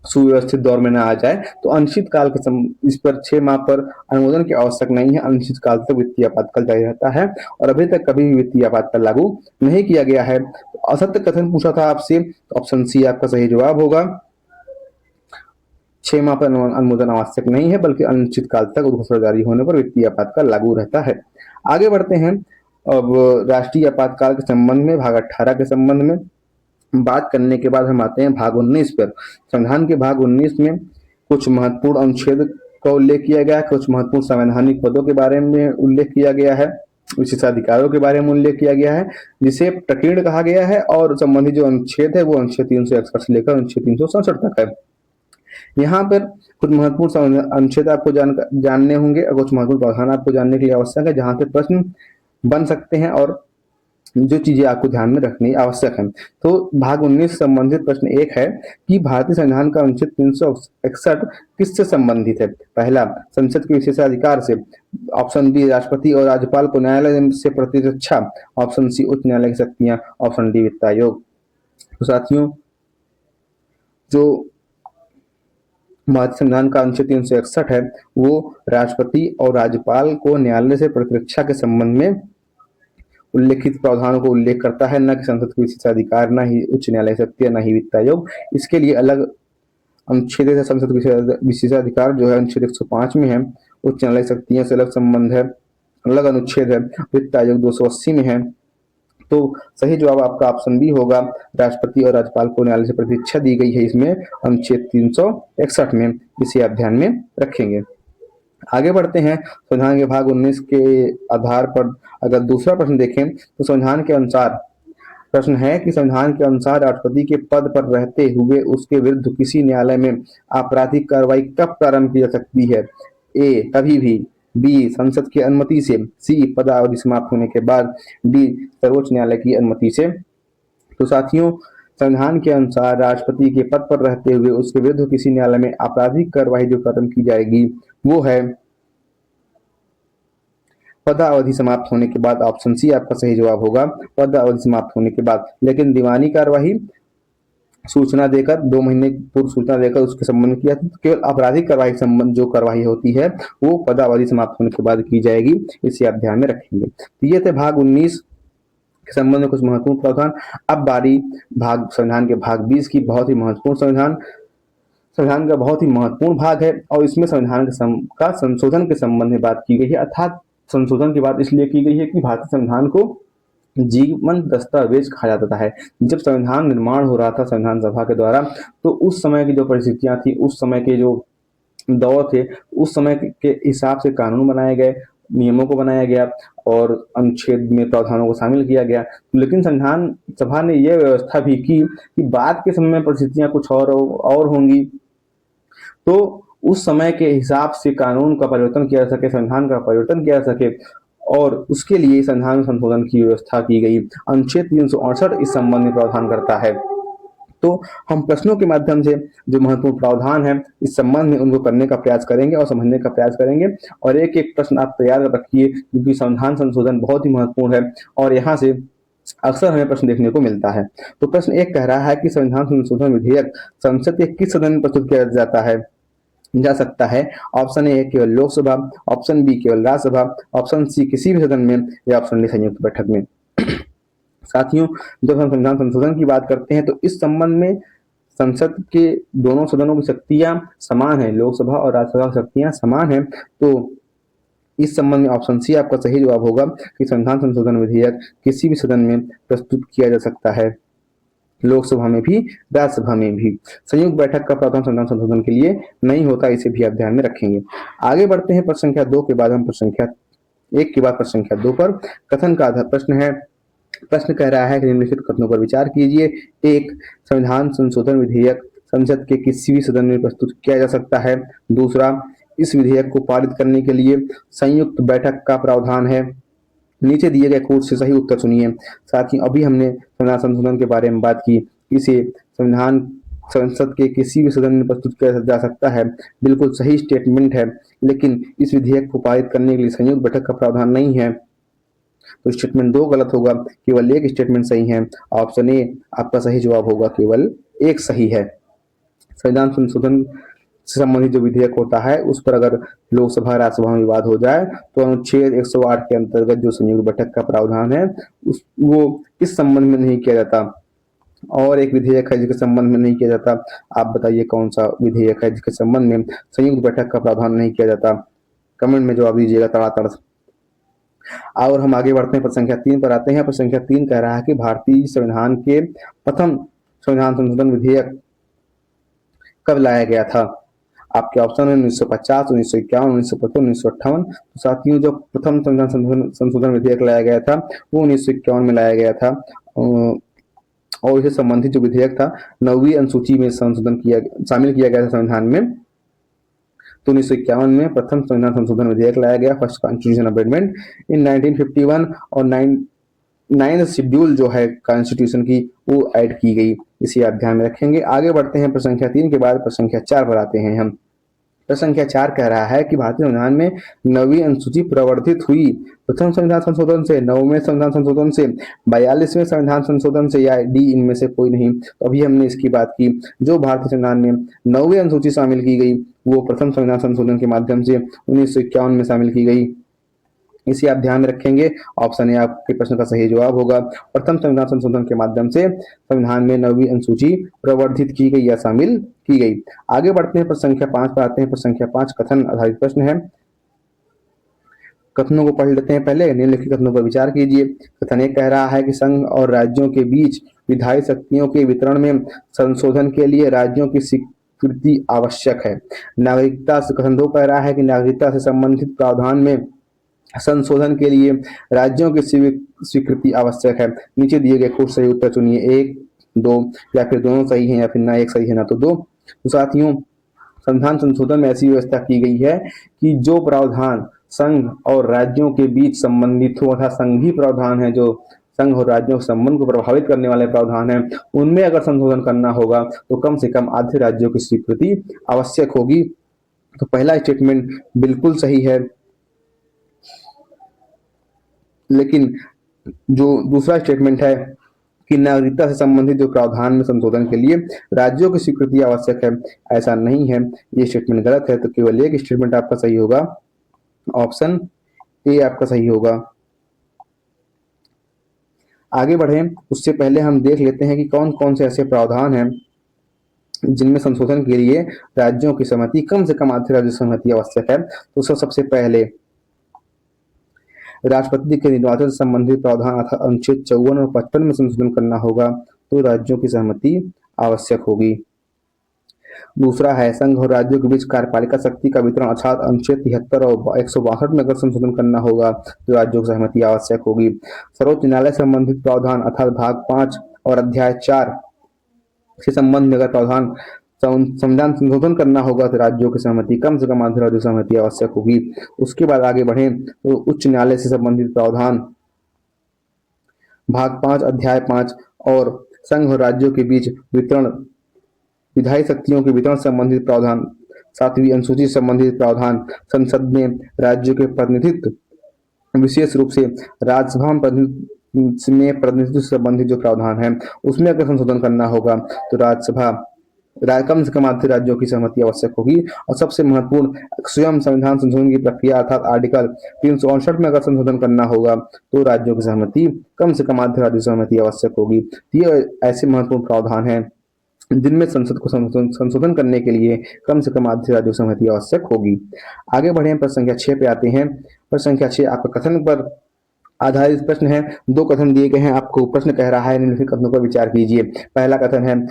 सुव्यवस्थित दौर में न आ जाए। तो अनिश्चित काल के इस पर 6 माह पर अनुमोदन की आवश्यक नहीं है, अनिश्चित काल तक वित्तीय आपातकाल जारी रहता है और अभी तक कभी भी वित्तीय आपातकाल लागू नहीं किया गया है। तो असत्य कथन पूछा था आपसे, तो ऑप्शन सी आपका सही जवाब होगा। 6 माह पर अनुमोदन आवश्यक नहीं है, बल्कि अनिश्चित काल तक उद्घोषणा जारी होने पर वित्तीय आपातकाल लागू रहता है। आगे बढ़ते हैं अब राष्ट्रीय आपातकाल के संबंध में, भाग 18 के संबंध में बात करने के बाद हम आते हैं भाग 19 पर। संविधान के भाग 19 में कुछ महत्वपूर्ण अनुच्छेद का उल्लेख किया गया है, कुछ महत्वपूर्ण संवैधानिक पदों के बारे में उल्लेख किया गया है, विशेषाधिकारों के बारे में उल्लेख किया गया है, जिसे प्रकीर्ण कहा गया है। और संबंधित जो अनुच्छेद है वो अनुच्छेद 361 से लेकर अनुच्छेद 367 तक है। यहाँ पर कुछ महत्वपूर्ण अनुच्छेद आपको जानने होंगे और कुछ महत्वपूर्ण प्रावधान आपको जानने के लिए आवश्यक है, जहाँ से प्रश्न बन सकते हैं और जो चीजें आपको ध्यान में रखनी आवश्यक है। तो भाग 19 से संबंधित प्रश्न एक है कि भारतीय संविधान का अनुच्छेद 361 किससे संबंधित है? पहला, संसद के विशेषाधिकार से। ऑप्शन बी, राष्ट्रपति और राज्यपाल को न्यायालय से प्रतिरक्षा। ऑप्शन सी, उच्च न्यायालय की शक्तियां। ऑप्शन डी, वित्त आयोग। तो साथियों, जो भारतीय संविधान का अनुच्छेद 361 है वो राष्ट्रपति और राज्यपाल को न्यायालय से प्रतिरक्षा के संबंध में उल्लेखित प्रावधानों को उल्लेख करता है, न कि संसद के विशेषाधिकार, न ही उच्च न्यायालय की शक्तियां, न ही वित्त आयोग। इसके लिए अलग अनुच्छेद है। संसद के विशेषाधिकार जो है अनुच्छेद 105 में है, उच्च न्यायालय की शक्तियों से अलग संबंध है, अलग अनुच्छेद है। वित्त आयोग 280 में है। तो सही जवाब आपका ऑप्शन बी होगा, राष्ट्रपति और राज्यपाल को न्यायालय से प्रतिरक्षा दी गई है इसमें अनुच्छेद 361 में, इसे आप ध्यान में रखेंगे। आगे बढ़ते हैं संविधान के भाग 19 के आधार पर अगर दूसरा प्रश्न देखें तो संविधान के अनुसार प्रश्न है कि संविधान के अनुसार राष्ट्रपति के पद पर रहते हुए उसके विरुद्ध किसी न्यायालय में आपराधिक कार्रवाई कब प्रारंभ की जा सकती है? ए, कभी भी। बी, संसद की अनुमति से। सी, पदावधि समाप्त होने के बाद। डी, सर्वोच्च न्यायालय की अनुमति से। तो साथियों, संविधान के अनुसार राष्ट्रपति के पद पर रहते हुए उसके विरुद्ध किसी न्यायालय में आपराधिक कार्रवाई जो प्रारंभ की जाएगी वो है पदावधि समाप्त होने के बाद। ऑप्शन सी आपका सही जवाब होगा, पदावधि समाप्त होने के बाद। लेकिन दीवानी कार्रवाई सूचना देकर 2 महीने पूर्व सूचना देकर उसके संबंध में किया, तो केवल आपराधिक कार्रवाई संबंध जो कार्रवाई होती है वो पदावधि समाप्त होने के बाद की जाएगी, इसे आप ध्यान में रखेंगे। तो ये थे भाग 19 के संबंध में कुछ महत्वपूर्ण प्रावधान। अब बारी संविधान के भाग 20 की। बहुत ही महत्वपूर्ण संविधान का बहुत ही महत्वपूर्ण भाग है और इसमें संविधान का संशोधन के संबंध में बात की गई है। अर्थात संशोधन की बात इसलिए की गई है कि भारतीय संविधान को जीवन दस्तावेज कहा जाता है। जब संविधान निर्माण हो रहा था संविधान सभा के द्वारा, तो उस समय की जो परिस्थितियां थी, उस समय के जो दौर थे, उस समय के हिसाब से कानून बनाए गए, नियमों को बनाया गया और अनुच्छेद में प्रावधानों को शामिल किया गया। लेकिन संविधान सभा ने यह व्यवस्था भी की कि बाद के समय में परिस्थितियां कुछ और होंगी, तो उस समय के हिसाब से कानून का परिवर्तन किया जा सके, संविधान का परिवर्तन किया जा सके, और उसके लिए संविधान संशोधन की व्यवस्था की गई। अनुच्छेद 368 इस संबंध में प्रावधान करता है। तो हम प्रश्नों के माध्यम से जो महत्वपूर्ण प्रावधान है इस संबंध में उनको करने का प्रयास करेंगे और समझने का प्रयास करेंगे, और एक एक प्रश्न आप तैयार रखिए, क्योंकि संविधान संशोधन बहुत ही महत्वपूर्ण है और यहाँ से अक्सर हमें प्रश्न देखने को मिलता है। तो प्रश्न एक कह रहा है कि संविधान संशोधन विधेयक संसद के किस सदन में प्रस्तुत किया जा सकता है? ऑप्शन ए केवल लोकसभा, ऑप्शन बी केवल राज्यसभा, ऑप्शन सी किसी भी सदन में, या ऑप्शन डी संयुक्त बैठक में। साथियों, जब हम संविधान संशोधन की बात करते हैं तो इस संबंध में संसद के दोनों सदनों की शक्तियां समान है, लोकसभा और राज्यसभा की शक्तियां समान है। तो इस संबंध में ऑप्शन सी आपका सही जवाब होगा कि संविधान संशोधन विधेयक किसी भी सदन में प्रस्तुत किया जा सकता है, लोकसभा में भी, राज्यसभा में भी। संयुक्त बैठक का प्रावधान संविधान संशोधन के लिए नहीं होता, इसे भी आप ध्यान में रखेंगे। आगे बढ़ते हैं प्रश्न संख्या 2 के बाद हम प्रश्न संख्या 1 के बाद प्रश्न संख्या 2 पर कथन का आधार प्रश्न है। प्रश्न कह रहा है कि निम्नलिखित कथनों पर विचार कीजिए। 1, संविधान संशोधन विधेयक संसद के किसी भी सदन में प्रस्तुत किया जा सकता है। दूसरा, इस विधेयक को पारित करने के लिए संयुक्त बैठक का प्रावधान है। नीचे दिए गए कोड से सही उत्तर चुनिए। साथ ही अभी हमने संविधान संशोधन के बारे में बात की। इसे संविधान संसद के किसी भी सदन में प्रस्तुत किया जा सकता है, बिल्कुल सही स्टेटमेंट है। लेकिन इस विधेयक को पारित करने के लिए संयुक्त बैठक का प्रावधान नहीं है, तो स्टेटमेंट 2 गलत होगा, केवल एक स्टेटमेंट सही है। ऑप्शन ए आपका सही जवाब होगा, केवल एक सही है। संविधान संशोधन से संबंधित जो विधेयक होता है उस पर अगर लोकसभा राज्यसभा में विवाद हो जाए तो अनुच्छेद 108 के अंतर्गत जो संयुक्त बैठक का प्रावधान है वो इस संबंध में नहीं किया जाता। और एक विधेयक है जिसके संबंध में नहीं किया जाता, आप बताइए कौन सा विधेयक है जिसके संबंध में संयुक्त बैठक का प्रावधान नहीं किया जाता? कमेंट में जवाब दीजिएगा तड़ातड़। और हम आगे बढ़ते हैं, प्रश्न संख्या 3 पर आते हैं। प्रश्न संख्या 3 कह रहा है कि भारतीय संविधान के प्रथम संविधान संशोधन विधेयक कब लाया गया था? आपके ऑप्शन है 1950, 1951, 1955, 1958। तो साथियों, जो प्रथम संविधान संशोधन विधेयक लाया गया था वो 1951 में लाया गया था। और इससे संबंधित जो विधेयक था 9वीं अनुसूची में शामिल किया गया था संविधान में। तो 1951 में प्रथम संविधान संशोधन विधेयक लाया गया, फर्स्ट कॉन्स्टिट्यूशन अमेंडमेंट इन 1951। और 9th शेड्यूल जो है कॉन्स्टिट्यूशन की वो ऐड की गई, इसे आप ध्यान में रखेंगे। आगे बढ़ते हैं, प्रश्न संख्या 3 के बाद प्रश्न संख्या 4 पर आते हैं हम। प्रश्न संख्या 4 कह रहा है कि भारतीय संविधान में 9वीं अनुसूची प्रवर्धित हुई प्रथम संविधान संशोधन से, 9वें संविधान संशोधन से, 42वें संविधान संशोधन से, या डी इनमें से कोई नहीं। तो अभी हमने इसकी बात की, जो भारतीय संविधान में 9वीं अनुसूची शामिल की गई वो प्रथम संविधान संशोधन के माध्यम से 1951 में शामिल की गई, इसे आप ध्यान में रखेंगे। ऑप्शन ए आपके प्रश्न का सही जवाब होगा। प्रथम संविधान संशोधन के माध्यम से संविधान में 9वीं अनुसूची प्रवर्धित की गई या शामिल की गई। आगे बढ़ते हैं, प्रश्न संख्या 5 पर आते हैं। प्रश्न संख्या 5 कथन आधारित प्रश्न है। कथनों को पढ़ लेते हैं पहले, निम्नलिखित कथनों पर विचार कीजिए। कथन 1 कह रहा है कि संघ और राज्यों के बीच विधायी शक्तियों के वितरण में संशोधन के लिए राज्यों की स्वीकृति आवश्यक है। नागरिकता से कथन 2 कह रहा है कि नागरिकता से संबंधित प्रावधान में संशोधन के लिए राज्यों की स्वीकृति आवश्यक है। नीचे दिए गए खूब सही उत्तर चुनिए, 1, 2 या फिर दोनों सही हैं, या फिर ना एक सही है ना तो 2। तो साथियों, संविधान संशोधन में ऐसी व्यवस्था की गई है कि जो प्रावधान संघ और राज्यों के बीच संबंधित हो, अर्थात संघीय प्रावधान है, जो संघ और राज्यों के संबंध को प्रभावित करने वाले प्रावधान है, उनमें अगर संशोधन करना होगा तो कम से कम आधे राज्यों की स्वीकृति आवश्यक होगी। तो पहला स्टेटमेंट बिल्कुल सही है, लेकिन जो दूसरा स्टेटमेंट है कि नागरिकता से संबंधित जो प्रावधान में संशोधन के लिए राज्यों की स्वीकृति आवश्यक है, ऐसा नहीं है, ये स्टेटमेंट गलत है। तो केवल एक स्टेटमेंट आपका सही होगा, ऑप्शन ए आपका सही होगा। आगे बढ़े उससे पहले हम देख लेते हैं कि कौन कौन से ऐसे प्रावधान हैं जिनमें संशोधन के लिए राज्यों की सहमति, कम से कम आधे राज्यों की सहमति आवश्यक है। तो सबसे पहले राष्ट्रपति के निर्वाचन से संबंधित प्रावधान अर्थात अनुच्छेद 54 और 55 में संशोधन करना होगा, तो राज्यों की सहमति आवश्यक होगी। दूसरा है संघ और राज्यों के बीच कार्यपालिका शक्ति का वितरण अर्थात अनुच्छेद 73 और 162 में अगर संशोधन करना होगा तो राज्यों की सहमति आवश्यक होगी। सर्वोच्च न्यायालय से संबंधित प्रावधान अर्थात भाग 5 और अध्याय 4 के संबंध में अगर प्रावधान संविधान संशोधन करना होगा तो राज्यों की सहमति, कम से कम आधे राज्यों की सहमति आवश्यक होगी। उसके बाद आगे बढ़े तो उच्च न्यायालय से संबंधित प्रावधान भाग 5 अध्याय 5 और संघ और राज्यों के बीच वितरण, विधायी शक्तियों के वितरण संबंधित प्रावधान, 7वीं अनुसूची संबंधित प्रावधान, संसद में राज्यों के प्रतिनिधित्व, विशेष रूप से राज्यसभा में प्रतिनिधित्व संबंधित जो प्रावधान है उसमें अगर संशोधन करना होगा तो राज्यसभा कम से कम आधे राज्यों की सहमति आवश्यक होगी। और सबसे महत्वपूर्ण स्वयं संविधान संशोधन की प्रक्रिया अर्थात आर्टिकल 359 में अगर संशोधन करना होगा तो राज्यों की सहमति, कम से कम आधे राज्यों की सहमति आवश्यक होगी। ये ऐसे महत्वपूर्ण प्रावधान हैं जिनमें संसद को संशोधन करने के लिए कम से कम आधे राज्यों की सहमति आवश्यक होगी। आगे बढ़े प्रश्न संख्या 6 पे आते हैं। प्रश्न संख्या 6 आपका आधारित प्रश्न है। दो कथन दिए गए हैं आपको, प्रश्न कह रहा है निम्नलिखित कथनों पर विचार कीजिए। पहला कथन है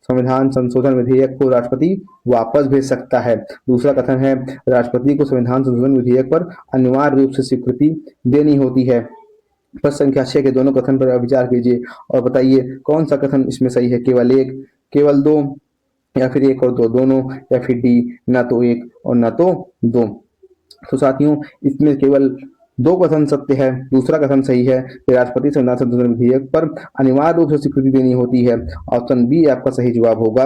संविधान संशोधन विधेयक को राष्ट्रपति वापस भेज सकता है। दूसरा कथन है राष्ट्रपति को संविधान संशोधन विधेयक पर अनिवार्य रूप से स्वीकृति देनी होती है। प्रश्न संख्या 6 के दोनों कथन पर विचार कीजिए और बताइए कौन सा कथन इसमें सही है, केवल एक, केवल दो, या फिर एक और दो दोनों, या फिर डी ना तो एक और ना तो दो। तो साथियों इसमें केवल दो कथन सत्य है, दूसरा कथन सही है कि राष्ट्रपति संविधान संशोधन विधेयक पर अनिवार्य रूप से स्वीकृति देनी होती है। ऑप्शन बी आपका सही जवाब होगा।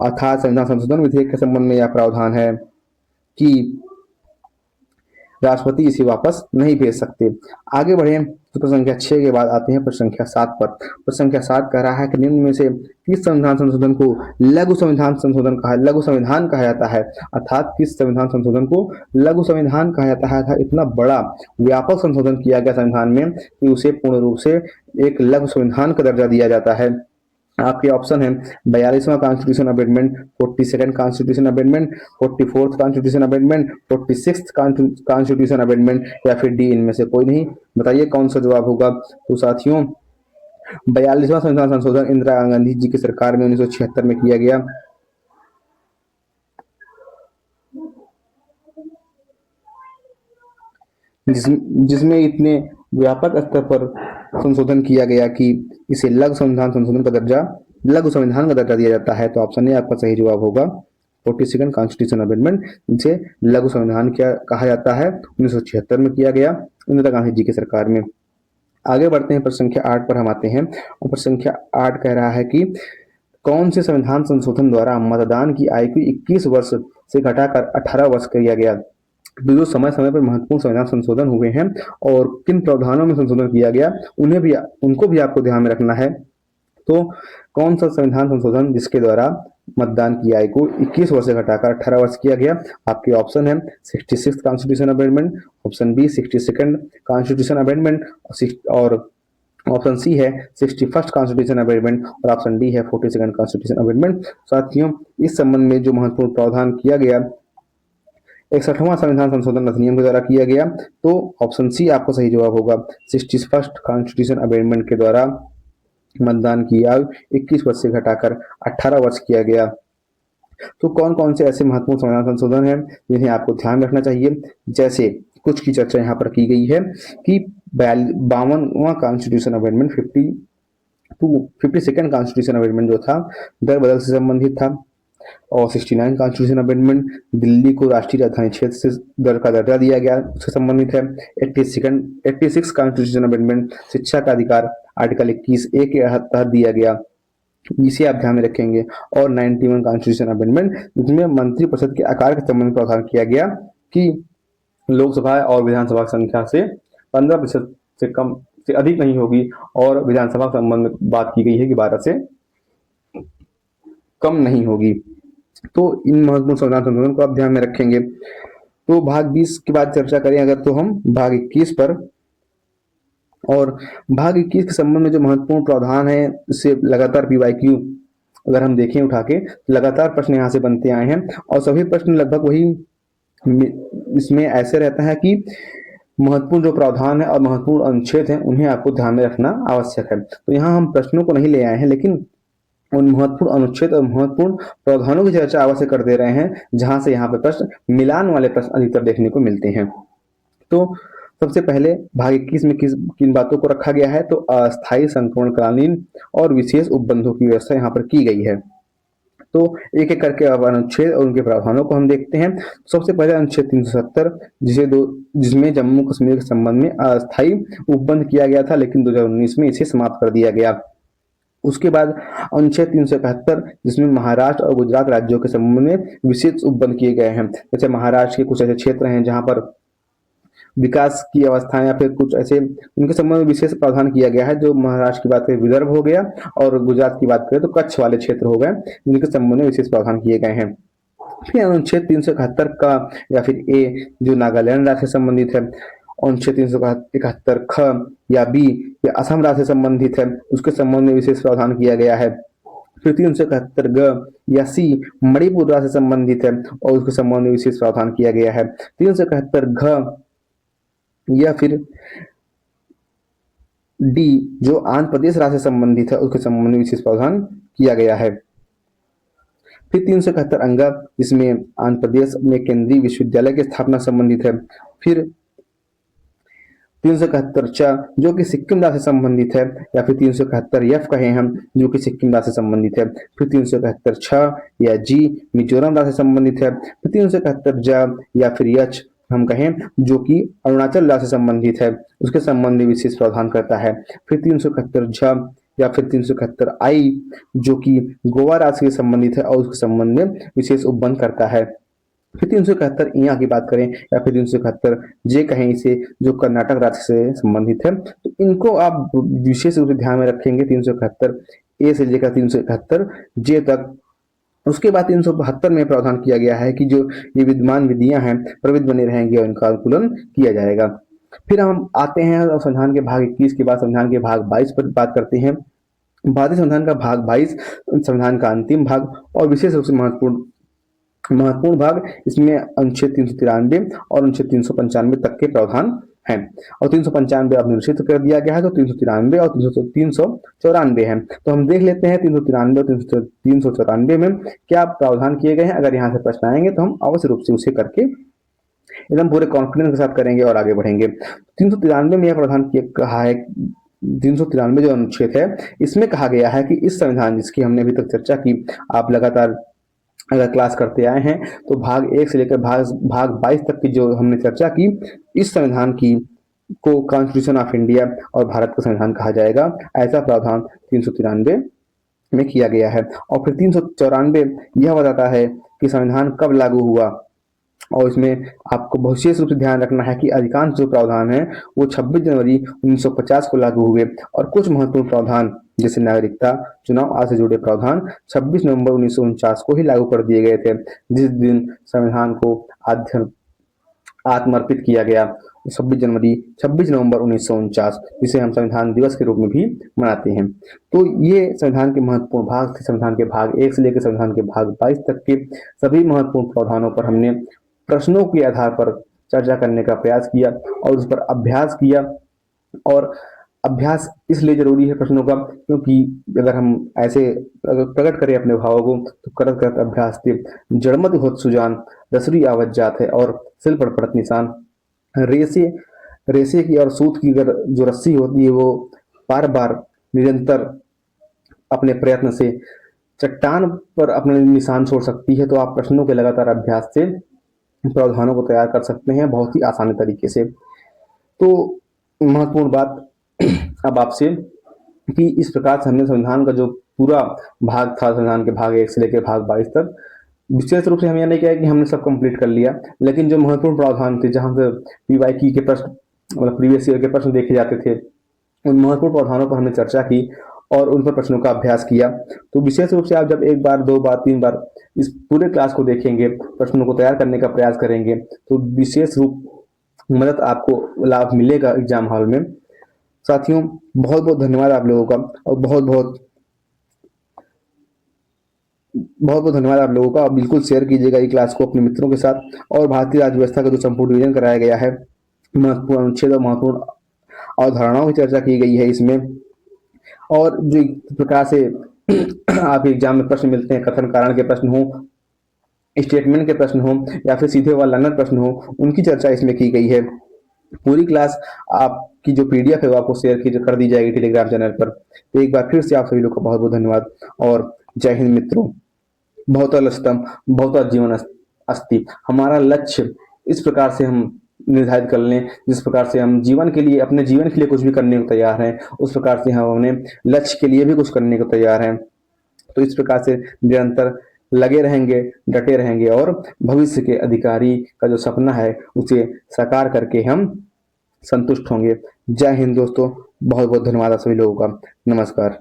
अर्थात संविधान संशोधन विधेयक के संबंध में यह प्रावधान है कि राष्ट्रपति इसे वापस नहीं भेज सकते। आगे बढ़े तो प्रश्न संख्या 6 के बाद आते हैं प्रश्न संख्या 7 पर। प्रश्न संख्या 7 कह रहा है कि निम्न में से किस संविधान संशोधन को लघु संविधान कहा जाता है। अर्थात किस संविधान संशोधन को लघु संविधान कहा जाता है। अर्थात इतना बड़ा व्यापक संशोधन किया गया संविधान में कि उसे पूर्ण रूप से एक लघु संविधान का दर्जा दिया जाता है। आपके ऑप्शन है 42वां constitution amendment, 42nd constitution amendment, 44th constitution amendment, 46th constitution amendment, या फिर डी इनमें से कोई नहीं। बताइए कौन सा जवाब होगा। तो साथियों 42वां संविधान संशोधन इंदिरा गांधी जी की सरकार में 1976 में किया गया। जिसमें इतने व्यापक स्तर पर संशोधन किया गया कि इसे लघु संविधान का दर्जा दिया जाता है। तो ऑप्शन ए आपका सही जवाब होगा। 42nd कॉन्स्टिट्यूशन अमेंडमेंट इसे लघु संविधान क्या कहा जाता है, 1976 में किया गया इंदिरा गांधी जी की सरकार में। आगे बढ़ते हैं प्रश्न संख्या 8 पर हम आते हैं और प्रश्न संख्या 8 कह रहा है कि कौन से संविधान संशोधन द्वारा मतदान की आयु को 21 वर्ष से घटाकर 18 वर्ष किया गया। जो समय समय पर महत्वपूर्ण संविधान संशोधन हुए हैं और किन प्रावधानों में संशोधन किया गया उनको भी आपको ध्यान में रखना है। तो कौन सा संविधान संशोधन जिसके द्वारा मतदान की आयु को 21 वर्ष से घटाकर 18 वर्ष किया गया। आपके ऑप्शन है 66th constitution amendment, option B 62nd constitution amendment, और ऑप्शन सी है 61st कॉन्स्टिट्यूशन अमेंडमेंट, और ऑप्शन डी है 42nd कॉन्स्टिट्यूशन अमेंडमेंट। साथियों इस संबंध में जो महत्वपूर्ण प्रावधान किया गया 61वां संविधान संशोधन अधिनियम के द्वारा किया गया। तो ऑप्शन सी आपका सही जवाब होगा। 61st कॉन्स्टिट्यूशन अमेंडमेंट के द्वारा मतदान की आयु 21 वर्ष से घटाकर 18 वर्ष किया गया। तो कौन कौन से ऐसे महत्वपूर्ण संविधान संशोधन हैं जिन्हें आपको ध्यान रखना चाहिए। जैसे कुछ की चर्चा यहाँ पर की गई है कि 52वां constitution amendment 52nd constitution amendment जो था दर बदल से संबंधित था, और 69 कॉन्स्टिट्यूशन अमेंडमेंट दिल्ली को राष्ट्रीय राजधानी क्षेत्र से दर का दर्जा दिया गया उससे संबंधित है। 86 कॉन्स्टिट्यूशन अमेंडमेंट शिक्षा का अधिकार आर्टिकल 21A के तहत दिया गया, इसे आप ध्यान में रखेंगे। और 91 कॉन्स्टिट्यूशन अमेंडमेंट जिसमें मंत्रिपरिषद के आकार के संबंध में प्रावधान किया गया कि लोकसभा और विधानसभा संख्या से 15% से कम से अधिक नहीं होगी, और विधानसभा संबंध में बात की गई है कि 12 से कम नहीं होगी। तो इन महत्वपूर्ण संविधान संशोधन को आप ध्यान में रखेंगे। तो भाग 20 के बाद चर्चा करें अगर, तो हम भाग 21 पर, और भाग 21 के संबंध में जो महत्वपूर्ण प्रावधान है इससे लगातार PYQ अगर हम देखें उठा के लगातार प्रश्न यहाँ से बनते आए हैं, और सभी प्रश्न लगभग वही इसमें ऐसे रहता है कि महत्वपूर्ण जो प्रावधान है और महत्वपूर्ण अनुच्छेद हैं उन्हें आपको ध्यान में रखना आवश्यक है। तो यहाँ हम प्रश्नों को नहीं ले आए हैं, लेकिन उन महत्वपूर्ण अनुच्छेद और महत्वपूर्ण प्रावधानों की चर्चा अवश्य कर दे रहे हैं, जहां से यहाँ पे प्रश्न मिलान वाले प्रश्न अधिकतर देखने को मिलते हैं। तो सबसे पहले भाग 21 में किन बातों को रखा गया है, तो अस्थायी संक्रमणकालीन और विशेष उपबंधों की व्यवस्था यहाँ पर की गई है। तो एक एक करके अब अनुच्छेद और उनके प्रावधानों को हम देखते हैं। सबसे पहले अनुच्छेद 370 जिसमें जम्मू कश्मीर के संबंध में अस्थायी उपबंध किया गया था, लेकिन 2019 में इसे समाप्त कर दिया गया। उसके बाद अनुच्छेद 371 जिसमें महाराष्ट्र और गुजरात राज्यों के संबंध में विशेष उपबंध किए गए हैं। जैसे महाराष्ट्र के कुछ ऐसे क्षेत्र हैं जहां पर विकास की अवस्था या फिर कुछ ऐसे उनके संबंध में विशेष प्रावधान किया गया है। जो महाराष्ट्र की बात करें विदर्भ हो गया, और गुजरात की बात करें तो कच्छ वाले क्षेत्र हो गए, जिनके संबंध में विशेष प्रावधान किए गए हैं। फिर अनुच्छेद 371 का या फिर ए जो नागालैंड राज्य से संबंधित है, अनुच्छेद 371 ख या बी या असम राज्य से संबंधित है, उसके संबंध में विशेष प्रावधान किया गया है। फिर 371 ग या सी मणिपुर राज्य से संबंधित है और उसके संबंध में विशेष प्रावधान किया गया है। 371 घ या फिर डी जो आंध्र प्रदेश राज्य से संबंधित है उसके संबंध में विशेष प्रावधान किया गया है। फिर 371 अंगा इसमें आंध्र प्रदेश में केंद्रीय विश्वविद्यालय की स्थापना संबंधित है। फिर 371 च जो कि सिक्किम राज्य से संबंधित है, या फिर 371 एफ कहे हम जो कि सिक्किम राज्य से संबंधित है। फिर 371 छ या जी मिजोरम राज्य से संबंधित है। फिर 371 ज या फिर यच हम कहें जो कि अरुणाचल राज्य से संबंधित है, उसके संबंध में विशेष प्रावधान करता है। फिर 371 झ या फिर 371 आई जो कि गोवा राज्य से संबंधित है और उसके संबंध में विशेष उपबंध करता है। फिर 371 यहाँ की बात करें या फिर 371 जे कहें इसे जो कर्नाटक राज्य से संबंधित है, तो इनको आप विशेष रूप से ध्यान में रखेंगे। 371 ए से लेकर 371 जे तक। उसके बाद 372 में प्रावधान किया गया है कि जो ये विद्यमान विधियां हैं प्रविध बने रहेंगे और इनका अनुकूलन किया जाएगा। फिर हम आते हैं संविधान के भाग 21 के बाद संविधान के भाग 22 पर बात करते हैं। भारतीय संविधान का भाग 22 संविधान का अंतिम भाग और विशेष रूप से महत्वपूर्ण भाग, इसमें अनुच्छेद 393 और अनुच्छेद 395 तक के प्रावधान हैं और 395 अब निश्चित कर दिया गया है, तो 393 और 394 है। तो हम देख लेते हैं 393 और 394 में क्या प्रावधान किए गए हैं। अगर यहाँ से प्रश्न आएंगे तो हम अवश्य रूप से उसे करके एकदम पूरे कॉन्फिडेंस के साथ करेंगे और आगे बढ़ेंगे। 393 में यह प्रावधान कहा है, 393 जो अनुच्छेद है इसमें कहा गया है कि इस संविधान जिसकी हमने अभी तक चर्चा की, आप लगातार अगर क्लास करते आए हैं तो भाग 1 से लेकर भाग 22 तक की जो हमने चर्चा की, इस संविधान की को कॉन्स्टिट्यूशन ऑफ इंडिया और भारत का संविधान कहा जाएगा। ऐसा प्रावधान 393 में किया गया है। और फिर 394 यह बताता है कि संविधान कब लागू हुआ, और इसमें आपको विशेष रूप से ध्यान रखना है कि अधिकांश जो प्रावधान है वो 26 जनवरी 1950 को लागू हुए और कुछ महत्वपूर्ण प्रावधान जैसे नागरिकता चुनाव आदि से जुड़े प्रावधान 26 नवंबर 1949 को ही लागू कर दिए गए थे, जिस दिन संविधान को आत्मर्पित किया गया। 26 नवंबर 1949 जिसे हम संविधान दिवस के रूप में भी मनाते हैं। तो ये संविधान के महत्वपूर्ण भाग थे। संविधान के भाग 1 से लेकर संविधान के भाग 22 तक के सभी महत्वपूर्ण प्रावधानों पर हमने प्रश्नों के आधार पर चर्चा करने का प्रयास किया और उस पर अभ्यास किया। और अभ्यास इसलिए जरूरी है प्रश्नों का क्योंकि अगर हम ऐसे प्रकट करें अपने भावों को तो करत करत अभ्यास थे जड़मत होत सुजान रसरी आवत जात है और सिल पर पड़त निशान। रेसे की और सूत की अगर जो रस्सी होती है वो बार बार निरंतर अपने प्रयत्न से चट्टान पर अपने निशान छोड़ सकती है, तो आप प्रश्नों के लगातार अभ्यास से प्रावधानों को तैयार कर सकते हैं बहुत ही आसानी तरीके से। तो महत्वपूर्ण बात अब आपसे कि इस प्रकार से हमने संविधान का जो पूरा भाग था संविधान के भाग 1 से लेकर भाग 22 तक, विशेष रूप से हम यह नहीं कहा कि हमने सब कंप्लीट कर लिया, लेकिन जो महत्वपूर्ण प्रावधान थे जहां से पीवाईक्यू के प्रश्न मतलब प्रीवियस ईयर के प्रश्न देखे जाते थे, उन महत्वपूर्ण प्रावधानों पर हमने चर्चा की और उन पर प्रश्नों का अभ्यास किया। तो विशेष रूप से आप जब एक बार 2 बार 3 बार इस पूरे क्लास को देखेंगे, प्रश्नों को तैयार करने का प्रयास करेंगे, तो विशेष रूप मदद आपको लाभ मिलेगा एग्जाम हॉल में। साथियों बहुत बहुत धन्यवाद आप लोगों का और बहुत बहुत धन्यवाद आप लोगों का। आप बिल्कुल शेयर कीजिएगा ये क्लास को अपने मित्रों के साथ। और भारतीय राज्य व्यवस्था का जो संपूर्ण रिवीजन कराया गया है, महत्वपूर्ण अनुच्छेद और महत्वपूर्ण अवधारणाओं की चर्चा की गई है इसमें, और जो प्रकार से आप एग्जाम में प्रश्न मिलते हैं, कथन कारण के प्रश्न हो, स्टेटमेंट के प्रश्न हो या फिर सीधे व लाइनर प्रश्न हो, उनकी चर्चा इसमें की गई है। पूरी क्लास आपकी जो पीडीएफ है वो आपको शेयर की कर दी जाएगी टेलीग्राम चैनल पर। तो एक बार फिर से आप सभी लोग का बहुत बहुत धन्यवाद और जय हिंद मित्रों। बहुत लक्ष्यम बहुत जीवन अस्ति। हमारा लक्ष्य इस प्रकार से हम निर्धारित कर लें जिस प्रकार से हम जीवन के लिए अपने जीवन के लिए कुछ भी करने को तैयार हैं, उस प्रकार से हम अपने लक्ष्य के लिए भी कुछ करने को तैयार हैं। तो इस प्रकार से निरंतर लगे रहेंगे, डटे रहेंगे और भविष्य के अधिकारी का जो सपना है उसे साकार करके हम संतुष्ट होंगे। जय हिंद दोस्तों, बहुत बहुत धन्यवाद आप सभी लोगों का। नमस्कार।